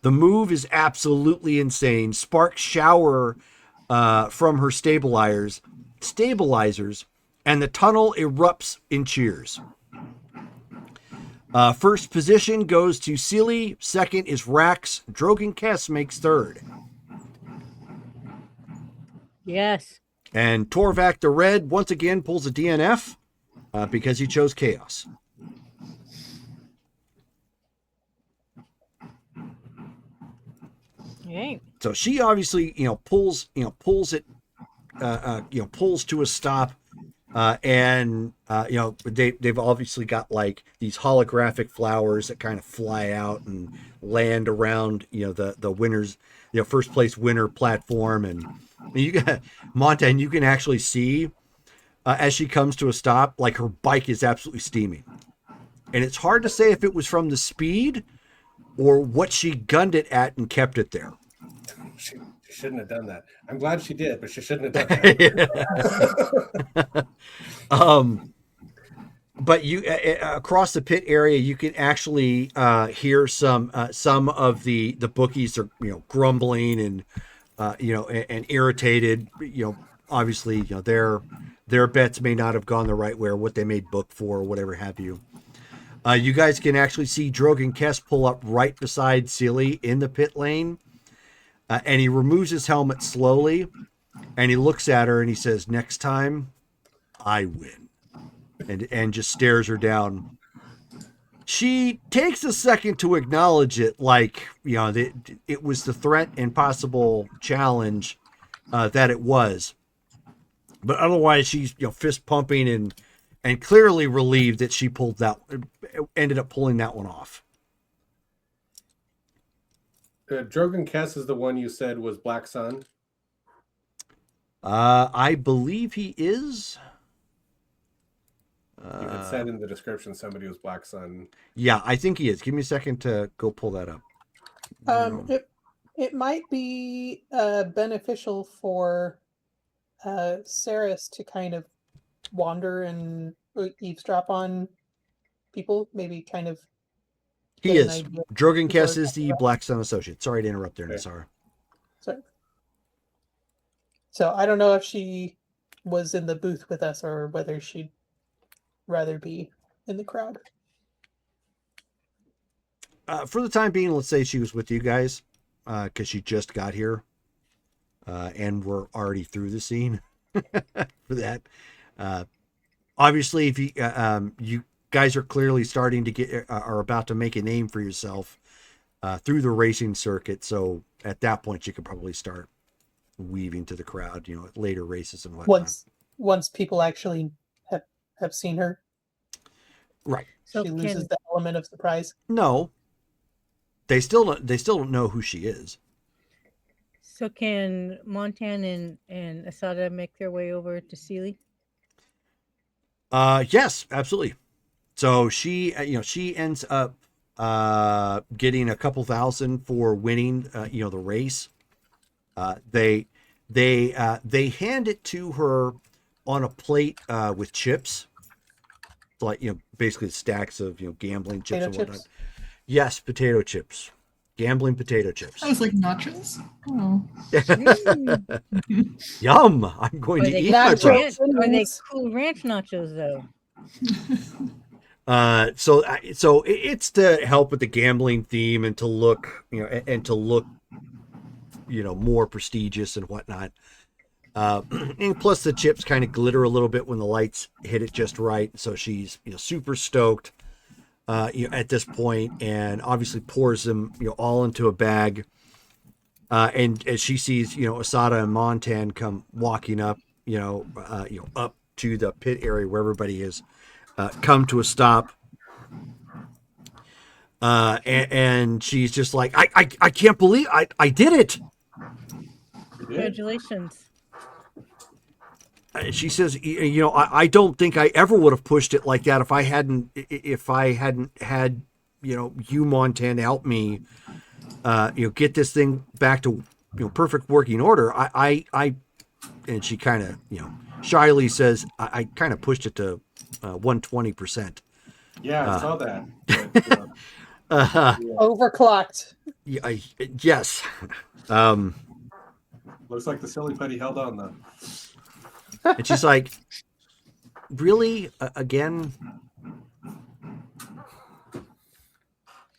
The move is absolutely insane. Sparks shower from her stabilizers, and the tunnel erupts in cheers. First position goes to Sealy. Second is Rax. Drogenkess makes 3rd. Yes. And Torvak the Red once again pulls a DNF because he chose chaos. Yay. So she obviously, pulls to a stop, and they've obviously got like these holographic flowers that kind of fly out and land around, the winners, first place winner platform, and you got Montaigne. You can actually see as she comes to a stop, like her bike is absolutely steaming, and it's hard to say if it was from the speed or what she gunned it at and kept it there. She shouldn't have done that. I'm glad she did, but she shouldn't have done that. But you across the pit area, you can actually hear some of the bookies are grumbling and and irritated. Obviously their bets may not have gone the right way, or what they made book for, or whatever have you. You guys can actually see Drogenkess pull up right beside Sealy in the pit lane. And he removes his helmet slowly, and he looks at her and he says, "Next time, I win," and just stares her down. She takes a second to acknowledge it, like it was the threat and possible challenge that it was. But otherwise, she's fist pumping and clearly relieved that she ended up pulling that one off. Drogenkess is the one you said was Black Sun. I believe he is. You had said in the description somebody was Black Sun. Yeah, I think he is. Give me a second to go pull that up. It might be beneficial for Saris to kind of wander and eavesdrop on people. Maybe kind of. He get an is. idea. Drogenkess is the Black Sun Associate. Sorry to interrupt there, Okay. Nassar. So I don't know if she was in the booth with us or whether she'd rather be in the crowd. For the time being, let's say she was with you guys because she just got here and we're already through the scene for that. Obviously, if you you guys are clearly starting to get are about to make a name for yourself through the racing circuit, so at that point you could probably start weaving to the crowd, you know, at later races and whatnot. Once people actually have seen her, Right? So she loses can the element of surprise. No, they still don't know who she is. so can Montan and Asada make their way over to Sealy? Yes, absolutely. So she, she ends up getting a couple thousand for winning, the race. They hand it to her on a plate with chips, like basically stacks of gambling chips Potato and whatnot. chips. Yes, potato chips, gambling potato chips. I was like nachos. Oh, Yum! I'm going Are to they eat Nachos. myself. ranch, are they Yes. cool ranch nachos though? So it's to help with the gambling theme and to look, more prestigious and whatnot. And plus the chips kind of glitter a little bit when the lights hit it just right. So she's, super stoked, at this point, and obviously pours them, all into a bag. And as she sees, Asada and Montan come walking up, up to the pit area where everybody is, come to a stop. And she's just like, I can't believe I did it. Congratulations. She says, I don't think I ever would have pushed it like that if I hadn't had, you Montan help me, get this thing back to, perfect working order. And she kind of, shyly says, I kind of pushed it to 120%. Yeah, I saw that. But, Overclocked. Yes. looks like the silly putty held on though. And she's like, really? Again?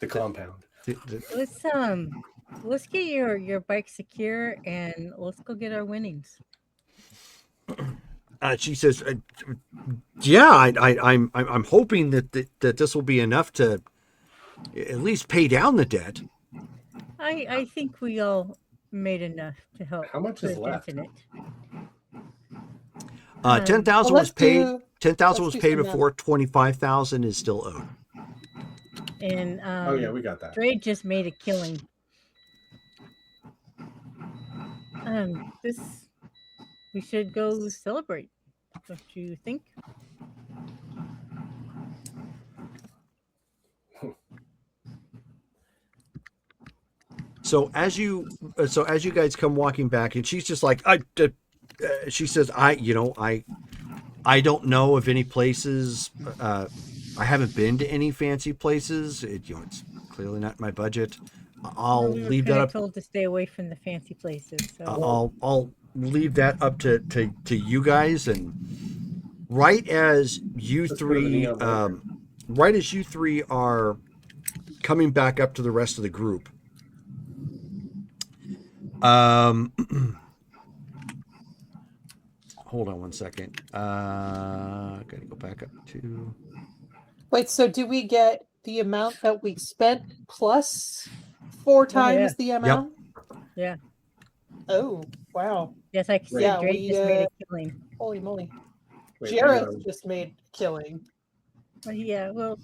The compound. Let's get your bike secure and let's go get our winnings. She says, yeah, I'm hoping that this will be enough to at least pay down the debt. I think we all made enough to help. How much put is a left? dent in it. 10,000 Well, was paid. 10,000 let's was do paid some before. 25,000 is still owed. And Oh yeah, we got that. Dre just made a killing. We should go celebrate. Don't you think? So as you guys come walking back, and she's just like, she says, I don't know of any places. I haven't been to any fancy places. It's clearly not my budget. I'll We were leave that kinda up. told to stay away from the fancy places. So I'll leave that up to you guys. And right as you Let's go to the three, neon are coming back up to the rest of the group, hold on one second. Gotta go back up to. Wait, so do we get the amount that we spent plus 4 times the amount? yeah. Oh, wow. Yes, like I said, Yeah, Dre we, just made a killing. Holy moly. Wait, Jareth just made a killing. Well, yeah, well,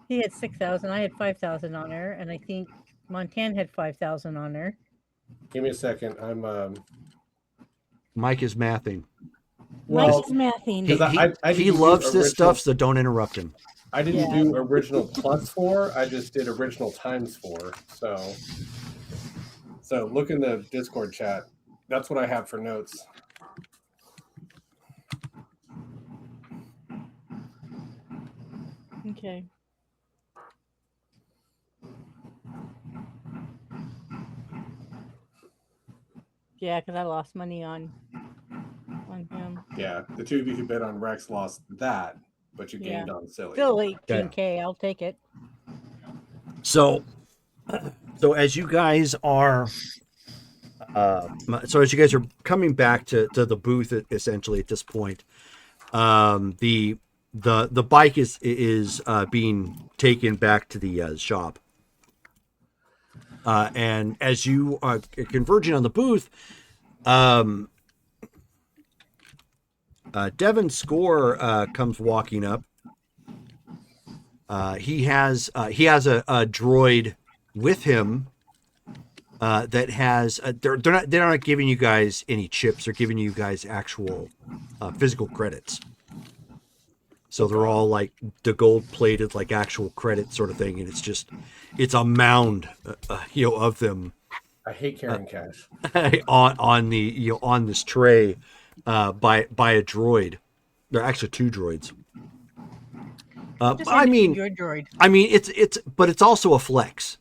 he had 6,000. I had 5,000 on her, and I think Montan had 5,000 on her. Give me a second. I'm Mike is mathing. Well, Mike's mathing. He, 'Cause I he didn't do loves this original- stuff, so don't interrupt him. I didn't Yeah. do original plus 4. I just did original times 4. So look in the Discord chat. That's what I have for notes. Okay. Yeah, because I lost money on him. Yeah, the two of you who bet on Rex lost that, but you Yeah. gained on Silly. Still 18K. I'll take it. So as you guys are coming back to the booth essentially at this point, the bike is being taken back to the shop, and as you are converging on the booth, Devin Score comes walking up. He has a droid with him that has they're not giving you guys any chips. They're giving you guys actual physical credits. So they're all like the gold plated, like actual credit sort of thing, and it's a mound, of them I hate carrying cash. on the on this tray by a droid. There are actually two droids. Just I mean, your droid. but it's also a flex.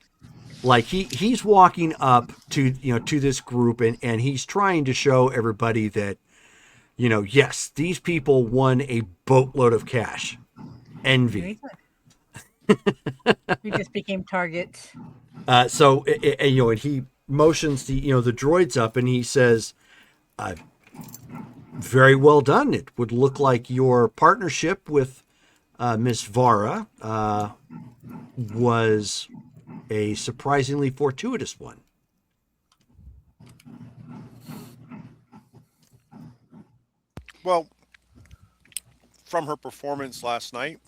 Like he's walking up to this group and he's trying to show everybody that yes, these people won a boatload of cash. Envy. We just became targets. And he motions the droids up and he says, very well done. It would look like your partnership with Miss Vara was a surprisingly fortuitous one. Well, from her performance last night,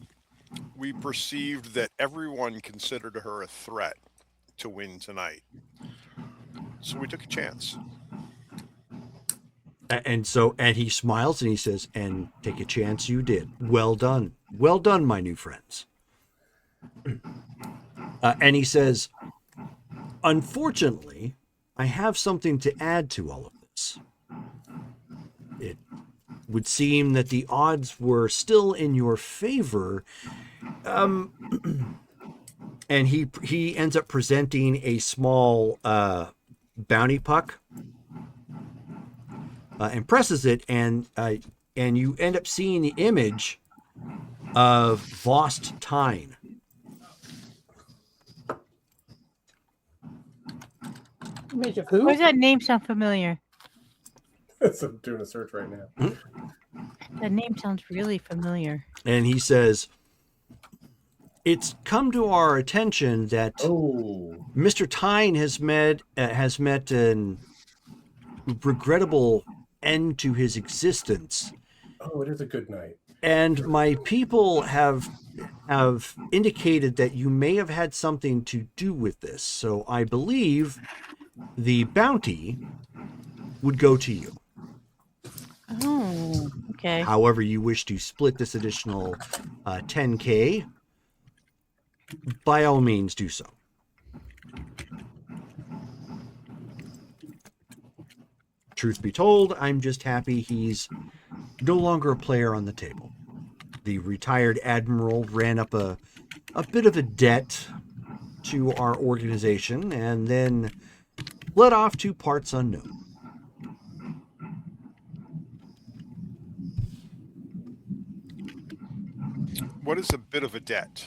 we perceived that everyone considered her a threat to win tonight. So we took a chance. And he smiles and he says, and take a chance you did. Well done. Well done, my new friends. And he says, unfortunately, I have something to add to all of this. It would seem that the odds were still in your favor. And he ends up presenting a small bounty puck and presses it, and you end up seeing the image of Vost Tyne. Image of who? Why does that name sound familiar? So I'm doing a search right now. That name sounds really familiar. And he says, it's come to our attention that Oh, Mr. Tyne has met an regrettable end to his existence. it is a good night. And my people have indicated that you may have had something to do with this. So I believe the bounty would go to you. Oh, okay. However you wish to split this additional 10K, by all means do so. Truth be told, I'm just happy he's no longer a player on the table. The retired admiral ran up a bit of a debt to our organization and then led off to parts unknown. What is a bit of a debt?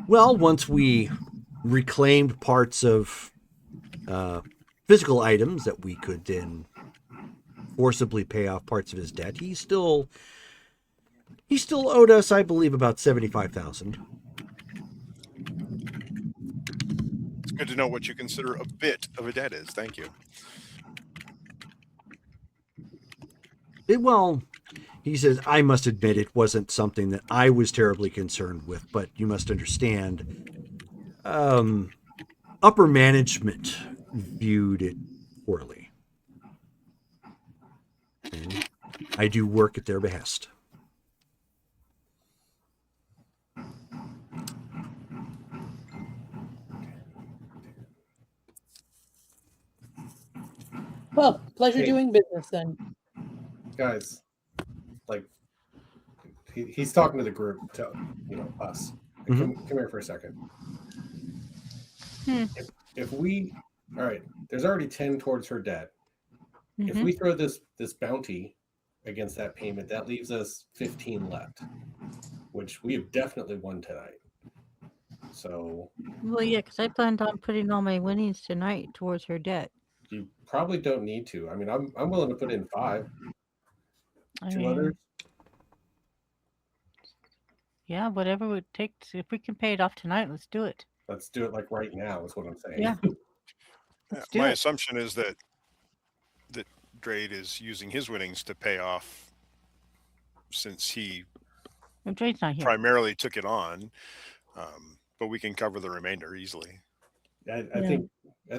Well, once we reclaimed parts of physical items that we could then forcibly pay off parts of his debt, he still owed us, I believe, about $75,000. It's good to know what you consider a bit of a debt is. Thank you. Well, he says, I must admit it wasn't something that I was terribly concerned with, but you must understand, upper management viewed it poorly. And I do work at their behest. Well, pleasure Hey. doing business then. Guys, like he's talking to the group, to us. Come here for a second. If we, all right, there's already 10 towards her debt. If Mhm. we throw this bounty against that payment, that leaves us 15 left, which we have definitely won tonight. So Well, yeah, because I planned on putting all my winnings tonight towards her debt. you probably don't need to. I mean, I'm willing to put in 5. I 2 mean, others. yeah, whatever it would take. If we can pay it off tonight, let's do it. Let's do it like right now. Is what I'm saying. Yeah. Let's do My it. assumption is that Drade is using his winnings to pay off, since he And Drade's not here. primarily took it on. But we can cover the remainder easily. I Yeah.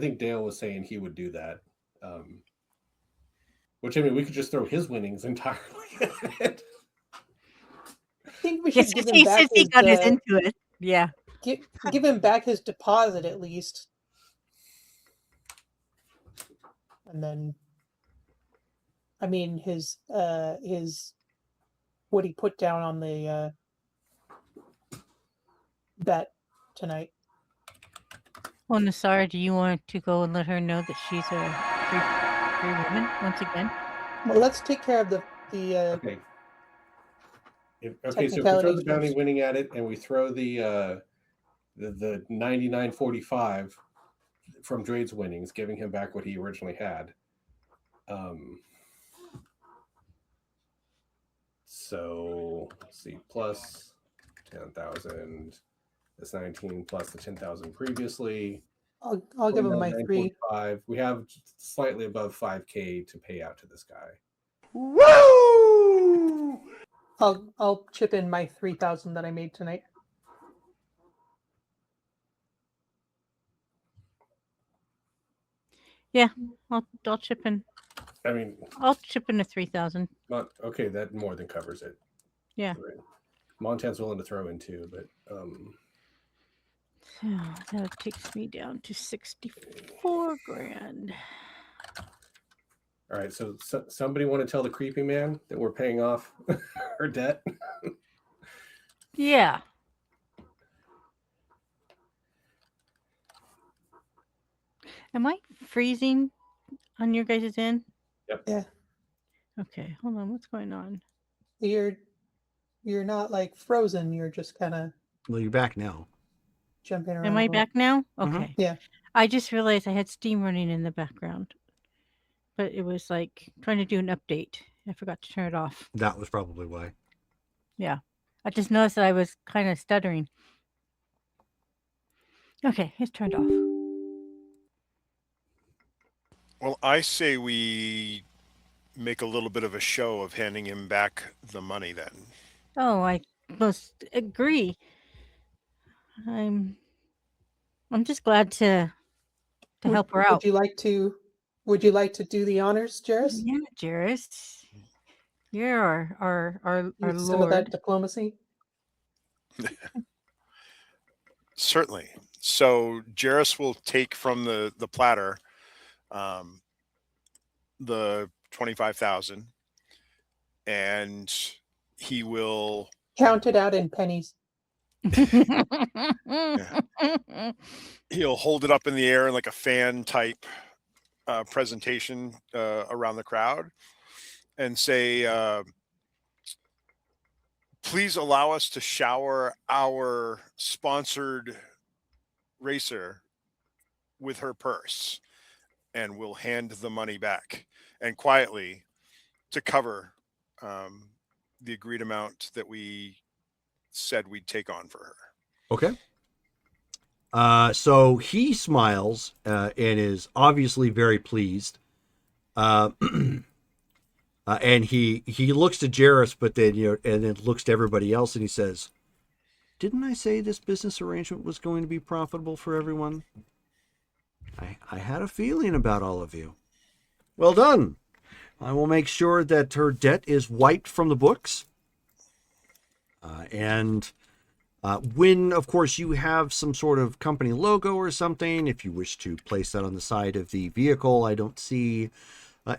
think Dale was saying he would do that. Which, I mean, we could just throw his winnings entirely at it. I think we Yeah, should give since him he, back since he his, got us into it. Yeah. give him back his deposit at least. And then, I mean, his what he put down on the bet tonight. Well, Nasara, do you want to go and let her know that she's a free woman once again? Well, let's take care of the Okay. So if we throw Technicalities the bounty first. winning at it, and we throw the 99.45 from Drade's winnings, giving him back what he originally had. So let's see, plus 10,000. That's 19 plus the 10,000 previously. I'll give him my 3. 9.45. We have slightly above 5K to pay out to this guy. Woo! I'll chip in my 3,000 that I made tonight. I'll chip in. I mean, I'll chip in a 3,000. not okay. That more than covers it. Yeah. Right. Montan's willing to throw in 2, but So that takes me down to 64 grand. all right. So somebody want to tell the creepy man that we're paying off her debt? Yeah. Am I freezing on your guys' end? Yep. Yeah. Okay, hold on. What's going on? You're not like frozen. You're just kind of Well, you're back now. jumping around. Am I a little. back now? Mhm. Okay. Yeah. I just realized I had steam running in the background, but it was like trying to do an update. I forgot to turn it off. That was probably why. I just noticed that I was kind of stuttering. Okay, it's turned off. Well, I say we make a little bit of a show of handing him back the money then. Oh, I most agree. I'm just glad to help her out. Would you like to do the honors, Jairus? Yeah, Jairus. You're our Use some of that Lord. diplomacy. Certainly. So Jairus will take from the platter the 25,000, and he will Count it out in pennies. he'll hold it up in the air in like a fan type presentation around the crowd and say, please allow us to shower our sponsored racer with her purse, and we'll hand the money back, and quietly, to cover the agreed amount that we said we'd take on for her. Okay. So he smiles and is obviously very pleased. And he looks to Jairus, but then and then looks to everybody else, and he says, "Didn't I say this business arrangement was going to be profitable for everyone? I had a feeling about all of you. Well done. I will make sure that her debt is wiped from the books. And when, of course, you have some sort of company logo or something, if you wish to place that on the side of the vehicle, I don't see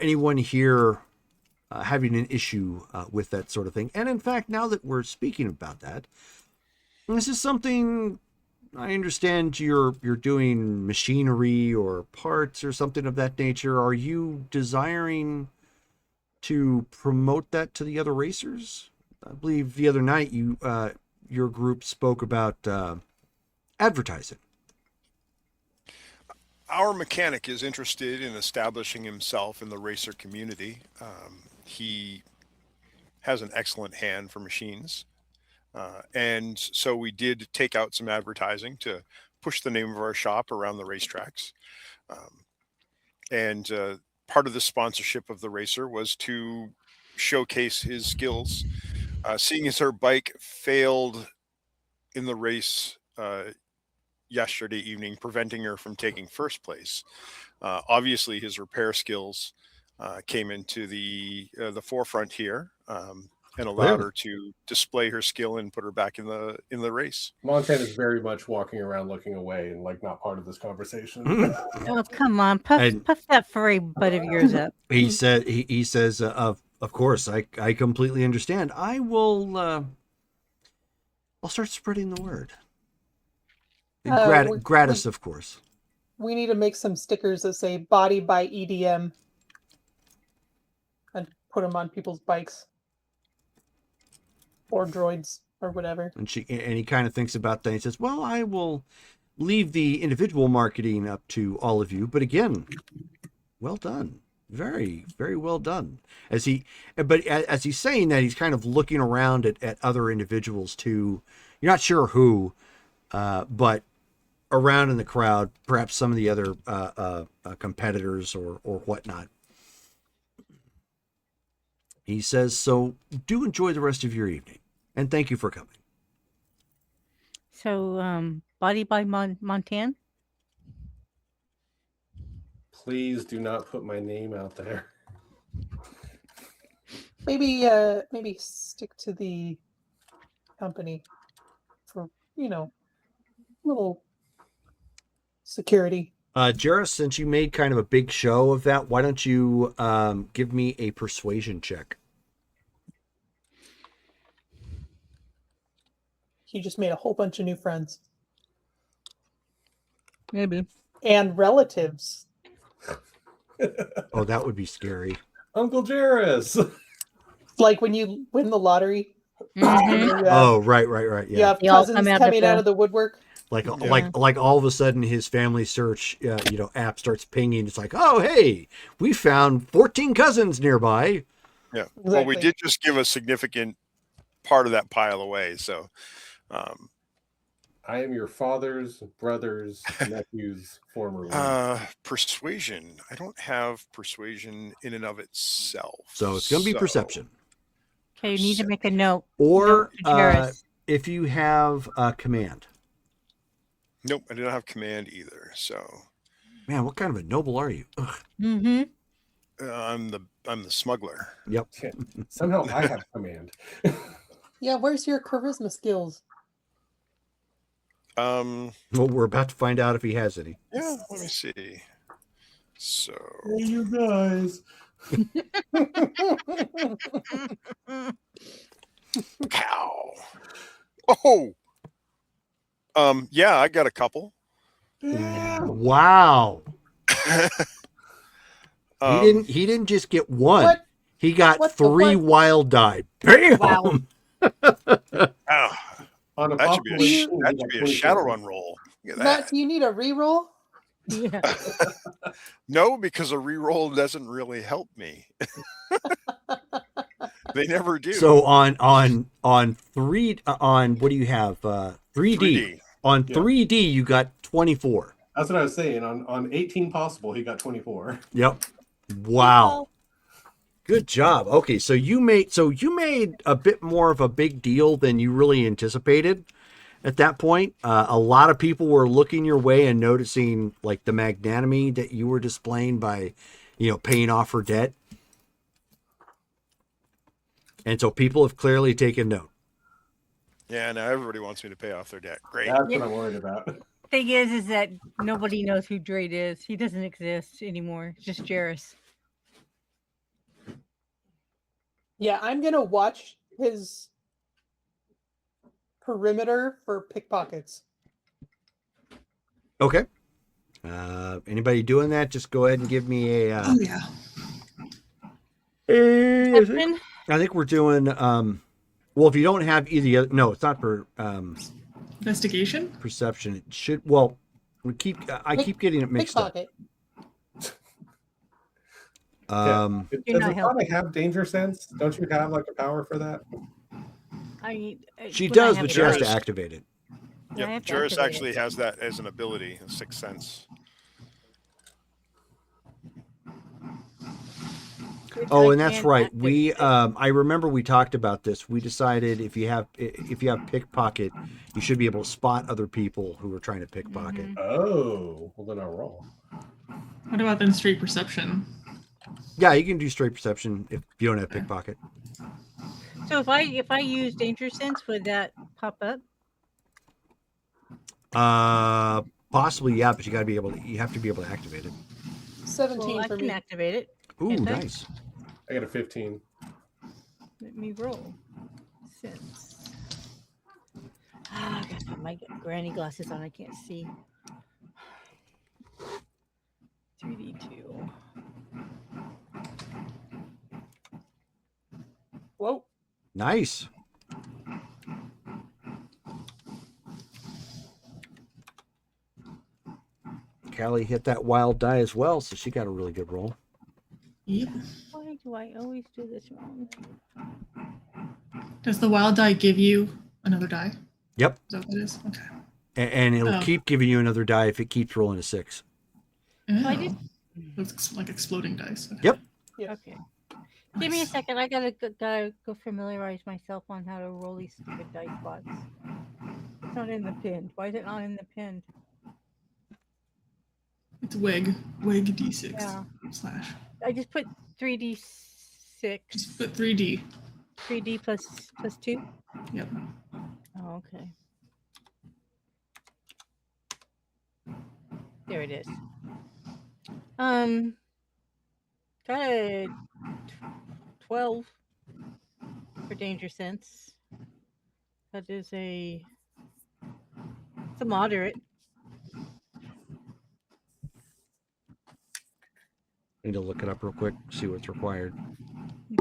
anyone here having an issue with that sort of thing. And in fact, now that we're speaking about that, this is something I understand you're doing machinery or parts or something of that nature. Are you desiring to promote that to the other racers? I believe the other night your group spoke about advertising. Our mechanic is interested in establishing himself in the racer community. He has an excellent hand for machines. And so we did take out some advertising to push the name of our shop around the racetracks. And part of the sponsorship of the racer was to showcase his skills. Seeing as her bike failed in the race yesterday evening, preventing her from taking first place, obviously his repair skills came into the forefront here. And allowed her to display her skill and put her back in the race. Montana is very much walking around looking away and like not part of this conversation. Oh, come on, puff that furry butt of yours up. He said he says of course I completely understand. I will I'll start spreading the word. Gratis, of course. We need to make some stickers that say "Body by EDM" and put them on people's bikes. Or droids, or whatever. And he kind of thinks about that. He says, well, I will leave the individual marketing up to all of you. But again, well done. Very, very well done. As he's saying that, he's kind of looking around at other individuals too. You're not sure who, but around in the crowd, perhaps some of the other competitors or whatnot. He says, so do enjoy the rest of your evening. And thank you for coming. So, Body by Montan? Please do not put my name out there. Maybe stick to the company for, little security. Jarrus, since you made kind of a big show of that, why don't you give me a persuasion check? He just made a whole bunch of new friends. Maybe. And relatives. Oh, that would be scary. Uncle Jarrus. Like when you win the lottery. Mm-hmm. Oh, right. Yeah. You have They all cousins come out coming out of the woodwork. Like all of a sudden his family search app starts pinging. It's like, oh, hey, we found 14 cousins nearby. Yeah. Exactly. Well, we did just give a significant part of that pile away. So I am your father's brother's nephew's former. persuasion. I don't have persuasion in and of itself. So it's going to be perception. Okay, you need to make a note. Or Note to Jarrus. if you have command. Nope, I do not have command either. So, Man, what kind of a noble are you? Ugh. Mm-hmm. I'm the smuggler. Yep. Somehow I have command. Yeah, where's your charisma skills? Well, Well, we're about to find out if he has any. yeah. Let me see. So, Hey, you guys. pow. Oh. Yeah, I got a couple. Yeah. Wow. Um, He didn't just get one. What? He got What the 3 what? wild die. Bam! Wow. On a that should be population, that we should got be a shadow 24. run roll. Look at Matt, that. do you need a reroll? Yeah. No, because a reroll doesn't really help me. They never do. So on three on what do you have? 3D. 3D. On Yeah. 3D you got 24. That's what I was saying. On 18 possible, he got 24. Yep. Wow. Good job. Okay, so you made a bit more of a big deal than you really anticipated. at that point. A lot of people were looking your way and noticing like the magnanimity that you were displaying by, paying off her debt. And so people have clearly taken note. Yeah, now everybody wants me to pay off their debt. Great. That's what I'm worried about. Thing is that nobody knows who Drade is. He doesn't exist anymore. It's just Jairus. Yeah, I'm gonna watch his perimeter for pickpockets. Okay. Anybody doing that? Just go ahead and give me a. Oh yeah. Perception? I think we're doing. Well, if you don't have either, no, it's not for Investigation. perception. It should. Well, I keep getting it mixed up. Pickpocket. Does You're not it probably have danger sense? Don't you have like a power for that? She when I does, have but it she has to Jairus. activate it. I have Yep, to Juris activate actually it. has that as an ability, a sixth sense. Oh, I and that's can't right. activate We it. I remember we talked about this. We decided if you have pickpocket, you should be able to spot other people who are trying to pickpocket. Mhm. Oh, well then I'll roll. What about then straight perception? Yeah, you can do straight perception if you don't have pickpocket. So if I use danger sense, would that pop up? Possibly, yeah, but you have to be able to activate it. 17 Well, I for can me. activate it. Ooh, Can't I? nice. I got a 15. Let me roll. Sense. I got my granny glasses on. I can't see. 3d2. Whoa. Nice. Callie hit that wild die as well, so she got a really good roll. Yep. Why do I always do this wrong? Does the wild die give you another die? Yep. Is that what it is? Okay. And it'll Oh. keep giving you another die if it keeps rolling a 6. I did- Oh. It's like exploding dice. Okay. Yep. Okay. Give me a second. I gotta go familiarize myself on how to roll these stupid dice bots. It's not in the pinned. Why is it not in the pinned? It's WEG D6 Yeah. slash. I just put 3d6, Just put 3D. 3d plus 2. Yep. Oh, okay. There it is. Got a 12 for danger sense. That is it's a moderate. Need to look it up real quick, see what's required.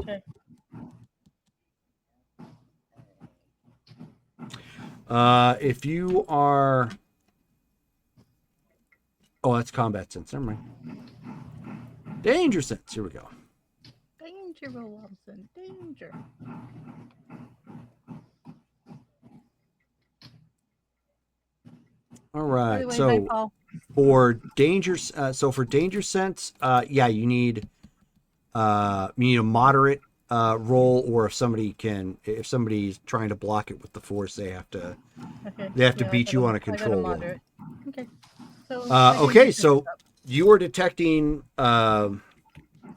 Okay. If you are, that's combat sense. Never mind. Danger sense. Here we go. Danger, Wilson. Danger. All By right. the way, hi, So Paul. for danger sense, yeah, you need a moderate roll, or if somebody's trying to block it with the force, they have to Okay. they have to Yeah, I beat got you a- on a I got control roll. moderate. Okay. So my danger Okay, sense so is up. you are detecting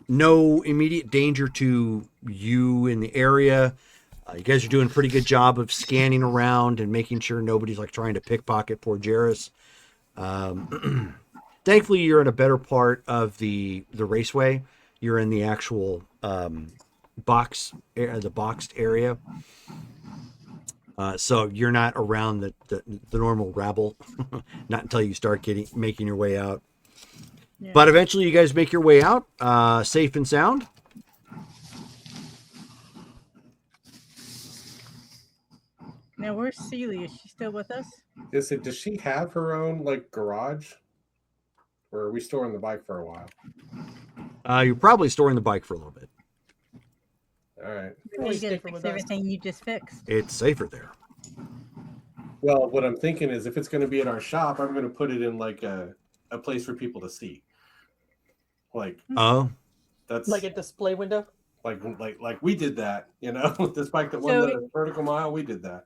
no immediate danger to you in the area. You guys are doing a pretty good job of scanning around and making sure nobody's like trying to pickpocket poor Jairus. Thankfully, you're in a better part of the raceway. You're in the actual the boxed area. So you're not around the normal rabble. Not until you start making your way out. Yeah. But eventually, you guys make your way out, safe and sound. Now where's Celia? Is she still with us? Does she have her own like garage? Or are we storing the bike for a while? You're probably storing the bike for a little bit. All right. Or Always you gotta safer fix with us. everything you just fixed. It's safer there. Well, what I'm thinking is if it's going to be at our shop, I'm going to put it in like a place for people to see. Like Oh, that's Like a display window. like we did that, with this bike that won So the vertical mile. We did that.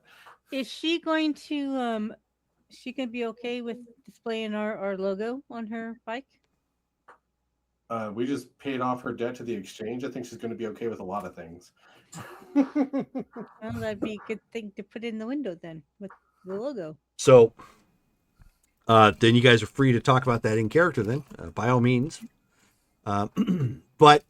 Is she going to she gonna be okay with displaying our logo on her bike? We just paid off her debt to the exchange. I think she's going to be okay with a lot of things. Well, that'd be a good thing to put in the window then with the logo. So then you guys are free to talk about that in character then, by all means. But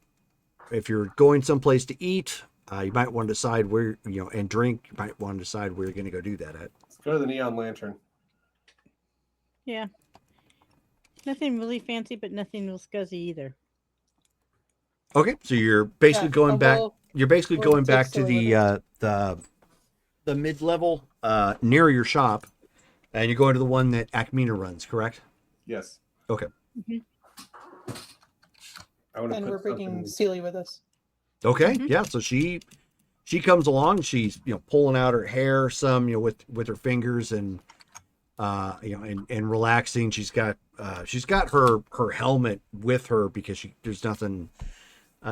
if you're going someplace to eat, you might want to decide where, and drink, you might want to decide where you're going to go do that at. Let's go to the Neon Lantern. Yeah. Nothing really fancy, but nothing real scuzzy either. Okay, so you're basically going back. You're basically we'll going back take to Silly the mid-level near your shop, and you're going to the one that Acmina runs, correct? Yes. Okay. I want to And put we're bringing something- Sealy with us. Okay. Mhm. Yeah. So she comes along. She's pulling out her hair some with her fingers and and relaxing. She's got her helmet with her because there's nothing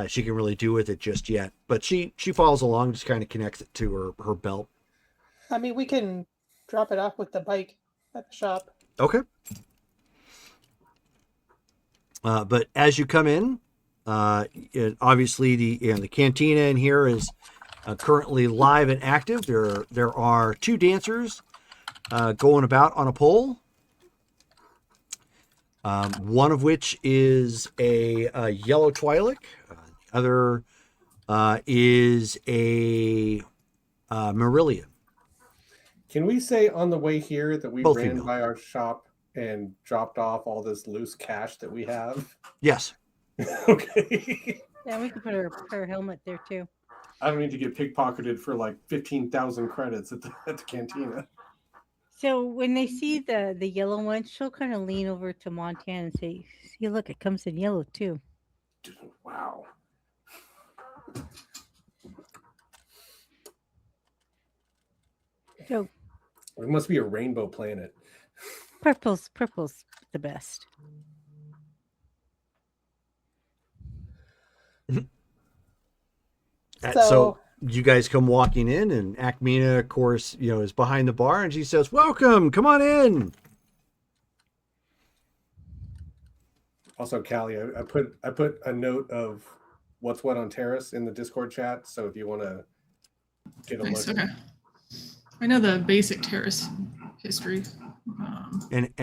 she can really do with it just yet. But she follows along, just kind of connects it to her belt. I mean, we can drop it off with the bike at the shop. Okay. But as you come in, obviously the cantina in here is currently live and active. There are 2 dancers going about on a pole. One of which is a yellow Twi'lek. The other is a Marillion. Can we say on the way here that we Both ran female. by our shop and dropped off all this loose cash that we have? Yes. Okay. Yeah, we could put her helmet there too. I don't need to get pickpocketed for like 15,000 credits at the cantina. So when they see the yellow one, she'll kind of lean over to Montana and say, "See, look, it comes in yellow too." Dude, wow. So It must be a rainbow planet. purple's the best. So you guys come walking in, and Acmina, of course, is behind the bar, and she says, "Welcome, come on in." Also, Callie, I put a note of what's what on Terrace in the Discord chat. So if you want to get a Nice. look. Okay. I know the basic terrace history. And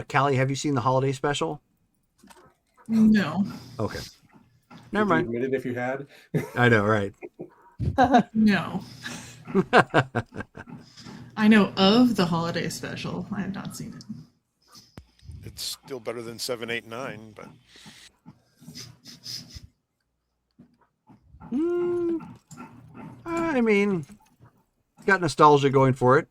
Callie, have you seen the holiday special? No. Okay. Would Never you mind. admit it if you had. I know, right? No. I know of the holiday special. I have not seen it. It's still better than 7, 8, 9, but I mean, got nostalgia going for it.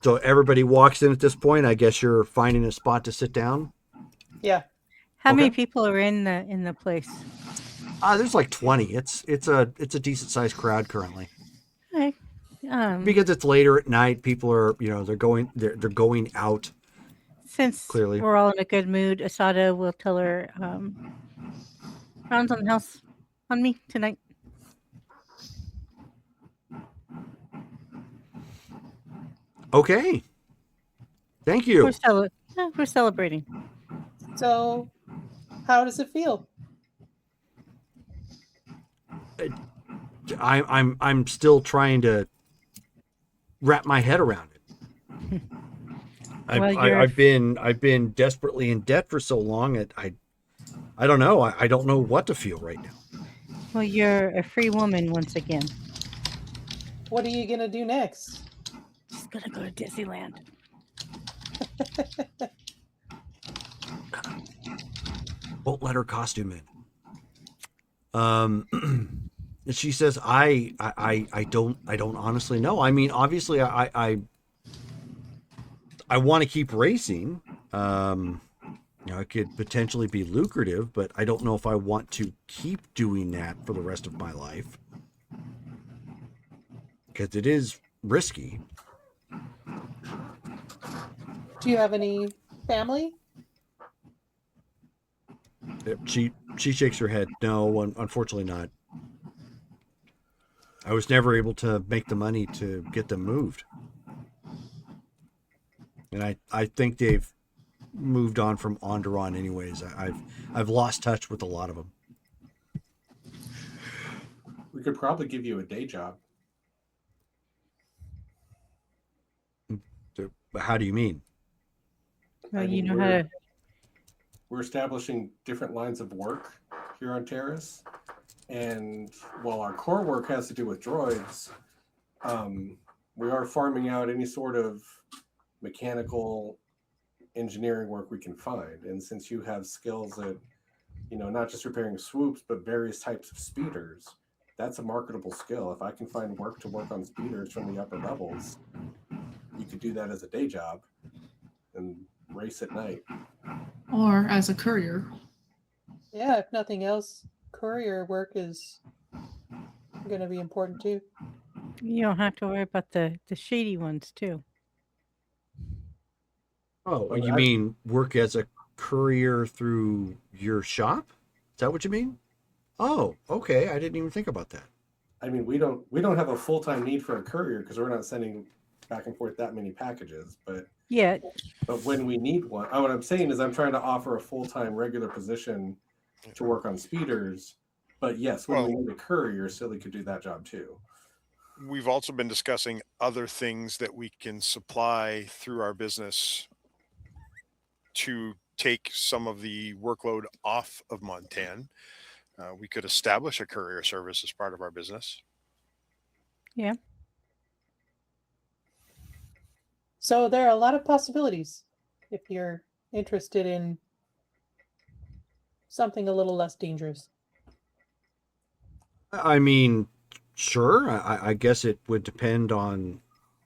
So everybody walks in at this point. I guess you're finding a spot to sit down. Yeah. How many Okay. people are in the place? There's like 20. It's a decent sized crowd currently Okay. because it's later at night. People are they're going out. Since Clearly. we're all in a good mood, Asada will tell her rounds on the house on me tonight. Okay. Thank you. We're celebrating. So, how does it feel? I'm still trying to wrap my head around it. Well, I've been desperately in debt for so long. I don't know. I don't know what to feel right now. Well, you're a free woman once again. What are you gonna do next? Just gonna go to Disneyland. Won't let her costume in. She says, I don't honestly know. I mean, obviously, I want to keep racing. It could potentially be lucrative, but I don't know if I want to keep doing that for the rest of my life because it is risky. Do you have any family? She shakes her head. No, unfortunately not. I was never able to make the money to get them moved. And I think they've moved on from Onderon anyways. I've lost touch with a lot of them. We could probably give you a day job. So, how do you mean? Well, I you mean, know how to. We're establishing different lines of work here on Terrace. And while our core work has to do with droids, we are farming out any sort of mechanical engineering work we can find. And since you have skills at, not just repairing swoops, but various types of speeders, that's a marketable skill. If I can find work to work on speeders from the upper levels, you could do that as a day job and race at night. Or as a courier. Yeah, if nothing else, courier work is going to be important too. You don't have to worry about the shady ones too. Oh, Well, you mean work as a courier through your shop? Is that what you mean? Oh, okay. I didn't even think about that. I mean, we don't have a full-time need for a courier because we're not sending back and forth that many packages. But Yeah, when we need one, what I'm saying is I'm trying to offer a full-time regular position to work on speeders. But yes, when we need a courier, Silly could do that job too. We've also been discussing other things that we can supply through our business to take some of the workload off of Montan. We could establish a courier service as part of our business. yeah. So there are a lot of possibilities if you're interested in something a little less dangerous. I mean, sure. I guess it would depend on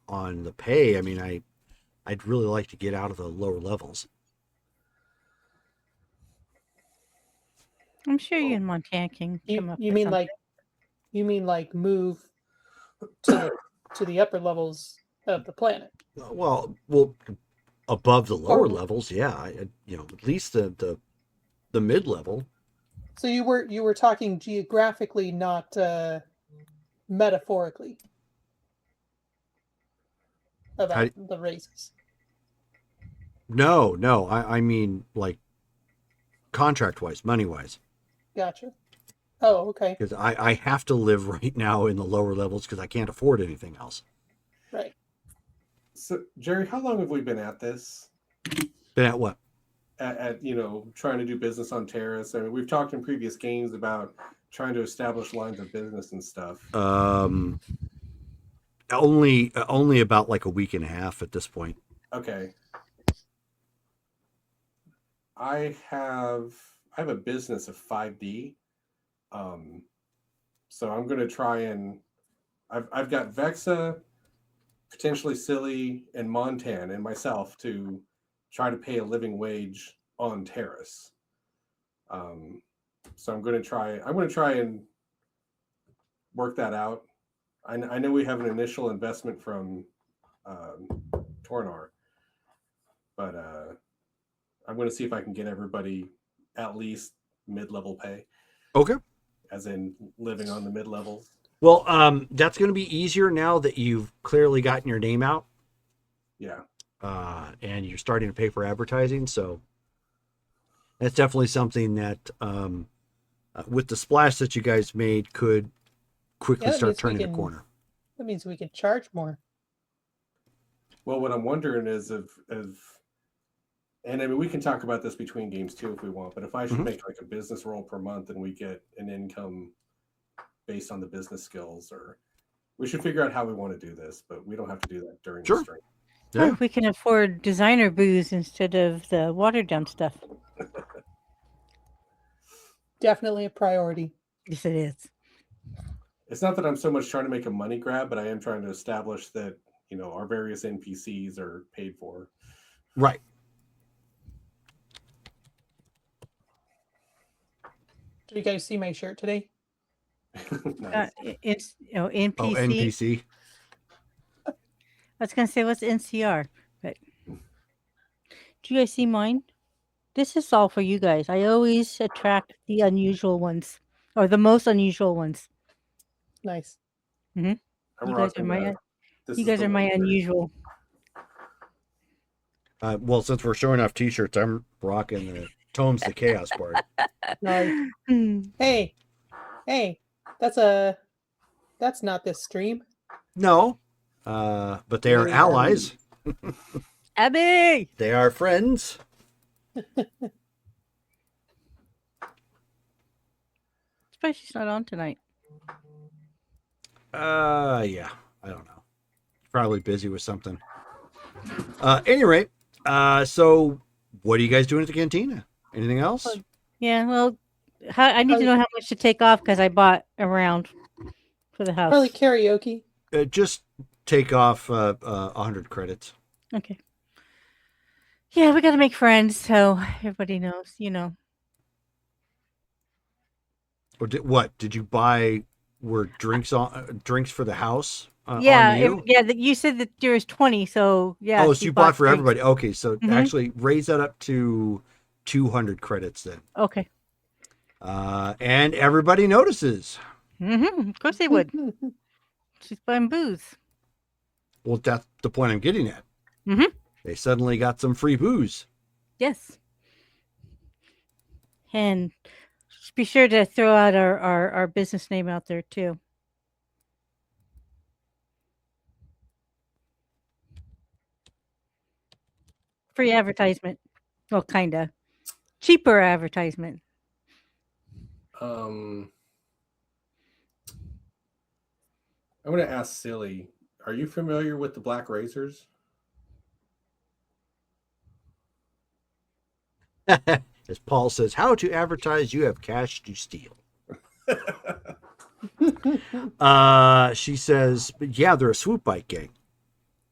the pay. I mean, I'd really like to get out of the lower levels. I'm sure you and Montana can come up You with mean something. like move to the upper levels of the planet? Well, above the lower Or- levels, yeah. At least the mid level. So you were talking geographically, not metaphorically about the races. No. I mean like contract wise, money wise. Gotcha. Oh, okay. Because I have to live right now in the lower levels because I can't afford anything else. Right. So, Jerry, how long have we been at this? Been at what? At trying to do business on Terrace. I mean, we've talked in previous games about trying to establish lines of business and stuff. Only about like a week and a half at this point. Okay. I have a business of 5D. So I'm going to try and I've got Vexa, potentially Silly, and Montan and myself to try to pay a living wage on Terrace. So I'm going to try and work that out. I know we have an initial investment from Tornar, but I'm going to see if I can get everybody at least mid-level pay. Okay. As in living on the mid-levels. Well, that's going to be easier now that you've clearly gotten your name out. Yeah. And you're starting to pay for advertising. So that's definitely something that, with the splash that you guys made, could quickly start turning the corner. That means we can charge more. Well, what I'm wondering is if and I mean, we can talk about this between games too if we want, but if I should make like a business roll per month and we get an income based on the business skills, or we should figure out how we want to do this, but we don't have to do that during the stream. Or if we can afford designer booze instead of the watered down stuff. Definitely a priority. Yes, it is. It's not that I'm so much trying to make a money grab, but I am trying to establish that, our various NPCs are paid for. Right. Did you guys see my shirt today? Nice. It's NPC. Oh, NPC. I was gonna say what's NCR, but do you guys see mine? This is all for you guys. I always attract the unusual ones or the most unusual ones. Nice. I'm You guys are rocking my that. This you is guys the are my one, too. unusual. Well, since we're showing off T-shirts, I'm rocking the Tomes the Chaos part. Nice. Hmm. Hey, that's not this stream. No, but they are Yay, allies. Abby! They are friends. Surprised she's not on tonight. Yeah, I don't know. Probably busy with something. Any rate, so what are you guys doing at the cantina? Anything else? Yeah, well, I need to know how much to take off because I bought a round for the house. Probably karaoke. Just take off 100 credits. Okay. Yeah, we got to make friends so everybody knows, Or what did you buy? Were drinks for the house? Yeah, on you? you said that there was 20, so yeah. Oh, so you bought for drinks. everybody. Okay, so Mhm. actually raise that up to 200 credits then. Okay. And everybody notices. Of course they would. She's buying booze. Well, that's the point I'm getting at. Mhm. They suddenly got some free booze. Yes. And be sure to throw out our business name out there too. Free advertisement. Well, kinda. Cheaper advertisement. I'm going to ask Silly. Are you familiar with the Black Razors? As Paul says, how to advertise you have cash to steal. She says, but yeah, they're a swoop bike gang.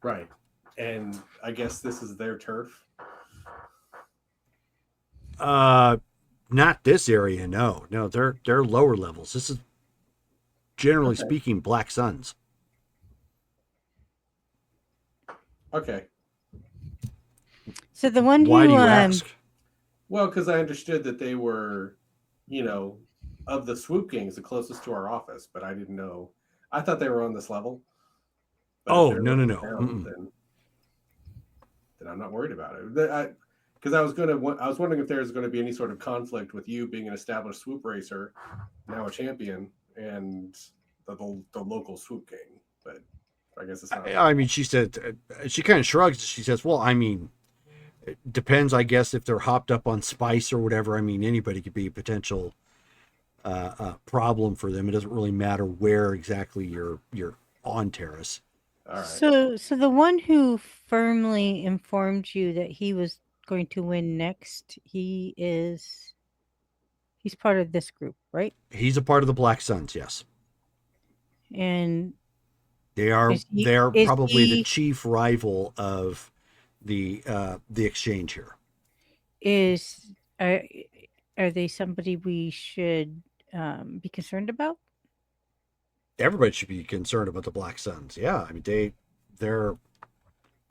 Right. And I guess this is their turf. Not this area, no. No, they're lower levels. This is generally speaking Black Suns. Okay. So the one Why who do you ask? Well, because I understood that they were, of the swoop gangs, the closest to our office, but I didn't know. I thought they were on this level. But if Oh, they're no. down, then I'm not worried about it. Because I was wondering if there's going to be any sort of conflict with you being an established swoop racer, now a champion, and the local swoop gang. But I guess it's not. I mean, she said, she kind of shrugs. She says, well, I mean, it depends, I guess, if they're hopped up on spice or whatever. I mean, anybody could be a potential problem for them. It doesn't really matter where exactly you're on Terrace. All right. So the one who firmly informed you that he was going to win next, he's part of this group, right? He's a part of the Black Suns, yes. And They're is probably the he- chief rival of the exchange here. are they somebody we should be concerned about? Everybody should be concerned about the Black Suns. Yeah, I mean they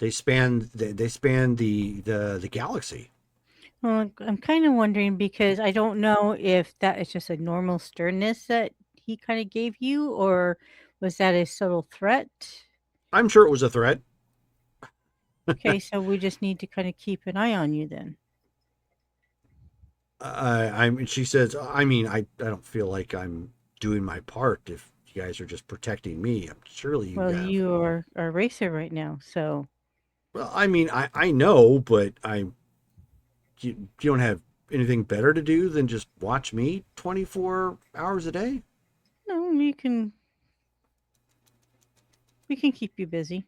span the galaxy. Well, I'm kind of wondering because I don't know if that is just a normal sternness that he kind of gave you, or was that a subtle threat? I'm sure it was a threat. Okay, so we just need to kind of keep an eye on you then. I mean, she says, I mean, I don't feel like I'm doing my part if you guys are just protecting me. Surely you Well, have. you are a racer right now, so Well, I mean, I know, but you don't have anything better to do than just watch me 24 hours a day? no, we can keep you busy.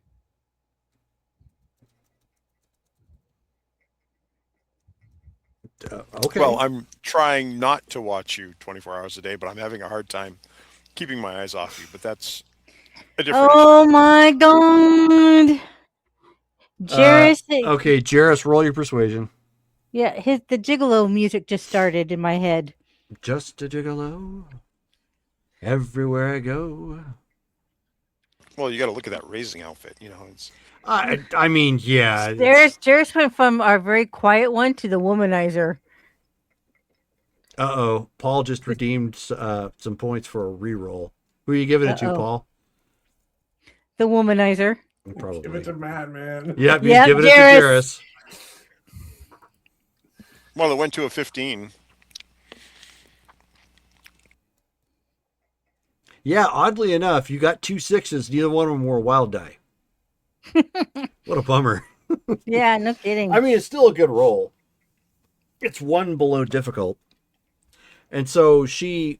Okay. Well, I'm trying not to watch you 24 hours a day, but I'm having a hard time keeping my eyes off you. But that's a different issue. Oh my god, Jairus! Okay, Jairus, roll your persuasion. Yeah, the Gigolo music just started in my head. Just a gigolo. Everywhere I go. Well, you got to look at that racing outfit. You know, it's I mean, yeah. Jairus went from our very quiet one to the womanizer. Uh-oh. Paul just redeemed some points for a reroll. Who are you giving it to, Uh-oh. Paul? The womanizer. Probably. Give it to Matt, man. Yep, he's Yep, giving it to Jairus. Jairus. Well, it went to a 15. Yeah, oddly enough, you got 2 6s. Neither one of them were a wild die. What a bummer. Yeah, no kidding. I mean, it's still a good roll. It's 1 below difficult. And so she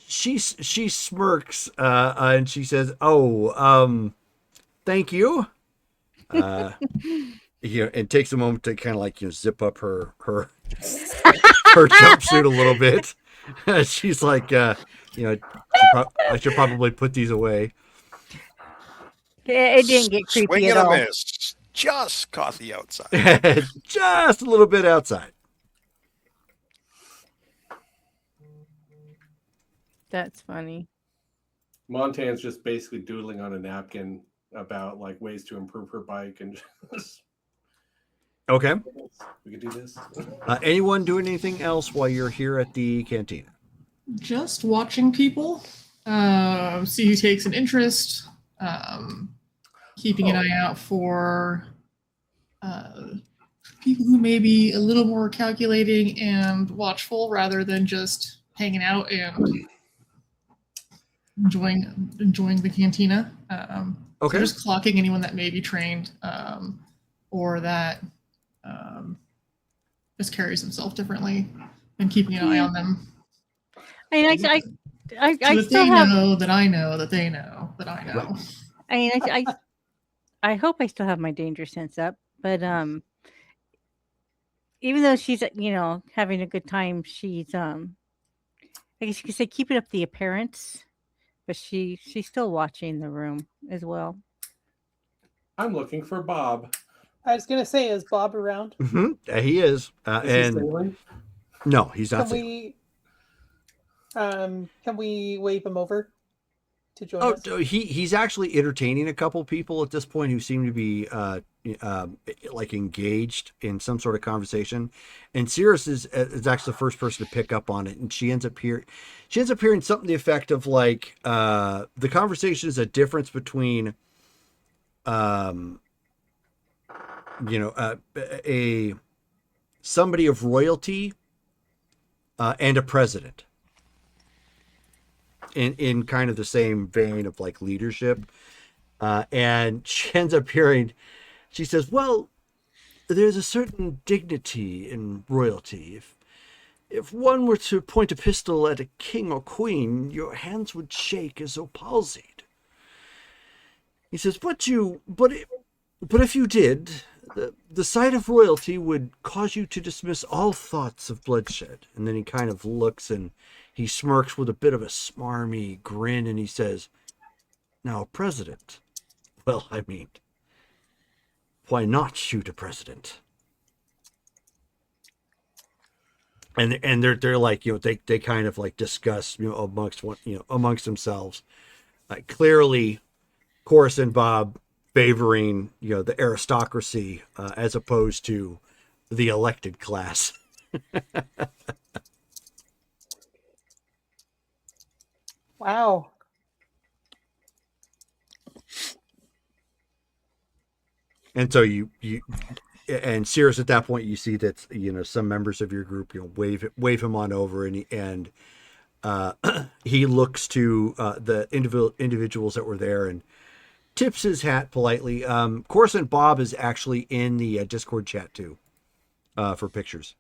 she smirks and she says, "Oh, thank you." And takes a moment to kind of like zip up her jumpsuit a little bit. She's like, I should probably put these away. It didn't get creepy Swing at and a all. miss. Just caught the outside. Just a little bit outside. That's funny. Montan's just basically doodling on a napkin about like ways to improve her bike, and just, Okay. we could do this. Anyone doing anything else while you're here at the cantina? Just watching people, see who takes an interest, keeping an eye out for people who may be a little more calculating and watchful rather than just hanging out and enjoying the cantina. Okay. So just clocking anyone that may be trained or that just carries himself differently and keeping an eye on them. I mean, I So that still they have. know that I know that they know that I know. I mean, I hope I still have my danger sense up, but even though she's having a good time, she's I guess you could say keeping up the appearance, but she's still watching the room as well. I'm looking for Bob. I was gonna say, is Bob around? Mm-hmm. He is. Is he And sailing? no, he's not. Can we wave him over to join Oh, us? he's actually entertaining a couple people at this point who seem to be like engaged in some sort of conversation. And Cirrus is actually the first person to pick up on it, and she ends up hearing something to the effect of like the conversation is a difference between a somebody of royalty and a president. In kind of the same vein of like leadership. And she ends up hearing, she says, well, there's a certain dignity in royalty. If one were to point a pistol at a king or queen, your hands would shake as though palsied. He says, but if you did, the sight of royalty would cause you to dismiss all thoughts of bloodshed. And then he kind of looks and he smirks with a bit of a smarmy grin and he says, now, President, well, I mean, why not shoot a president? And they're like, they kind of like discuss, amongst themselves. Clearly, Chorus and Bob favoring, the aristocracy as opposed to the elected class. Wow. And so you and Cirrus at that point, you see that some members of your group wave him on over, and he looks to the individuals that were there and tips his hat politely. Coruscant Bob is actually in the Discord chat too for pictures.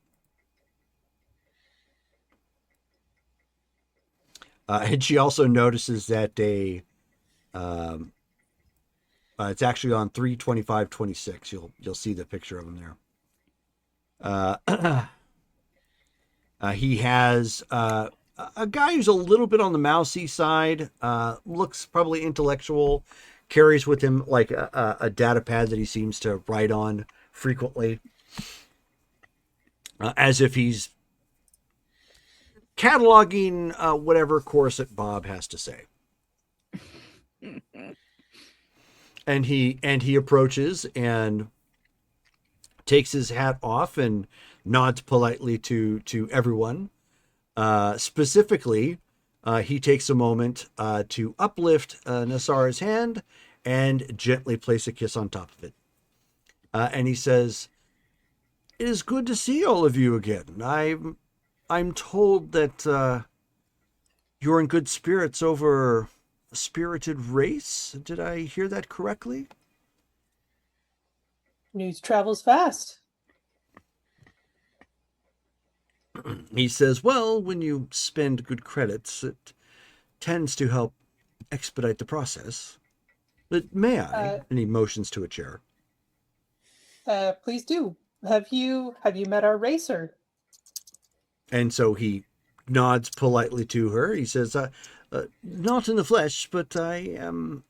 And she also notices that it's actually on 3/25/26. You'll see the picture of him there. He has a guy who's a little bit on the mousy side. Looks probably intellectual. Carries with him like a data pad that he seems to write on frequently, as if he's cataloging whatever Coruscant Bob has to say. And he approaches and takes his hat off and nods politely to everyone. Specifically, he takes a moment to uplift Nasara's hand and gently place a kiss on top of it. And he says, "It is good to see all of you again. I'm told that you're in good spirits over a spirited race. Did I hear that correctly?" News travels fast. He says, "Well, when you spend good credits, it tends to help expedite the process. But may I?" And he motions to a chair. Please do. Have you met our racer? And so he nods politely to her. He says, "Not in the flesh, but I am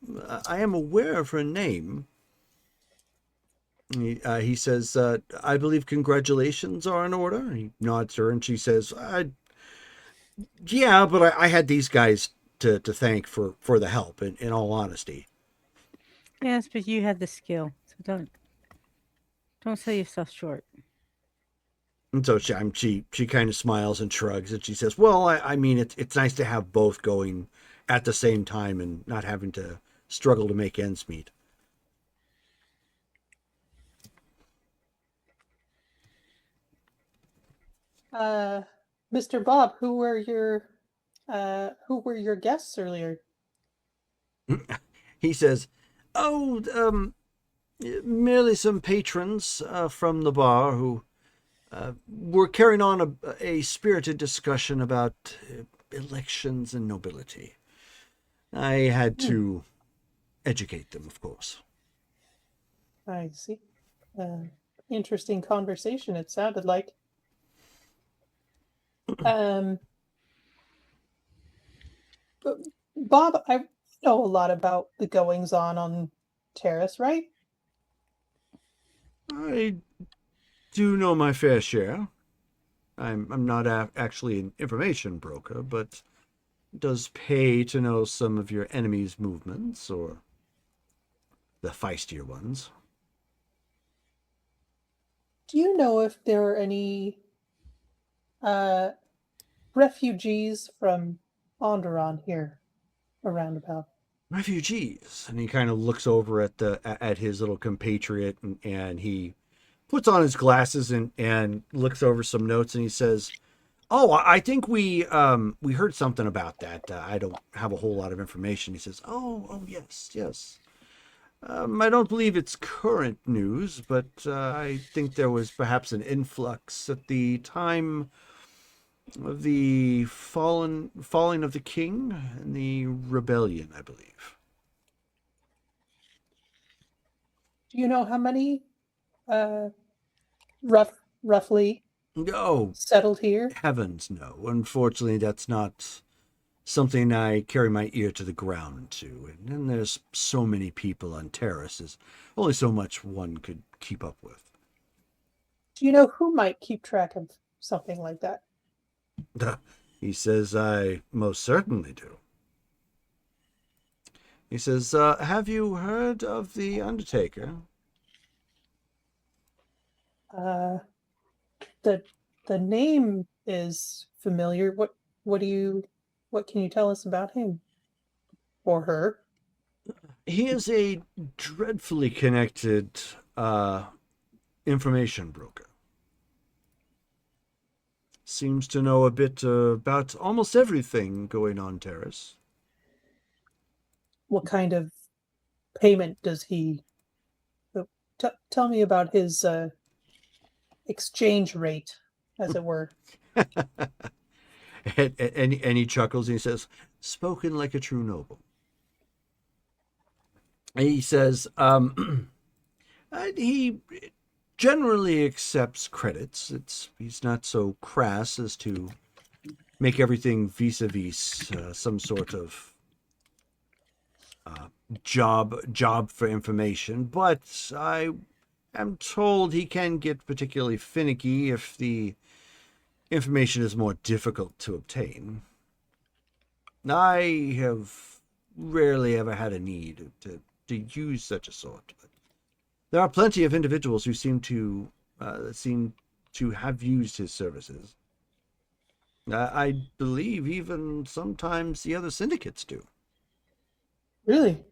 aware of her name." He says, "I believe congratulations are in order." He nods to her, and she says, "Yeah, but I had these guys to thank for the help, in all honesty." Yes, but you had the skill, so don't sell yourself short. And so she kind of smiles and shrugs, and she says, "Well, I mean, it's nice to have both going at the same time and not having to struggle to make ends meet." Mr. Bob, who were your guests earlier? He says, "Oh, merely some patrons from the bar who were carrying on a spirited discussion about elections and nobility. I had to educate them, of course." I see. Interesting conversation, it sounded like. But Bob, I know a lot about the goings on Terrace, right? "I do know my fair share. I'm not actually an information broker, but it does pay to know some of your enemies' movements, or the feistier ones." Do you know if there are any refugees from Onderon here around about? "Refugees," and he kind of looks over at his little compatriot, and he puts on his glasses and looks over some notes, and he says, "Oh, I think we heard something about that. I don't have a whole lot of information." He says, "Oh, yes. I don't believe it's current news, but I think there was perhaps an influx at the time of the falling of the king and the rebellion, I believe." Do you know how many roughly No, settled here? heavens no. Unfortunately, that's not something I carry my ear to the ground to. And then there's so many people on Terrace, there's only so much one could keep up with. Do you know who might keep track of something like that? He says, "I most certainly do." He says, "Have you heard of the Undertaker?" The name is familiar. What can you tell us about him or her? He is a dreadfully connected information broker. Seems to know a bit about almost everything going on Terrace. What kind of payment does he? Tell me about his exchange rate, as it were. And he chuckles and he says, "Spoken like a true noble." And he says, he generally accepts credits. He's not so crass as to make everything vis-a-vis some sort of job for information, but I am told he can get particularly finicky if the information is more difficult to obtain. I have rarely ever had a need to to use such a sort. But there are plenty of individuals who seem to have used his services. I believe even sometimes the other syndicates do. Really?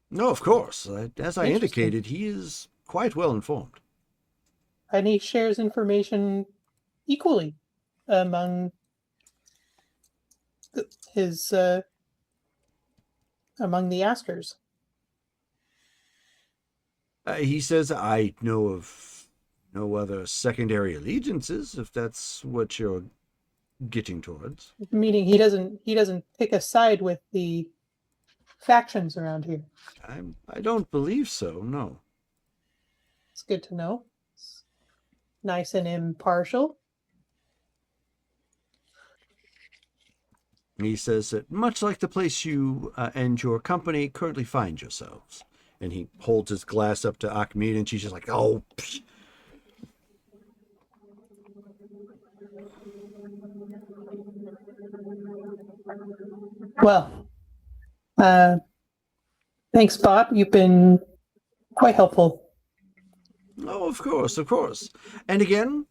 No, of course. As I Interesting. indicated, he is quite well informed. And he shares information equally among his among the askers. He says, I know of no other secondary allegiances, if that's what you're getting towards. Meaning he doesn't pick a side with the factions around here. I don't believe so, no. It's good to know. It's nice and impartial. He says that much like the place you and your company currently find yourselves. And he holds his glass up to Achmed, and she's just like, oh, psh. Well, thanks, Bob. You've been quite helpful. Oh, of course, of course. And again,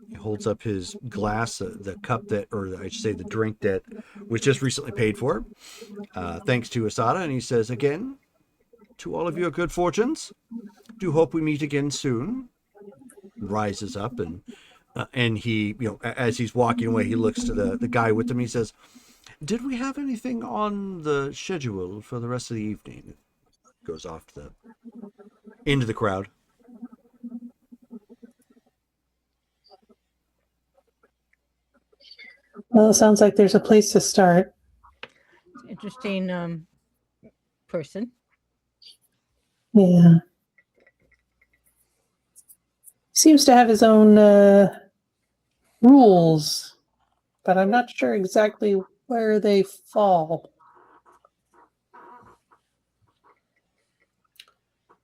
he holds up his glass, the cup that, or I should say the drink that was just recently paid for, thanks to Asada. And he says, again, to all of your good fortunes, do hope we meet again soon. Rises up and he, as he's walking away, he looks to the guy with him. He says, did we have anything on the schedule for the rest of the evening? Goes off to into the crowd. Well, it sounds like there's a place to start. Interesting person. Yeah. Seems to have his own rules, but I'm not sure exactly where they fall.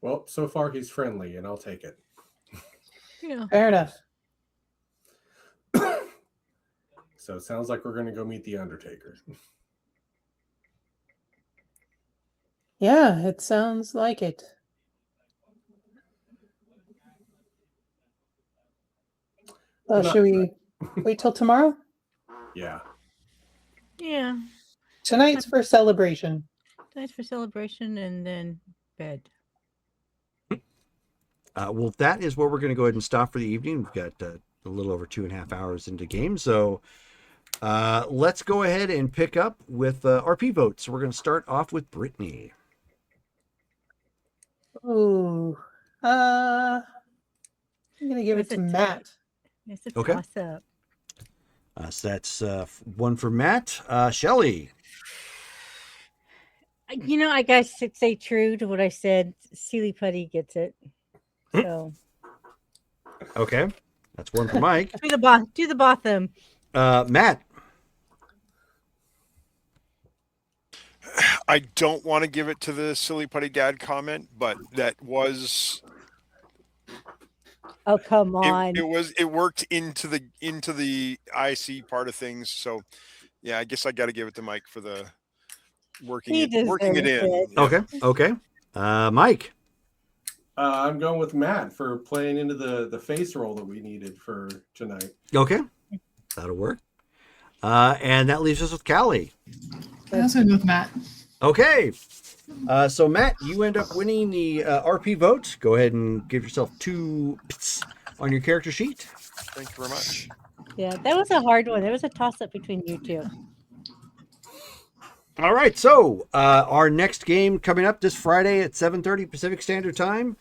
Well, so far he's friendly, and I'll take it. Yeah. Fair enough. So it sounds like we're going to go meet the Undertaker. Yeah, it sounds like it. Should we wait till tomorrow? Yeah. Yeah. Tonight's for celebration. Nice for celebration and then bed. Well, that is where we're going to go ahead and stop for the evening. We've got a little over 2.5 hours into game. So let's go ahead and pick up with RP votes. We're going to start off with Brittany. Ooh. I'm going to give it That's to a Matt. It's a Okay. toss up. So that's one for Matt. Shelly. I guess to stay true to what I said, Sealy Putty gets it. So Okay. That's one for Mike. do the bottom. Matt. I don't want to give it to the silly putty dad comment, but that was Oh, come on. it worked into the IC part of things. So yeah, I guess I got to give it to Mike for the working He it in. deserves it. Yeah. Okay. Mike. I'm going with Matt for playing into the face role that we needed for tonight. Okay. That'll work. And that leaves us with Callie. I also go with Matt. Okay. So Matt, you end up winning the RP vote. Go ahead and give yourself 2 pts on your character sheet. Thank you very much. Yeah, that was a hard one. There was a toss up between you two. All right. So our next game coming up this Friday at 7:30 Pacific Standard Time.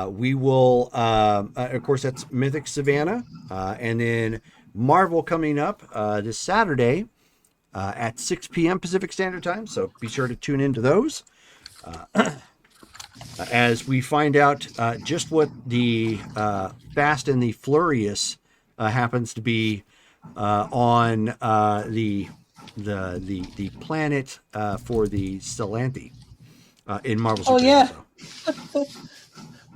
We will, of course, that's Mythic Savannah, and then Marvel coming up this Saturday at 6 p.m. Pacific Standard Time. So be sure to tune into those as we find out just what the Fast and the Furious happens to be on the planet for the Stellanthi in Marvel. Oh, yeah. So.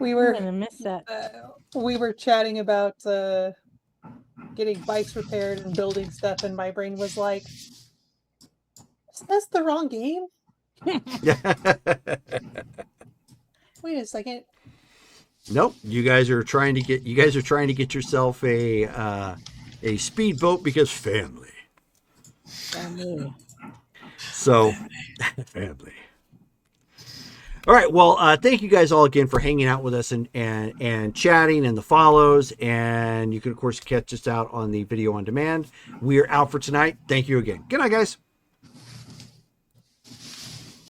We I'm were gonna miss that. we were chatting about getting bikes repaired and building stuff, and my brain was like, "Is this the wrong game?" Wait a second. Nope. You guys are trying to get yourself a speedboat because family. So family. All right. Well, thank you guys all again for hanging out with us and chatting and the follows. And you can, of course, catch us out on the video on demand. We are out for tonight. Thank you again. Good night, guys.